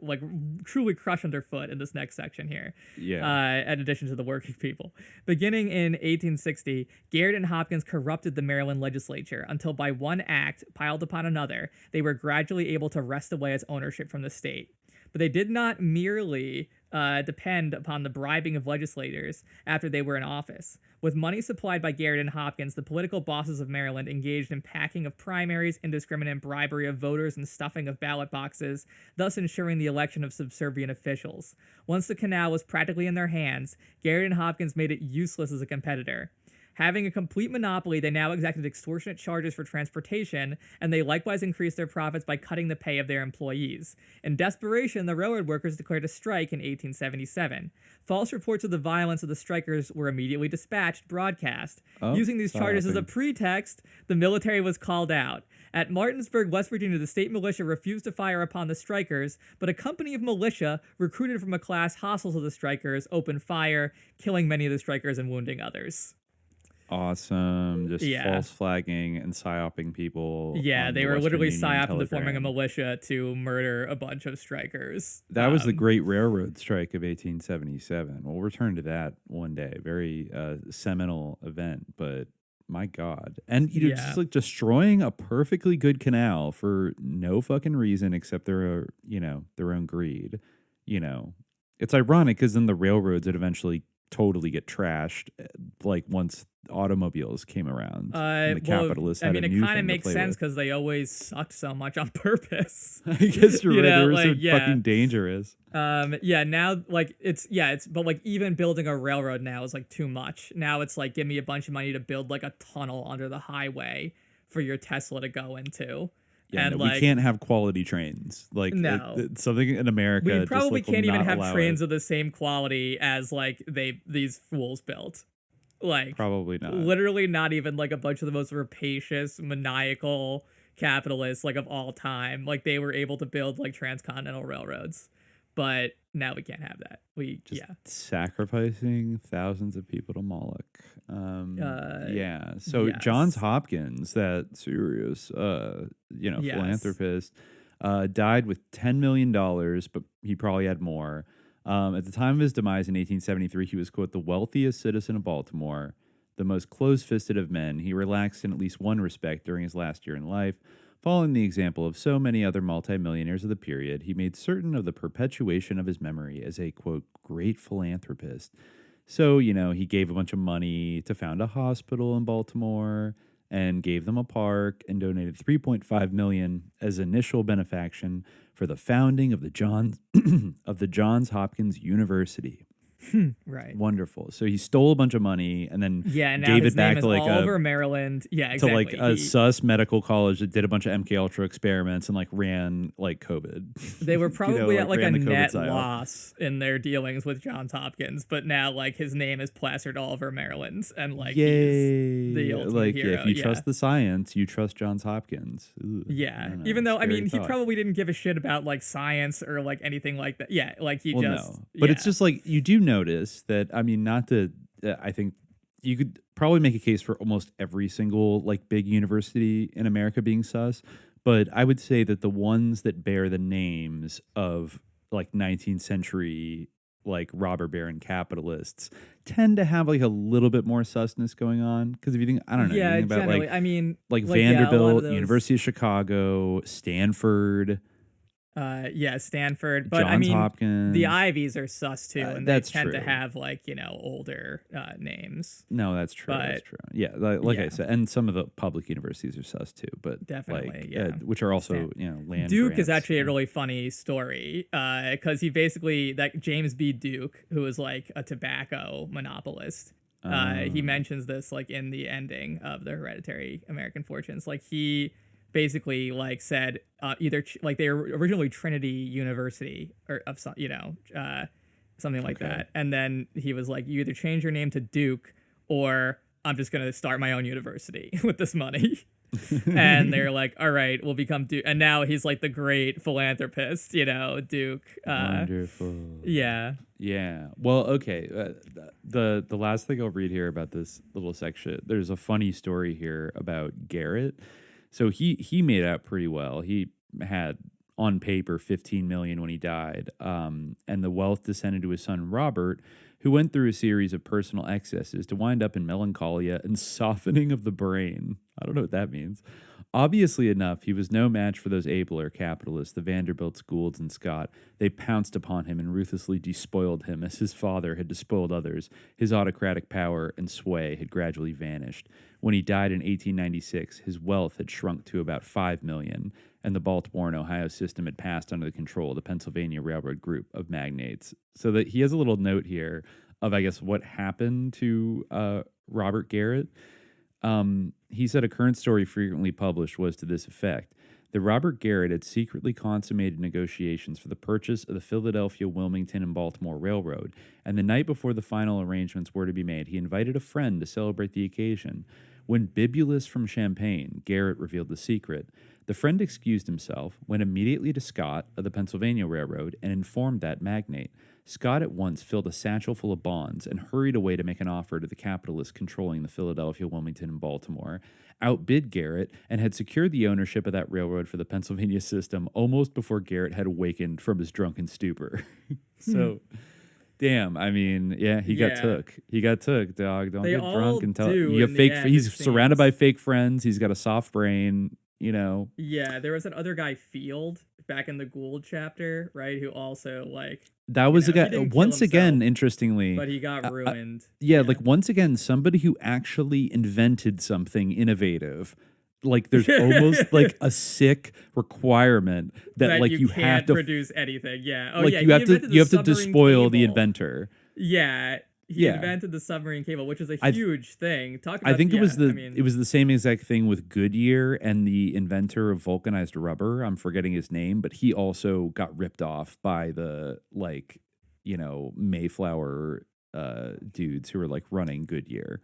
like truly crushed underfoot in this next section here. Yeah. In addition to the working people. Beginning in 1860, Garrett and Hopkins corrupted the Maryland legislature until by one act, piled upon another, they were gradually able to wrest away its ownership from the state. But they did not merely depend upon the bribing of legislators after they were in office. With money supplied by Garrett and Hopkins, the political bosses of Maryland engaged in packing of primaries, indiscriminate bribery of voters, and stuffing of ballot boxes, thus ensuring the election of subservient officials. Once the canal was practically in their hands, Garrett and Hopkins made it useless as a competitor. Having a complete monopoly, they now exacted extortionate charges for transportation, and they likewise increased their profits by cutting the pay of their employees. In desperation, the railroad workers declared a strike in 1877. False reports of the violence of the strikers were immediately dispatched broadcast. Using these charges as a pretext, the military was called out. At Martinsburg, West Virginia, the state militia refused to fire upon the strikers, but a company of militia, recruited from a class hostile to the strikers, opened fire, killing many of the strikers and wounding others. Awesome. Just false flagging and psyoping people. Yeah, they were Western literally Union psyoping to Telegram. forming a militia to murder a bunch of strikers. That was the Great Railroad Strike of 1877. We'll return to that one day. Very seminal event, but my God. And just like destroying a perfectly good canal for no fucking reason except their own greed. It's ironic because then the railroads would eventually totally get trashed, like once automobiles came around. And the capitalists had a new it kind thing of to makes play sense with. because they always sucked so much on purpose. I guess you're right. They were so yeah. fucking dangerous. Now but like even building a railroad now is like too much. Now it's like, give me a bunch of money to build like a tunnel under the highway for your Tesla to go into. Yeah, and no, we can't have quality trains. Like it's something in America. We probably just, like, can't will even not have allow trains it. of the same quality as like these fools built. Like Probably not. Literally not even like a bunch of the most rapacious, maniacal capitalists like of all time. Like they were able to build like transcontinental railroads. But now we can't have that. Sacrificing thousands of people to Moloch. So yes. Johns Hopkins, that serious, philanthropist, died with $10 million, but he probably had more. At the time of his demise in 1873, he was, quote, the wealthiest citizen of Baltimore, the most close-fisted of men. He relaxed in at least one respect during his last year in life. Following the example of so many other multimillionaires of the period, he made certain of the perpetuation of his memory as a, quote, great philanthropist. So, he gave a bunch of money to found a hospital in Baltimore and gave them a park and donated $3.5 million as initial benefaction for the founding of the Johns Hopkins University. Right. Wonderful. So he stole a bunch of money and then now gave his it back name to is like Oliver, Maryland. Yeah, exactly. To like a sus medical college that did a bunch of MK Ultra experiments and like ran like COVID. They were probably at like a ran the COVID net psyop. loss in their dealings with Johns Hopkins, but now like his name is plastered all over Maryland, and like Yay. he's the ultimate like hero. if you trust the science, you trust Johns Hopkins. Ooh, Even though scary he thought. probably didn't give a shit about like science or like anything like that. Yeah, like he just. No. But it's just like you do notice that. I mean, not to. I think you could probably make a case for almost every single like big university in America being sus, but I would say that the ones that bear the names of like 19th century like robber baron capitalists tend to have like a little bit more susness going on. Because if you think, I don't know, you think about generally, like, I mean, like a lot of Vanderbilt, those- University of Chicago, Stanford. Yeah, Stanford. But I Johns mean, Hopkins. the Ivies are sus too, and that's they tend to true. have like older names. No, that's true. That's But- true. Yeah, like I yeah. said, and some of the public universities are sus too, but Definitely, which are also land. Duke grants. is actually a really funny story because he basically that James B. Duke, who was like a tobacco monopolist. He mentions this like in the ending of the Hereditary American Fortunes. Like he basically like said like they were originally Trinity University or of some something like that, and then he was like, you either change your name to Duke or I'm just gonna start my own university with this money. And they're like, all right, we'll become Duke. And now he's like the great philanthropist, Duke. Wonderful. Yeah. Yeah. Well, okay. The last thing I'll read here about this little section, there's a funny story here about Garrett. So he made out pretty well. He had on paper 15 million when he died, and the wealth descended to his son Robert, who went through a series of personal excesses to wind up in melancholia and softening of the brain. I don't know what that means. Obviously enough, he was no match for those abler capitalists, the Vanderbilts, Goulds, and Scott. They pounced upon him and ruthlessly despoiled him as his father had despoiled others. His autocratic power and sway had gradually vanished. When he died in 1896, his wealth had shrunk to about 5 million, and the Baltimore and Ohio system had passed under the control of the Pennsylvania Railroad group of magnates. So that he has a little note here of, I guess, what happened to Robert Garrett. He said a current story frequently published was to this effect, that Robert Garrett had secretly consummated negotiations for the purchase of the Philadelphia, Wilmington, and Baltimore Railroad, and the night before the final arrangements were to be made, he invited a friend to celebrate the occasion. When bibulous from champagne, Garrett revealed the secret. The friend excused himself, went immediately to Scott of the Pennsylvania Railroad, and informed that magnate. Scott at once filled a satchel full of bonds and hurried away to make an offer to the capitalists controlling the Philadelphia, Wilmington, and Baltimore, outbid Garrett, and had secured the ownership of that railroad for the Pennsylvania system almost before Garrett had awakened from his drunken stupor. So, damn, I mean, yeah, he got took. He got took, dog. Don't They get all drunk and tell do you have in the fake. end, He's it surrounded seems. by fake friends. He's got a soft brain. Yeah, there was that other guy, Field, back in the Gould chapter, right? Who also like That was he a guy. didn't kill Once again, himself, interestingly, but he got ruined. like once again, somebody who actually invented something innovative. Like there's almost like a sick requirement that like you can't have to produce anything. Yeah. Oh like yeah. you he have to invented the submarine despoil the cable. inventor. Yeah. He Yeah. invented the submarine cable, which is a huge thing. Talk about. I think it was I mean, it was the same exact thing with Goodyear and the inventor of vulcanized rubber. I'm forgetting his name, but he also got ripped off by the Mayflower dudes who were like running Goodyear.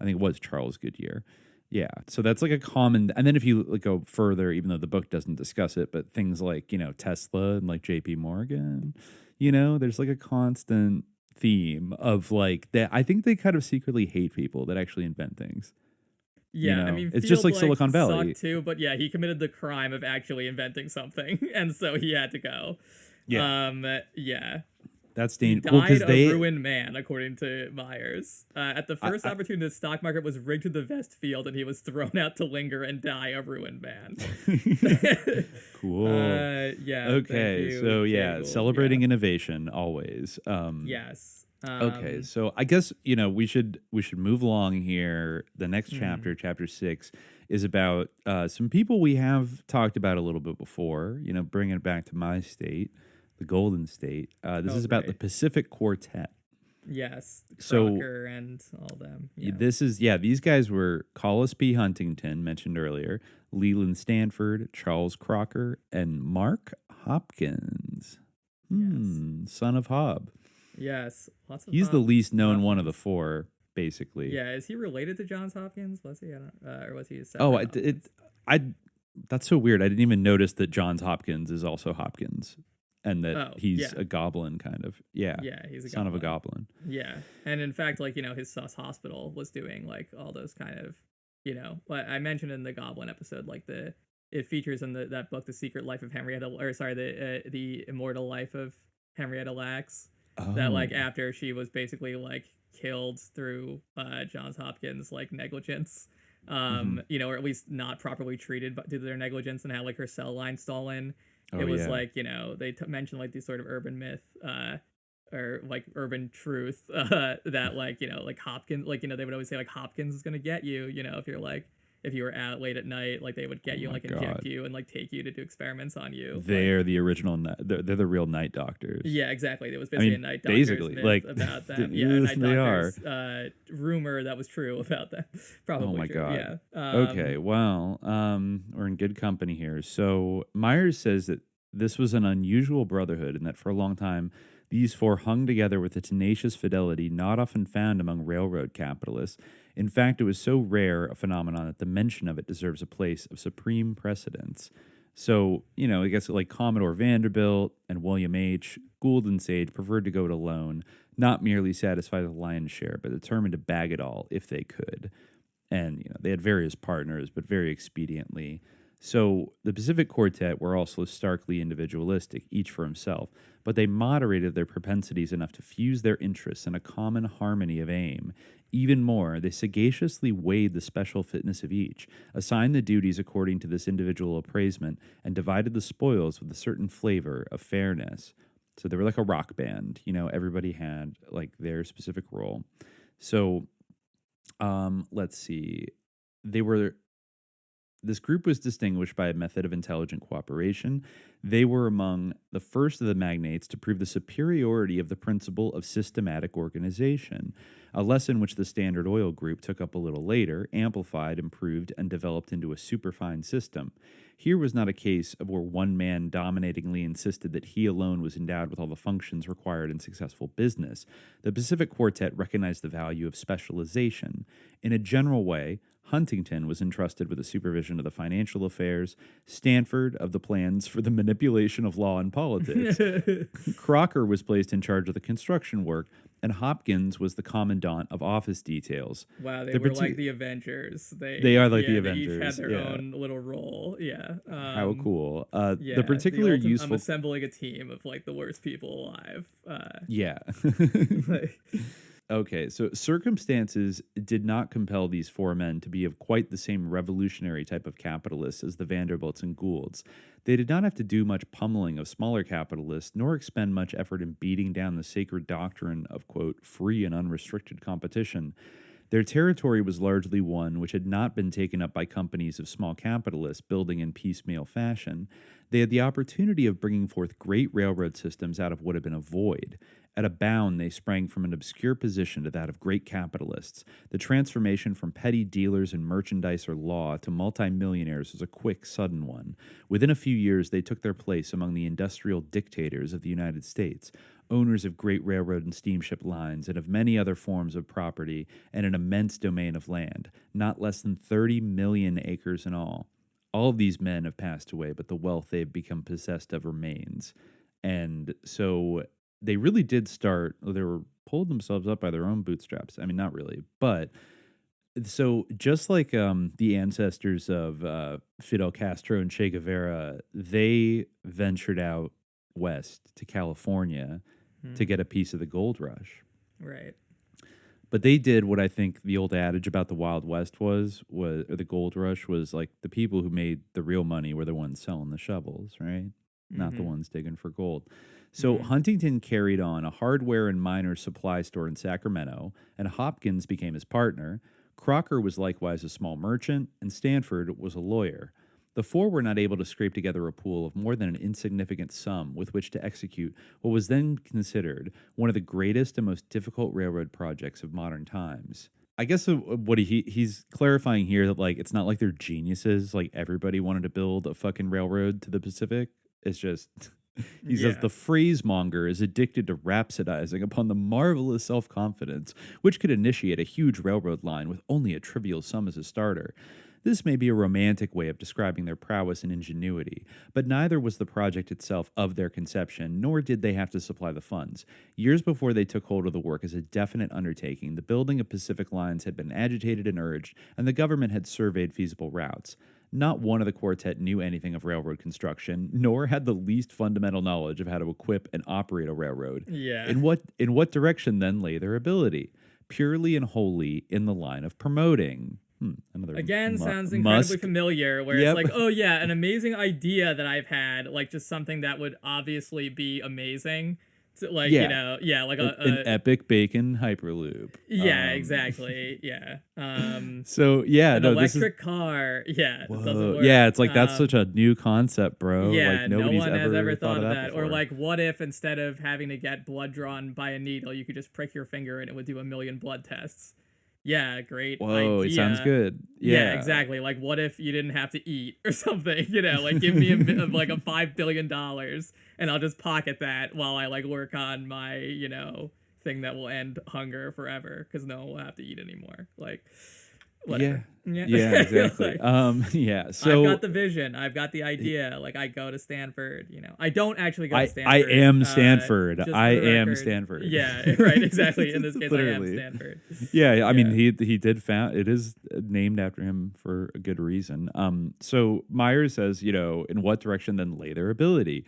I think it was Charles Goodyear. Yeah, so that's like a common. And then if you go further, even though the book doesn't discuss it, but things like Tesla and like J.P. Morgan, there's like a constant theme of like that. I think they kind of secretly hate people that actually invent things. Yeah, I mean, it's just Field, like Silicon Valley sucked too, but yeah, he committed the crime of actually inventing something, and so he had to go. Yeah. Yeah. That's He dangerous. died a ruined man, according to Myers. At the first opportunity, the stock market was rigged to the best field, and he was thrown out to linger and die a ruined man. Cool. Yeah. Okay. So yeah, celebrating innovation always. Yes. Okay. So I guess we should move along here. The next chapter, chapter 6, is about some people we have talked about a little bit before. Bringing it back to my state. The Golden State. This is about the Pacific Quartet. Yes, So Crocker and all them. Yeah. These guys were Collis P. Huntington, mentioned earlier, Leland Stanford, Charles Crocker, and Mark Hopkins. Son of Hob. Yes, lots of. He's the least known one of the four, basically. Yeah, is he related to Johns Hopkins? Was he? I don't, or was he? A separate that's so weird. I didn't even notice that Johns Hopkins is also Hopkins. And that he's a goblin, kind of. Yeah. Yeah, he's a son of a goblin. Yeah. And in fact, his sus hospital was doing, all those kind of, what I mentioned in the Goblin episode, it features in that book, The Secret Life of Henrietta, the Immortal Life of Henrietta Lacks. Oh. That, after she was basically, killed through Johns Hopkins, negligence, or at least not properly treated due to their negligence, and had, her cell line stolen. Oh, it was yeah. like, they mentioned like these sort of urban myth, or like urban truth, that like, like Hopkins, like, they would always say like Hopkins is gonna get you, if you're like, if you were out late at night, like they would get you, my like God. inject you and like take you to do experiments on you. They're the original. They're the real night doctors. Yeah, exactly. It was basically a night doctor's basically, myth like about them. yes, Night they doctor's rumor that was true about them. Probably Oh my true. God. Yeah. Okay, well, we're in good company here. So Myers says that this was an unusual brotherhood and that for a long time, these four hung together with a tenacious fidelity not often found among railroad capitalists. In fact, it was so rare a phenomenon that the mention of it deserves a place of supreme precedence. So, I guess like Commodore Vanderbilt and William H., Gould and Sage preferred to go it alone, not merely satisfy the lion's share, but determined to bag it all if they could. And, they had various partners, but very expediently. So the Pacific Quartet were also starkly individualistic, each for himself, but they moderated their propensities enough to fuse their interests in a common harmony of aim. Even more, they sagaciously weighed the special fitness of each, assigned the duties according to this individual appraisement, and divided the spoils with a certain flavor of fairness. So they were like a rock band, everybody had like their specific role. So let's see. This group was distinguished by a method of intelligent cooperation. They were among the first of the magnates to prove the superiority of the principle of systematic organization, a lesson which the Standard Oil Group took up a little later, amplified, improved, and developed into a superfine system. Here was not a case of where one man dominatingly insisted that he alone was endowed with all the functions required in successful business. The Pacific Quartet recognized the value of specialization. In a general way, Huntington was entrusted with the supervision of the financial affairs, Stanford of the plans for the manipulation of law and politics. Crocker was placed in charge of the construction work, and Hopkins was the commandant of office details. Wow, they were like the Avengers. They are like the They Avengers. each had their own little role. Yeah. How cool. The particular useful... I'm assembling a team of like the worst people alive. Yeah. Okay, so circumstances did not compel these four men to be of quite the same revolutionary type of capitalists as the Vanderbilts and Goulds. They did not have to do much pummeling of smaller capitalists, nor expend much effort in beating down the sacred doctrine of, quote, free and unrestricted competition. Their territory was largely one which had not been taken up by companies of small capitalists building in piecemeal fashion. They had the opportunity of bringing forth great railroad systems out of what had been a void. At a bound, they sprang from an obscure position to that of great capitalists. The transformation from petty dealers in merchandise or law to multimillionaires was a quick, sudden one. Within a few years, they took their place among the industrial dictators of the United States, owners of great railroad and steamship lines and of many other forms of property and an immense domain of land, not less than 30 million acres in all. All of these men have passed away, but the wealth they've become possessed of remains. And so they really did start, they were pulled themselves up by their own bootstraps. I mean, not really, but so just like the ancestors of Fidel Castro and Che Guevara, they ventured out west to California to get a piece of the gold rush. Right. But they did what I think the old adage about the Wild West was or the gold rush was like the people who made the real money were the ones selling the shovels, right? Not the ones digging for gold. So Huntington carried on a hardware and miners supply store in Sacramento, and Hopkins became his partner. Crocker was likewise a small merchant, and Stanford was a lawyer. The four were not able to scrape together a pool of more than an insignificant sum with which to execute what was then considered one of the greatest and most difficult railroad projects of modern times. I guess what he's clarifying here that like it's not like they're geniuses. Like everybody wanted to build a fucking railroad to the Pacific. It's just he says the phrasemonger is addicted to rhapsodizing upon the marvelous self-confidence which could initiate a huge railroad line with only a trivial sum as a starter. This may be a romantic way of describing their prowess and ingenuity, but neither was the project itself of their conception, nor did they have to supply the funds. Years before they took hold of the work as a definite undertaking, the building of Pacific lines had been agitated and urged, and the government had surveyed feasible routes. Not one of the quartet knew anything of railroad construction, nor had the least fundamental knowledge of how to equip and operate a railroad. Yeah. In what direction then lay their ability? Purely and wholly in the line of promoting. Another Again, sounds incredibly Musk. familiar, where Yep. it's like, oh yeah, an amazing idea that I've had, like just something that would obviously be amazing. To, like, Yeah. you know, yeah, like An epic bacon hyperloop. yeah, exactly. Yeah. So yeah, An no, electric car. Yeah. It doesn't work. yeah, it's like that's such a new concept, bro. Yeah, like nobody's no one has ever thought thought of that that. Or before. like, what if instead of having to get blood drawn by a needle, you could just prick your finger and it would do 1 million blood tests? Yeah, great Whoa, idea. it sounds good. Yeah, Yeah. exactly. Like, what if you didn't have to eat or something? You know, like give me like a $5 billion and I'll just pocket that while I like work on my, you know, thing that will end hunger forever because no one will have to eat anymore. Like, whatever. Yeah, exactly. Like, yeah. So I've got the vision. I've got the idea. Like, I go to Stanford. You know, I don't actually go to I Stanford. am Stanford. Just for I the am record. Stanford. Yeah, right. Exactly. In this case, I am Literally. Stanford. Yeah, I mean he did found it is named after him for a good reason. So Myers says, you know, in what direction then lay their ability?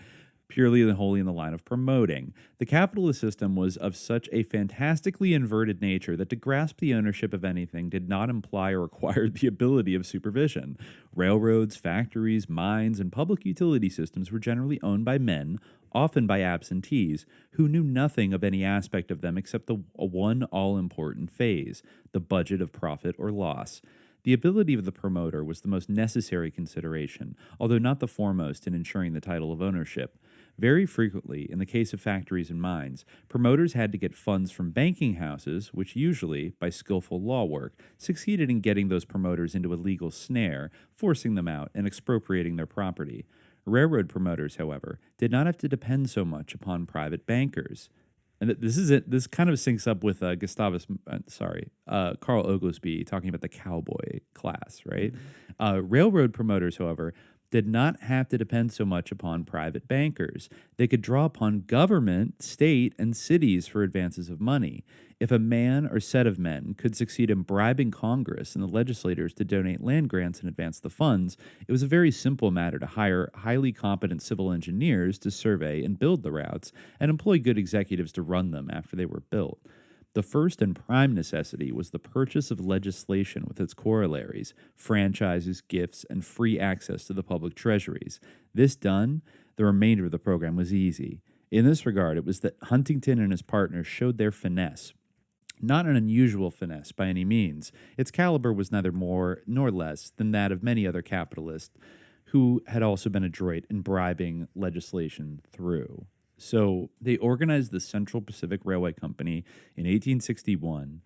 Purely and wholly in the line of promoting. The capitalist system was of such a fantastically inverted nature that to grasp the ownership of anything did not imply or require the ability of supervision. Railroads, factories, mines, and public utility systems were generally owned by men, often by absentees, who knew nothing of any aspect of them except the one all-important phase, the budget of profit or loss. The ability of the promoter was the most necessary consideration, although not the foremost in ensuring the title of ownership. Very frequently, in the case of factories and mines, promoters had to get funds from banking houses, which usually, by skillful law work, succeeded in getting those promoters into a legal snare, forcing them out and expropriating their property. Railroad promoters, however, did not have to depend so much upon private bankers. And this is it. This kind of syncs up with Carl Oglesby talking about the cowboy class, right? Railroad promoters, however, did not have to depend so much upon private bankers. They could draw upon government, state, and cities for advances of money. If a man or set of men could succeed in bribing Congress and the legislators to donate land grants and advance the funds, it was a very simple matter to hire highly competent civil engineers to survey and build the routes and employ good executives to run them after they were built. The first and prime necessity was the purchase of legislation with its corollaries, franchises, gifts, and free access to the public treasuries. This done, the remainder of the program was easy. In this regard, it was that Huntington and his partners showed their finesse. Not an unusual finesse by any means. Its caliber was neither more nor less than that of many other capitalists who had also been adroit in bribing legislation through. So they organized the Central Pacific Railway Company in 1861.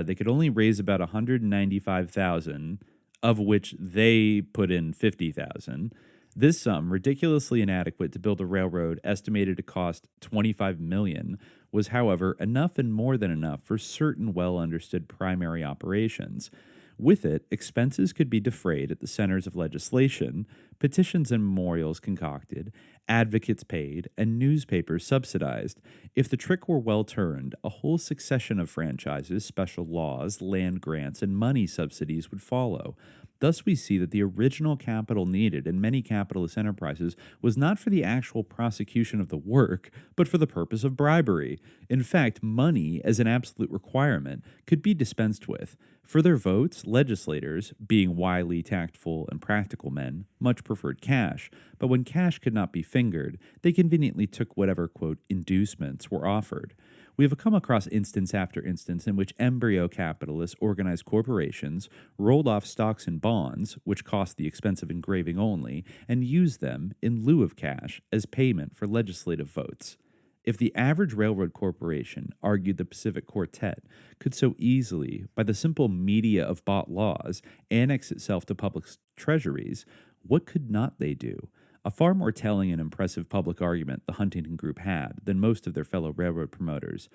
They could only raise about $195,000, of which they put in $50,000. This sum, ridiculously inadequate to build a railroad estimated to cost $25 million, was, however, enough and more than enough for certain well-understood primary operations. With it, expenses could be defrayed at the centers of legislation, petitions and memorials concocted, advocates paid, and newspapers subsidized. If the trick were well turned, a whole succession of franchises, special laws, land grants, and money subsidies would follow. Thus we see that the original capital needed in many capitalist enterprises was not for the actual prosecution of the work, but for the purpose of bribery. In fact, money, as an absolute requirement, could be dispensed with. For their votes, legislators, being wily, tactful, and practical men, much preferred cash, but when cash could not be fingered, they conveniently took whatever, quote, inducements were offered. We have come across instance after instance in which embryo capitalists organized corporations, rolled off stocks and bonds, which cost the expense of engraving only, and used them, in lieu of cash, as payment for legislative votes. If the average railroad corporation, argued the Pacific Quartet, could so easily, by the simple media of bought laws, annex itself to public treasuries, what could not they do? A far more telling and impressive public argument the Huntington Group had than most of their fellow railroad promoters.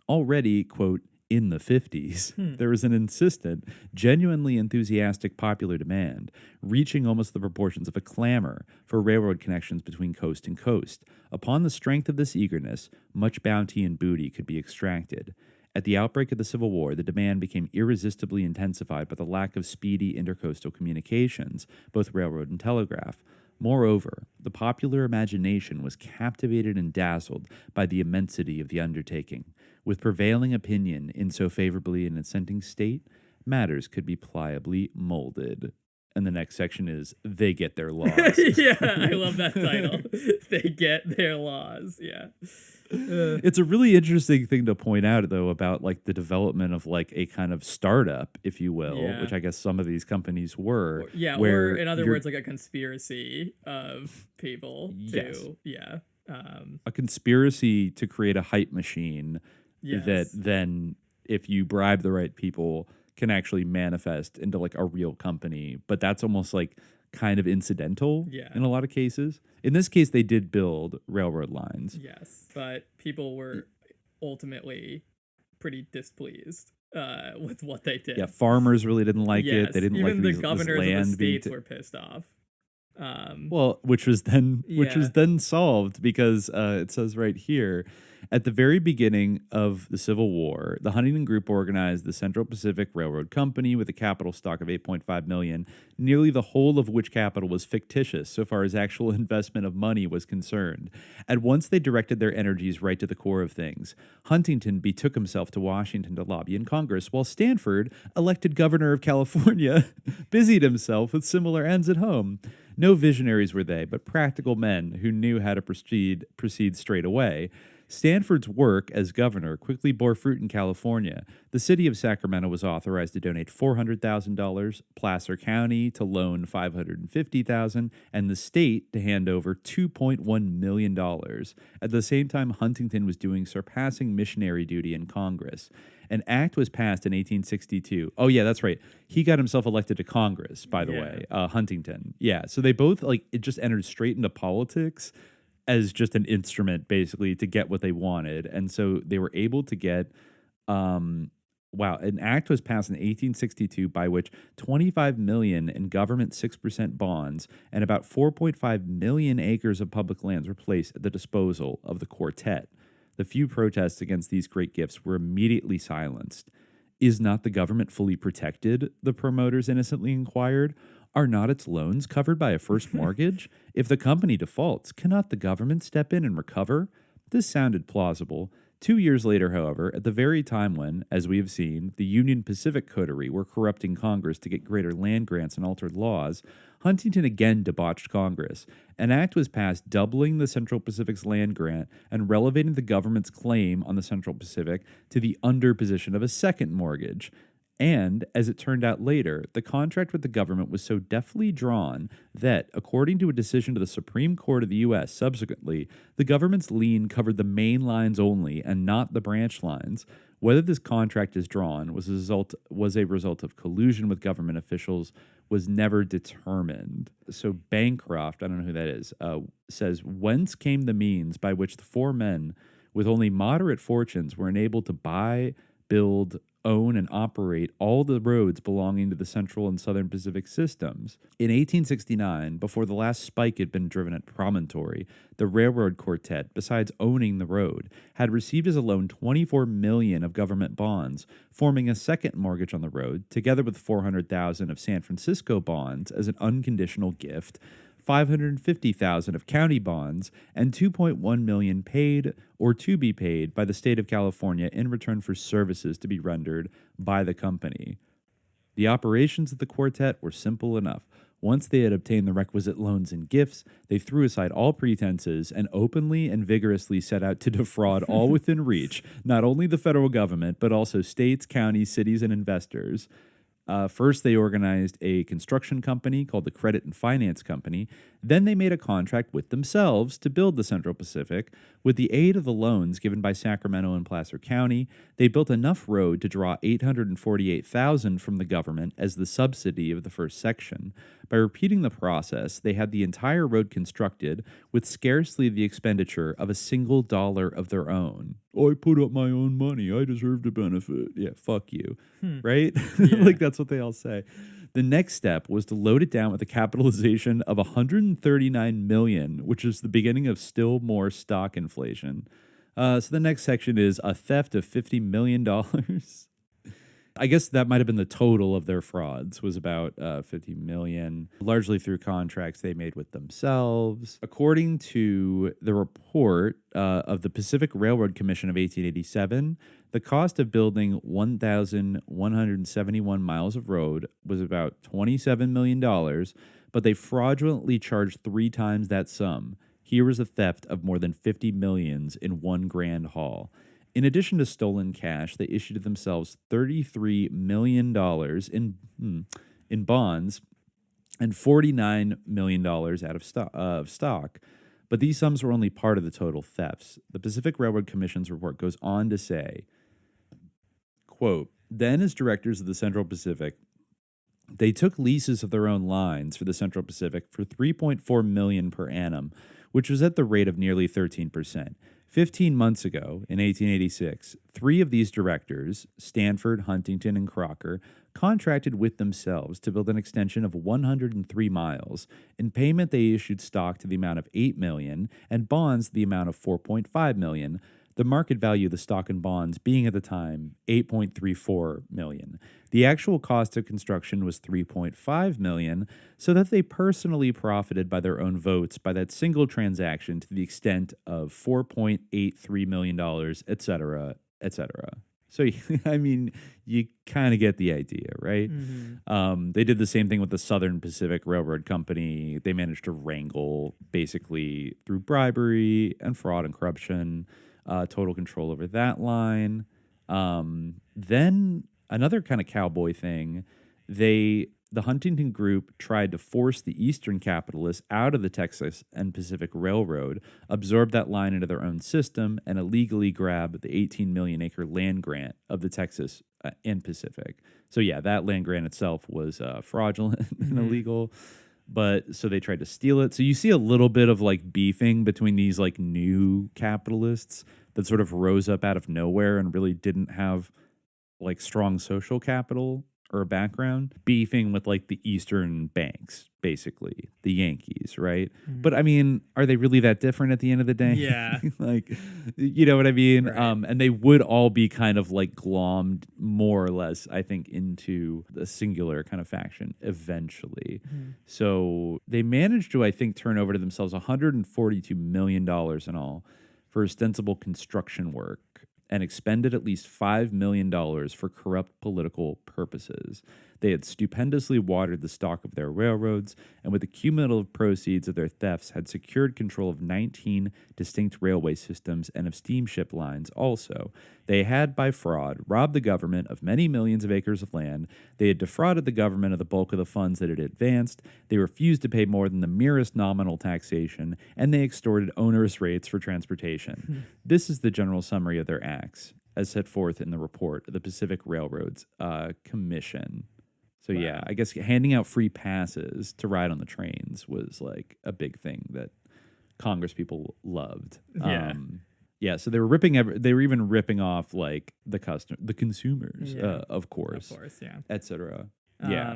Already, quote, in the 50s, there was an insistent, genuinely enthusiastic popular demand, reaching almost the proportions of a clamor for railroad connections between coast and coast. Upon the strength of this eagerness, much bounty and booty could be extracted. At the outbreak of the Civil War, the demand became irresistibly intensified by the lack of speedy intercoastal communications, both railroad and telegraph. Moreover, the popular imagination was captivated and dazzled by the immensity of the undertaking. With prevailing opinion in so favorably an assenting state, matters could be pliably molded. And the next section is they get their laws. Yeah, I love that title. They get their laws. Yeah. It's a really interesting thing to point out, though, about like the development of like a kind of startup, if you will, Yeah. which I guess some of these companies were. Or in other words, like a conspiracy of people Yes. to, yeah. A conspiracy to create a hype machine Yes. that then, if you bribe the right people, can actually manifest into like a real company. But that's almost like kind of incidental in a lot of cases. In this case, they did build railroad lines. Yes, but people were ultimately pretty displeased with what they did. Yeah, farmers really didn't like it. They didn't even like the this governors of land the being states were pissed off. Well, which was then solved because it says right here, at the very beginning of the Civil War, the Huntington Group organized the Central Pacific Railroad Company with a capital stock of $8.5 million, nearly the whole of which capital was fictitious so far as actual investment of money was concerned. At once they directed their energies right to the core of things. Huntington betook himself to Washington to lobby in Congress, while Stanford, elected governor of California, busied himself with similar ends at home. No visionaries were they, but practical men who knew how to proceed straight away. Stanford's work as governor quickly bore fruit in California. The city of Sacramento was authorized to donate $400,000, Placer County to loan $550,000, and the state to hand over $2.1 million. At the same time, Huntington was doing surpassing missionary duty in Congress. An act was passed in 1862. Oh, yeah, that's right. He got himself elected to Congress, by the way, Huntington. Yeah, so they both, like, it just entered straight into politics as just an instrument, basically, to get what they wanted. And so they were able to get, an act was passed in 1862 by which $25 million in government 6% bonds and about 4.5 million acres of public lands were placed at the disposal of the quartet. The few protests against these great gifts were immediately silenced. Is not the government fully protected? The promoters innocently inquired. Are not its loans covered by a first mortgage? If the company defaults, cannot the government step in and recover? This sounded plausible. 2 years later, however, at the very time when, as we have seen, the Union Pacific coterie were corrupting Congress to get greater land grants and altered laws, Huntington again debauched Congress. An act was passed doubling the Central Pacific's land grant and relevating the government's claim on the Central Pacific to the underposition of a second mortgage. And, as it turned out later, the contract with the government was so deftly drawn that, according to a decision to the Supreme Court of the U.S. subsequently, the government's lien covered the main lines only and not the branch lines. Whether this contract is drawn was a result of collusion with government officials was never determined. So Bancroft, I don't know who that is, says, whence came the means by which the four men with only moderate fortunes were enabled to buy, build, own, and operate all the roads belonging to the Central and Southern Pacific systems. In 1869, before the last spike had been driven at Promontory, the railroad quartet, besides owning the road, had received as a loan $24 million of government bonds, forming a second mortgage on the road, together with $400,000 of San Francisco bonds as an unconditional gift, $550,000 of county bonds, and $2.1 million paid or to be paid by the state of California in return for services to be rendered by the company. The operations of the quartet were simple enough. Once they had obtained the requisite loans and gifts, they threw aside all pretenses and openly and vigorously set out to defraud all within reach, not only the federal government, but also states, counties, cities, and investors. First, they organized a construction company called the Credit and Finance Company. Then they made a contract with themselves to build the Central Pacific. With the aid of the loans given by Sacramento and Placer County, they built enough road to draw $848,000 from the government as the subsidy of the first section. By repeating the process, they had the entire road constructed with scarcely the expenditure of a single dollar of their own. I put up my own money. I deserve to benefit. Yeah, fuck you. Right? Like, that's what they all say. The next step was to load it down with a capitalization of $139 million, which is the beginning of still more stock inflation. So the next section is a theft of $50 million. I guess that might have been the total of their frauds, was about $50 million, largely through contracts they made with themselves. According to the report of the Pacific Railroad Commission of 1887, The cost of building 1,171 miles of road was about $27 million, but they fraudulently charged 3 times that sum. Here was a theft of more than 50 millions in one grand haul. In addition to stolen cash, they issued themselves $33 million in bonds and $49 million out of stock. But these sums were only part of the total thefts. The Pacific Railroad Commission's report goes on to say, quote, then as directors of the Central Pacific, they took leases of their own lines for the Central Pacific for $3.4 million per annum, which was at the rate of nearly 13%. 15 months ago, in 1886, 3 of these directors, Stanford, Huntington, and Crocker, contracted with themselves to build an extension of 103 miles. In payment, they issued stock to the amount of $8 million and bonds to the amount of $4.5 million. The market value of the stock and bonds being at the time $8.34 million. The actual cost of construction was $3.5 million, so that they personally profited by their own votes by that single transaction to the extent of $4.83 million, et cetera, et cetera. So, I mean, you kind of get the idea, right? Mm-hmm. They did the same thing with the Southern Pacific Railroad Company. They managed to wrangle, basically, through bribery and fraud and corruption, total control over that line. Then another kind of cowboy thing, the Huntington Group tried to force the Eastern capitalists out of the Texas and Pacific Railroad, absorb that line into their own system, and illegally grab the 18 million acre land grant of the Texas and Pacific. So yeah, that land grant itself was fraudulent and illegal. But so they tried to steal it. So you see a little bit of like beefing between these like new capitalists that sort of rose up out of nowhere and really didn't have like strong social capital or a background, beefing with like the Eastern banks, basically the Yankees, right? Mm-hmm. But I mean, are they really that different at the end of the day? Yeah. Like, you know what I mean? Right. And they would all be kind of like glommed more or less, I think, into the singular kind of faction eventually. Mm-hmm. So they managed to, I think, turn over to themselves $142 million in all for ostensible construction work, and expended at least $5 million for corrupt political purposes. They had stupendously watered the stock of their railroads, and with the cumulative proceeds of their thefts had secured control of 19 distinct railway systems and of steamship lines also. They had, by fraud, robbed the government of many millions of acres of land. They had defrauded the government of the bulk of the funds that it advanced. They refused to pay more than the merest nominal taxation, and they extorted onerous rates for transportation. This is the general summary of their acts, as set forth in the report of the Pacific Railroads Commission. So yeah, I guess handing out free passes to ride on the trains was like a big thing that Congress people loved. Yeah. Yeah, so they were they were even ripping off like the consumers, of course, yeah, etc. Yeah,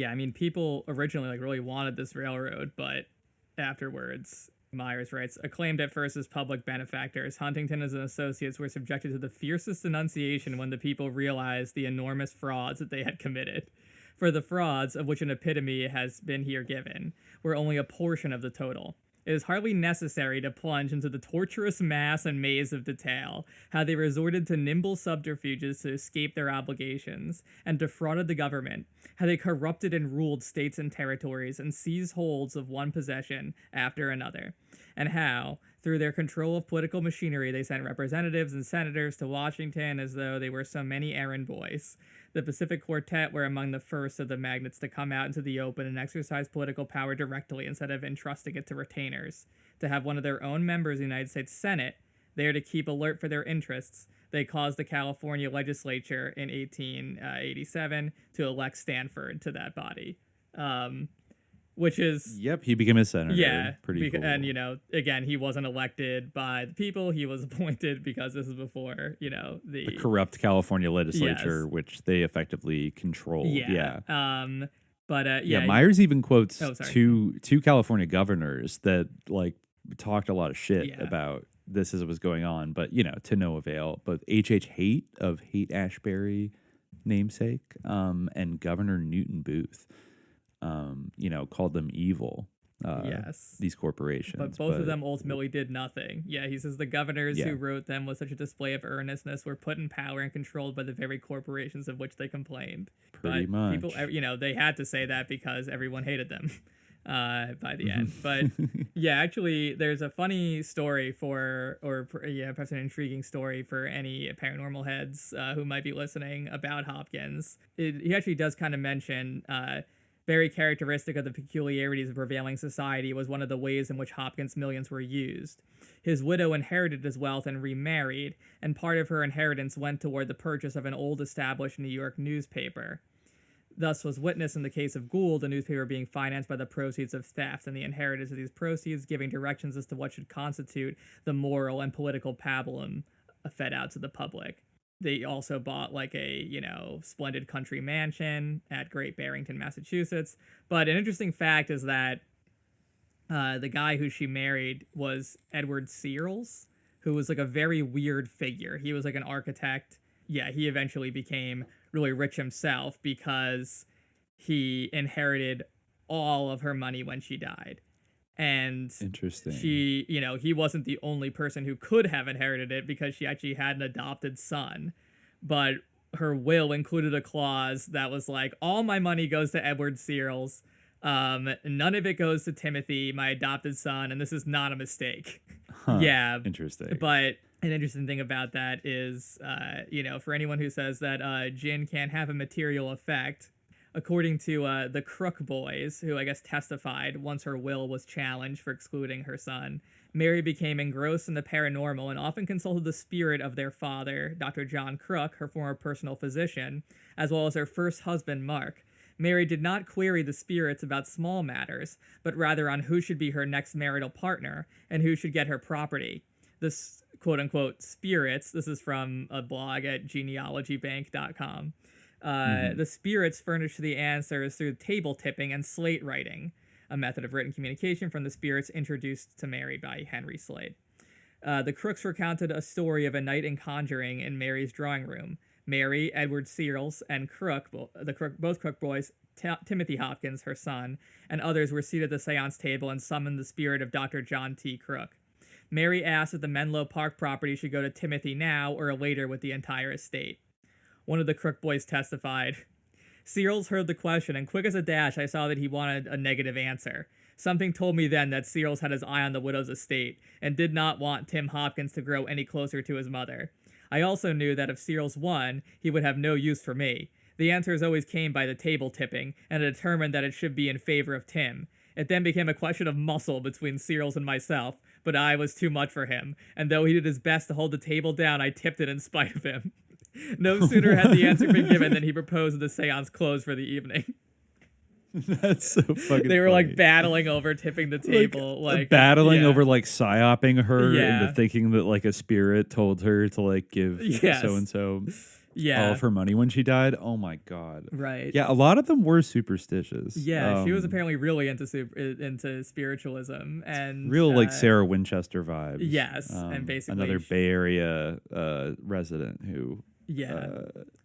I mean, people originally like really wanted this railroad, but afterwards, Myers writes, acclaimed at first as public benefactors, Huntington and his associates were subjected to the fiercest denunciation when the people realized the enormous frauds that they had committed. For the frauds, of which an epitome has been here given, were only a portion of the total. It is hardly necessary to plunge into the tortuous mass and maze of detail, how they resorted to nimble subterfuges to escape their obligations, and defrauded the government, how they corrupted and ruled states and territories, and seized holds of one possession after another, and how, through their control of political machinery, they sent representatives and senators to Washington as though they were so many errand boys. The Pacific Quartet were among the first of the magnates to come out into the open and exercise political power directly instead of entrusting it to retainers. To have one of their own members in the United States Senate there to keep alert for their interests, they caused the California legislature in 1887 to elect Stanford to that body. Which is... Yep, he became a senator. Yeah. Pretty cool. And, you know, again, he wasn't elected by the people. He was appointed because this is before, you know, the corrupt California legislature, yes. which they effectively controlled. Yeah. Myers even quotes two California governors that, like, talked a lot of shit about this as it was going on, but, you know, to no avail. Both H.H. Haight of Haight-Ashbury namesake and Governor Newton Booth. You know, called them evil Yes. these corporations. But both of them ultimately did nothing. Yeah, he says the governors who wrote them with such a display of earnestness were put in power and controlled by the very corporations of which they complained. Pretty much. People, they had to say that because everyone hated them by the end. But yeah, actually, there's a funny story perhaps an intriguing story for any paranormal heads who might be listening about Hopkins. He actually does kind of mention very characteristic of the peculiarities of prevailing society was one of the ways in which Hopkins' millions were used. His widow inherited his wealth and remarried, and part of her inheritance went toward the purchase of an old established New York newspaper. Thus was witnessed in the case of Gould, the newspaper being financed by the proceeds of theft, and the inheritors of these proceeds giving directions as to what should constitute the moral and political pabulum fed out to the public. They also bought like a, splendid country mansion at Great Barrington, Massachusetts. But an interesting fact is that the guy who she married was Edward Searles, who was like a very weird figure. He was like an architect. Yeah, he eventually became really rich himself because he inherited all of her money when she died. And interesting. He wasn't the only person who could have inherited it because she actually had an adopted son. But her will included a clause that was like, all my money goes to Edward Searles. None of it goes to Timothy, my adopted son, and this is not a mistake. Huh, yeah. Interesting. But an interesting thing about that is, for anyone who says that gin can't have a material effect, according to the Crook boys, who I guess testified once her will was challenged for excluding her son, Mary became engrossed in the paranormal and often consulted the spirit of their father, Dr. John Crook, her former personal physician, as well as her first husband, Mark. Mary did not query the spirits about small matters, but rather on who should be her next marital partner and who should get her property. This quote-unquote spirits, this is from a blog at genealogybank.com, the spirits furnished the answers through table tipping and slate writing, a method of written communication from the spirits introduced to Mary by Henry Slade. The Crooks recounted a story of a night in conjuring in Mary's drawing room. Mary, Edward Searles, and both Crook boys, Timothy Hopkins, her son, and others were seated at the seance table and summoned the spirit of Dr. John T. Crook. Mary asked if the Menlo Park property should go to Timothy now or later with the entire estate. One of the Crook boys testified, Searles heard the question, and quick as a dash, I saw that he wanted a negative answer. Something told me then that Searles had his eye on the widow's estate, and did not want Tim Hopkins to grow any closer to his mother. I also knew that if Searles won, he would have no use for me. The answers always came by the table tipping, and I determined that it should be in favor of Tim. It then became a question of muscle between Searles and myself, but I was too much for him, and though he did his best to hold the table down, I tipped it in spite of him. No sooner had the answer been given than he proposed the seance close for the evening. That's so fucking They were funny. like battling over tipping the table. Battling yeah. over like psyoping her Yeah. into thinking that like a spirit told her to like give Yes. so-and-so Yeah. all of her money when she died. Oh my God. Right. Yeah, a lot of them were superstitious. Yeah, she was apparently really into spiritualism and real like Sarah Winchester vibes. Yes, and basically another Bay Area resident who yeah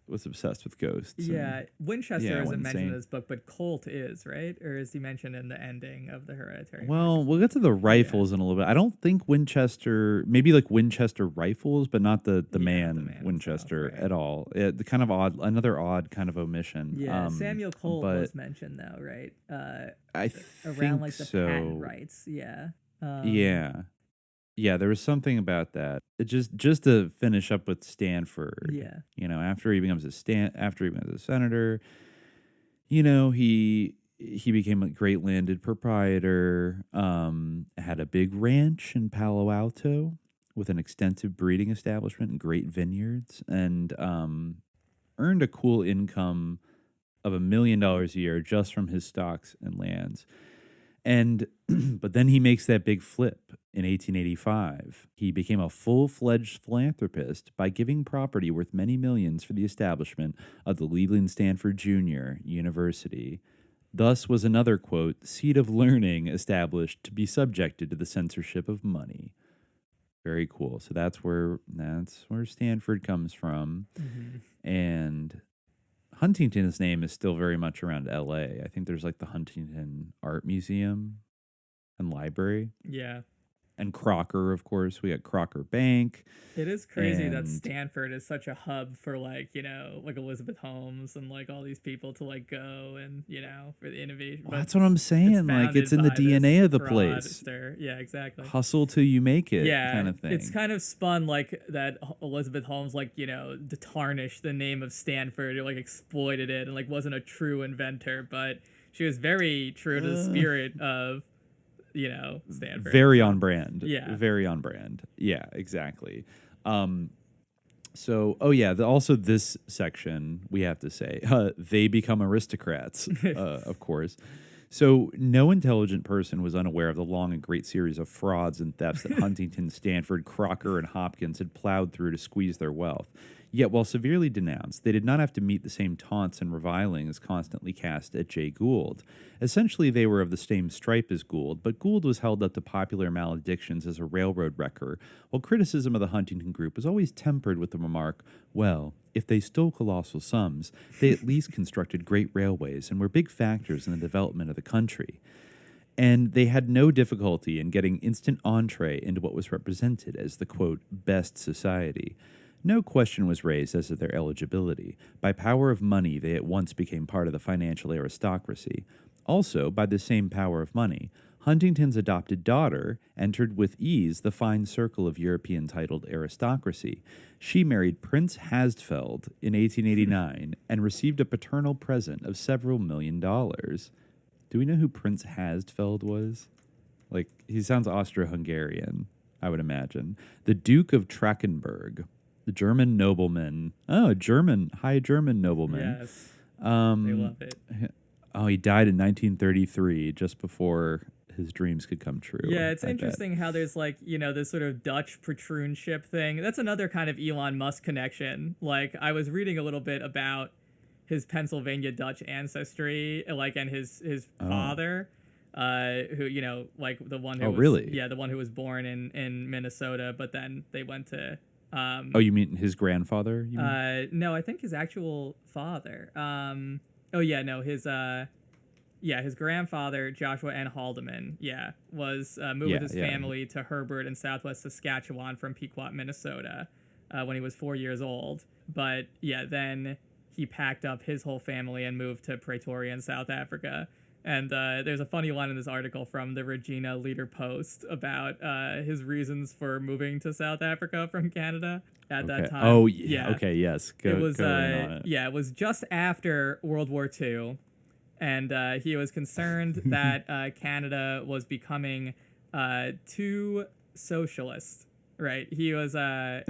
was obsessed with ghosts. Yeah, Winchester isn't went mentioned in insane. this book, but Colt is, right? Or is he mentioned in the ending of the Hereditary? Well, we'll get to the rifles in a little bit. I don't think Winchester, maybe like Winchester rifles, but not the man Winchester itself, right. at all. The kind of another odd kind of omission. Yeah, Samuel Colt but was mentioned though, right? I around think like the so. patent rights. Yeah. Yeah, there was something about that. It just to finish up with Stanford. Yeah. After he becomes a senator, he became a great landed proprietor. Had a big ranch in Palo Alto with an extensive breeding establishment and great vineyards, and earned a cool income of $1 million a year just from his stocks and lands. And but then he makes that big flip in 1885. He became a full-fledged philanthropist by giving property worth many millions for the establishment of the Leland Stanford Junior University. Thus was another, quote, seat of learning established to be subjected to the censorship of money. Very cool. So that's where Stanford comes from. Mm-hmm. And Huntington's name is still very much around LA. I think there's like the Huntington Art Museum and library. Yeah. And Crocker, of course. We got Crocker Bank. It is crazy that and- Stanford is such a hub for like, you know, like Elizabeth Holmes and like all these people to like go and, you know, for the innovation. Well, But that's what I'm saying. Like, it's in the founded by DNA this of the place. fraudster. Yeah, exactly. Hustle till you make it Yeah, kind of thing. it's kind of spun like that Elizabeth Holmes, like, you know, to tarnish the name of Stanford, or like exploited it and like wasn't a true inventor, but she was very true to the spirit of, you know, Stanford. Very on brand. Yeah. Very on brand. Yeah, exactly. So, oh yeah, also this section, we have to say, they become aristocrats, of course. So no intelligent person was unaware of the long and great series of frauds and thefts that Huntington, Stanford, Crocker, and Hopkins had plowed through to squeeze their wealth. Yet, while severely denounced, they did not have to meet the same taunts and revilings constantly cast at Jay Gould. Essentially, they were of the same stripe as Gould, but Gould was held up to popular maledictions as a railroad wrecker, while criticism of the Huntington Group was always tempered with the remark, well, if they stole colossal sums, they at least constructed great railways and were big factors in the development of the country. And they had no difficulty in getting instant entree into what was represented as the, quote, best society. No question was raised as to their eligibility. By power of money, they at once became part of the financial aristocracy. Also, by the same power of money, Huntington's adopted daughter entered with ease the fine circle of European-titled aristocracy. She married Prince Hasdfeld in 1889 and received a paternal present of several $1 million. Do we know who Prince Hasdfeld was? Like, he sounds Austro-Hungarian, I would imagine. The Duke of Trachenberg. The German nobleman. Oh, high German nobleman. Yes. They love it. Oh, he died in 1933, just before his dreams could come true. Yeah, it's I bet. interesting how there's like, you know, this sort of Dutch patroonship thing. That's another kind of Elon Musk connection. Like, I was reading a little bit about his Pennsylvania Dutch ancestry, like, and his father, who, you know, like the one who the one who was born in Minnesota, but then they went to you mean his grandfather? no, I think his actual father. His grandfather, Joshua N. Haldeman, was moved with his family to Herbert in southwest Saskatchewan from Pequot, Minnesota, when he was 4 years old. But then he packed up his whole family and moved to Pretoria in South Africa. And there's a funny line in this article from the Regina Leader Post about his reasons for moving to South Africa from Canada at that time. Oh, yeah. Okay, yes. It was it was just after World War II, and he was concerned that Canada was becoming too socialist. Right. He was After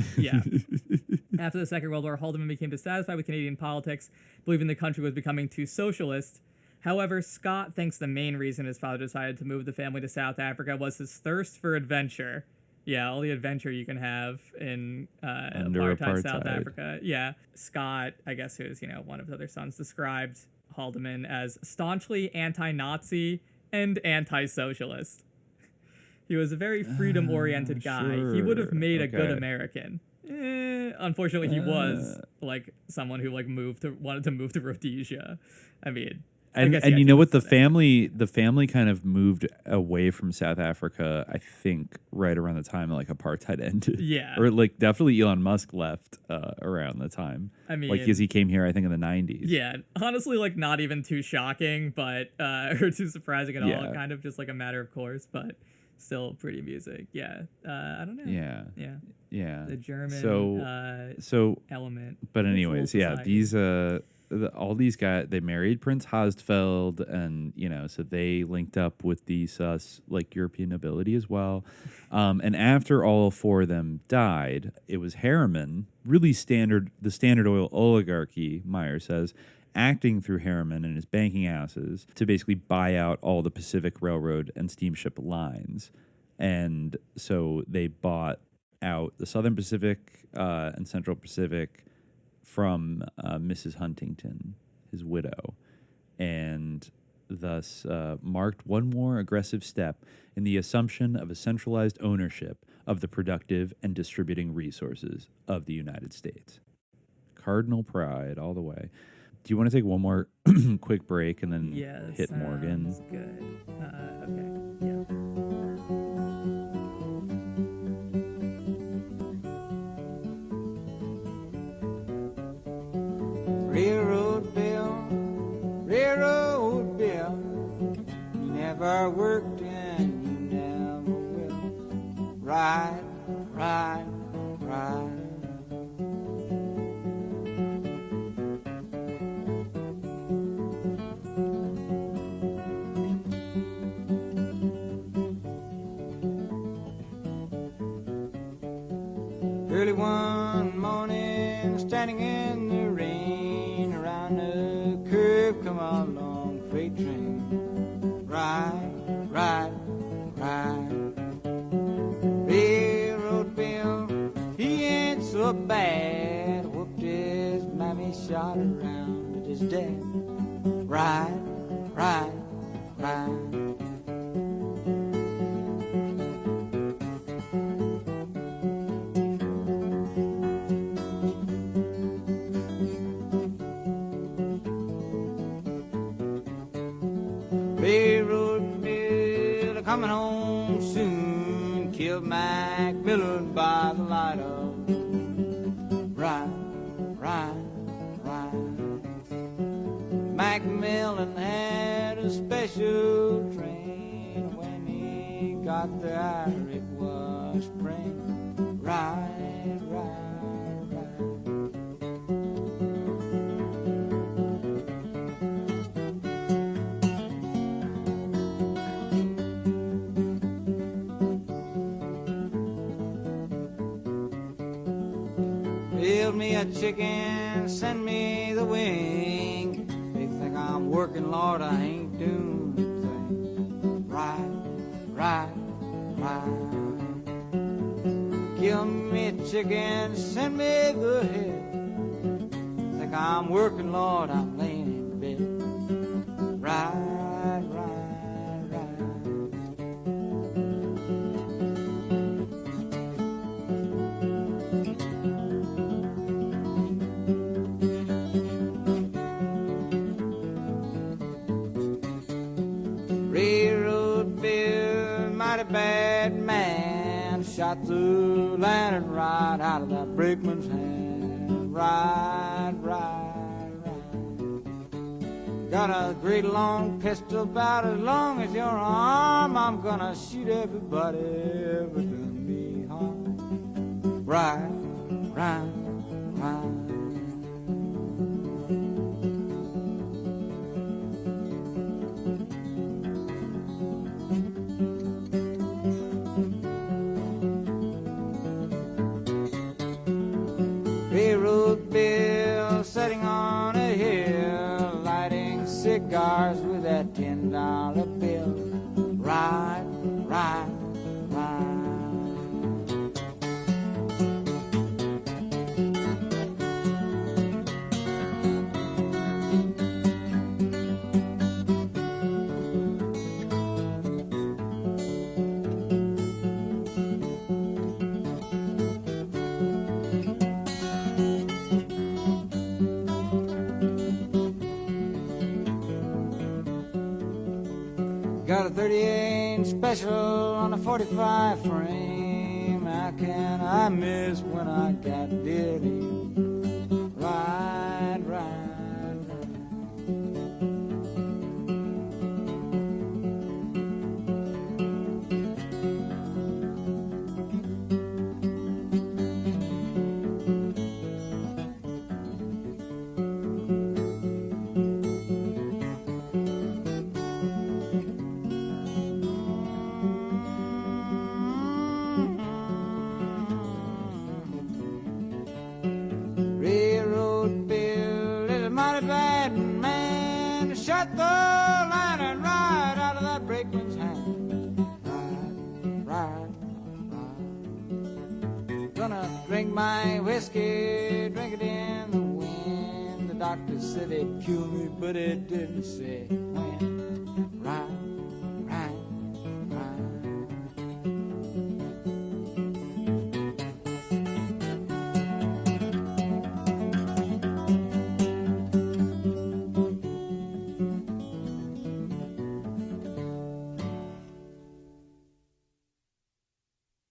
the Second World War, Haldeman became dissatisfied with Canadian politics, believing the country was becoming too socialist. However, Scott thinks the main reason his father decided to move the family to South Africa was his thirst for adventure. Yeah, all the adventure you can have in apartheid South Africa. Yeah. Scott, I guess, who's, you know, one of his other sons, described Haldeman as staunchly anti-Nazi and anti-socialist. He was a very freedom-oriented guy. Sure. He would have made a good American. Unfortunately, he was like someone who wanted to move to Rhodesia. I mean, and you know what, the family kind of moved away from South Africa, I think, right around the time like apartheid ended. Yeah, or like definitely Elon Musk left around the time. I mean, like, because he came here, I think, in the 90s. Yeah, honestly, like not even too shocking, but or too surprising at all. Kind of just like a matter of course, but still pretty music. Yeah, I don't know. Yeah. The German element. But anyways, these all these guys, they married Prince Hasdfeld, and you know, so they linked up with these like European nobility as well. And after all four of them died, it was Harriman, really the Standard Oil oligarchy, Meyer says, acting through Harriman and his banking houses to basically buy out all the Pacific Railroad and steamship lines. And so they bought out the Southern Pacific and Central Pacific from Mrs. Huntington, his widow, and thus marked one more aggressive step in the assumption of a centralized ownership of the productive and distributing resources of the United States. Cardinal pride all the way. Do you want to take one more quick break and then hit Morgan? Good. Okay. Yeah. ride, ride. Early one morning, standing in the rain, around the curve come a long freight train. Ride, ride, ride. Railroad Bill, he ain't so bad. Whooped his mammy, shot around at his dad. Ride, ride, ride. Railroad Bill coming home soon, killed Mac Miller by the light of ride, ride, ride. Mac Millen had a special train. When he got there, it was spring. Ride, ride, ride. Build me a chicken, send me the wing. They think I'm working, Lord, I ain't doing a thing. Ride, ride, ride. Kill me a chicken, send me the head. Think I'm working, Lord, I'm laying in bed. Ride, ride, ride. Railroad Bill, mighty bad man, shot the lantern right out of that brakeman's hand. Ride, ride, ride. Got a great long pistol about as long as your arm. I'm gonna shoot everybody ever done me harm. Ride, ride, ride. Railroad Bill sitting on a hill, lighting cigars with that $10 bill. Ride, ride, ride. Got a 38 special on a 45 frame. How can I miss when I got dead in? Ride, ride, ride. Railroad Bill is a mighty bad man. Shot the lantern right out of that brakeman's hand. Ride, ride, ride. Gonna drink my whiskey, drink it in the wind. The doctor said it'd kill me, but it didn't say when.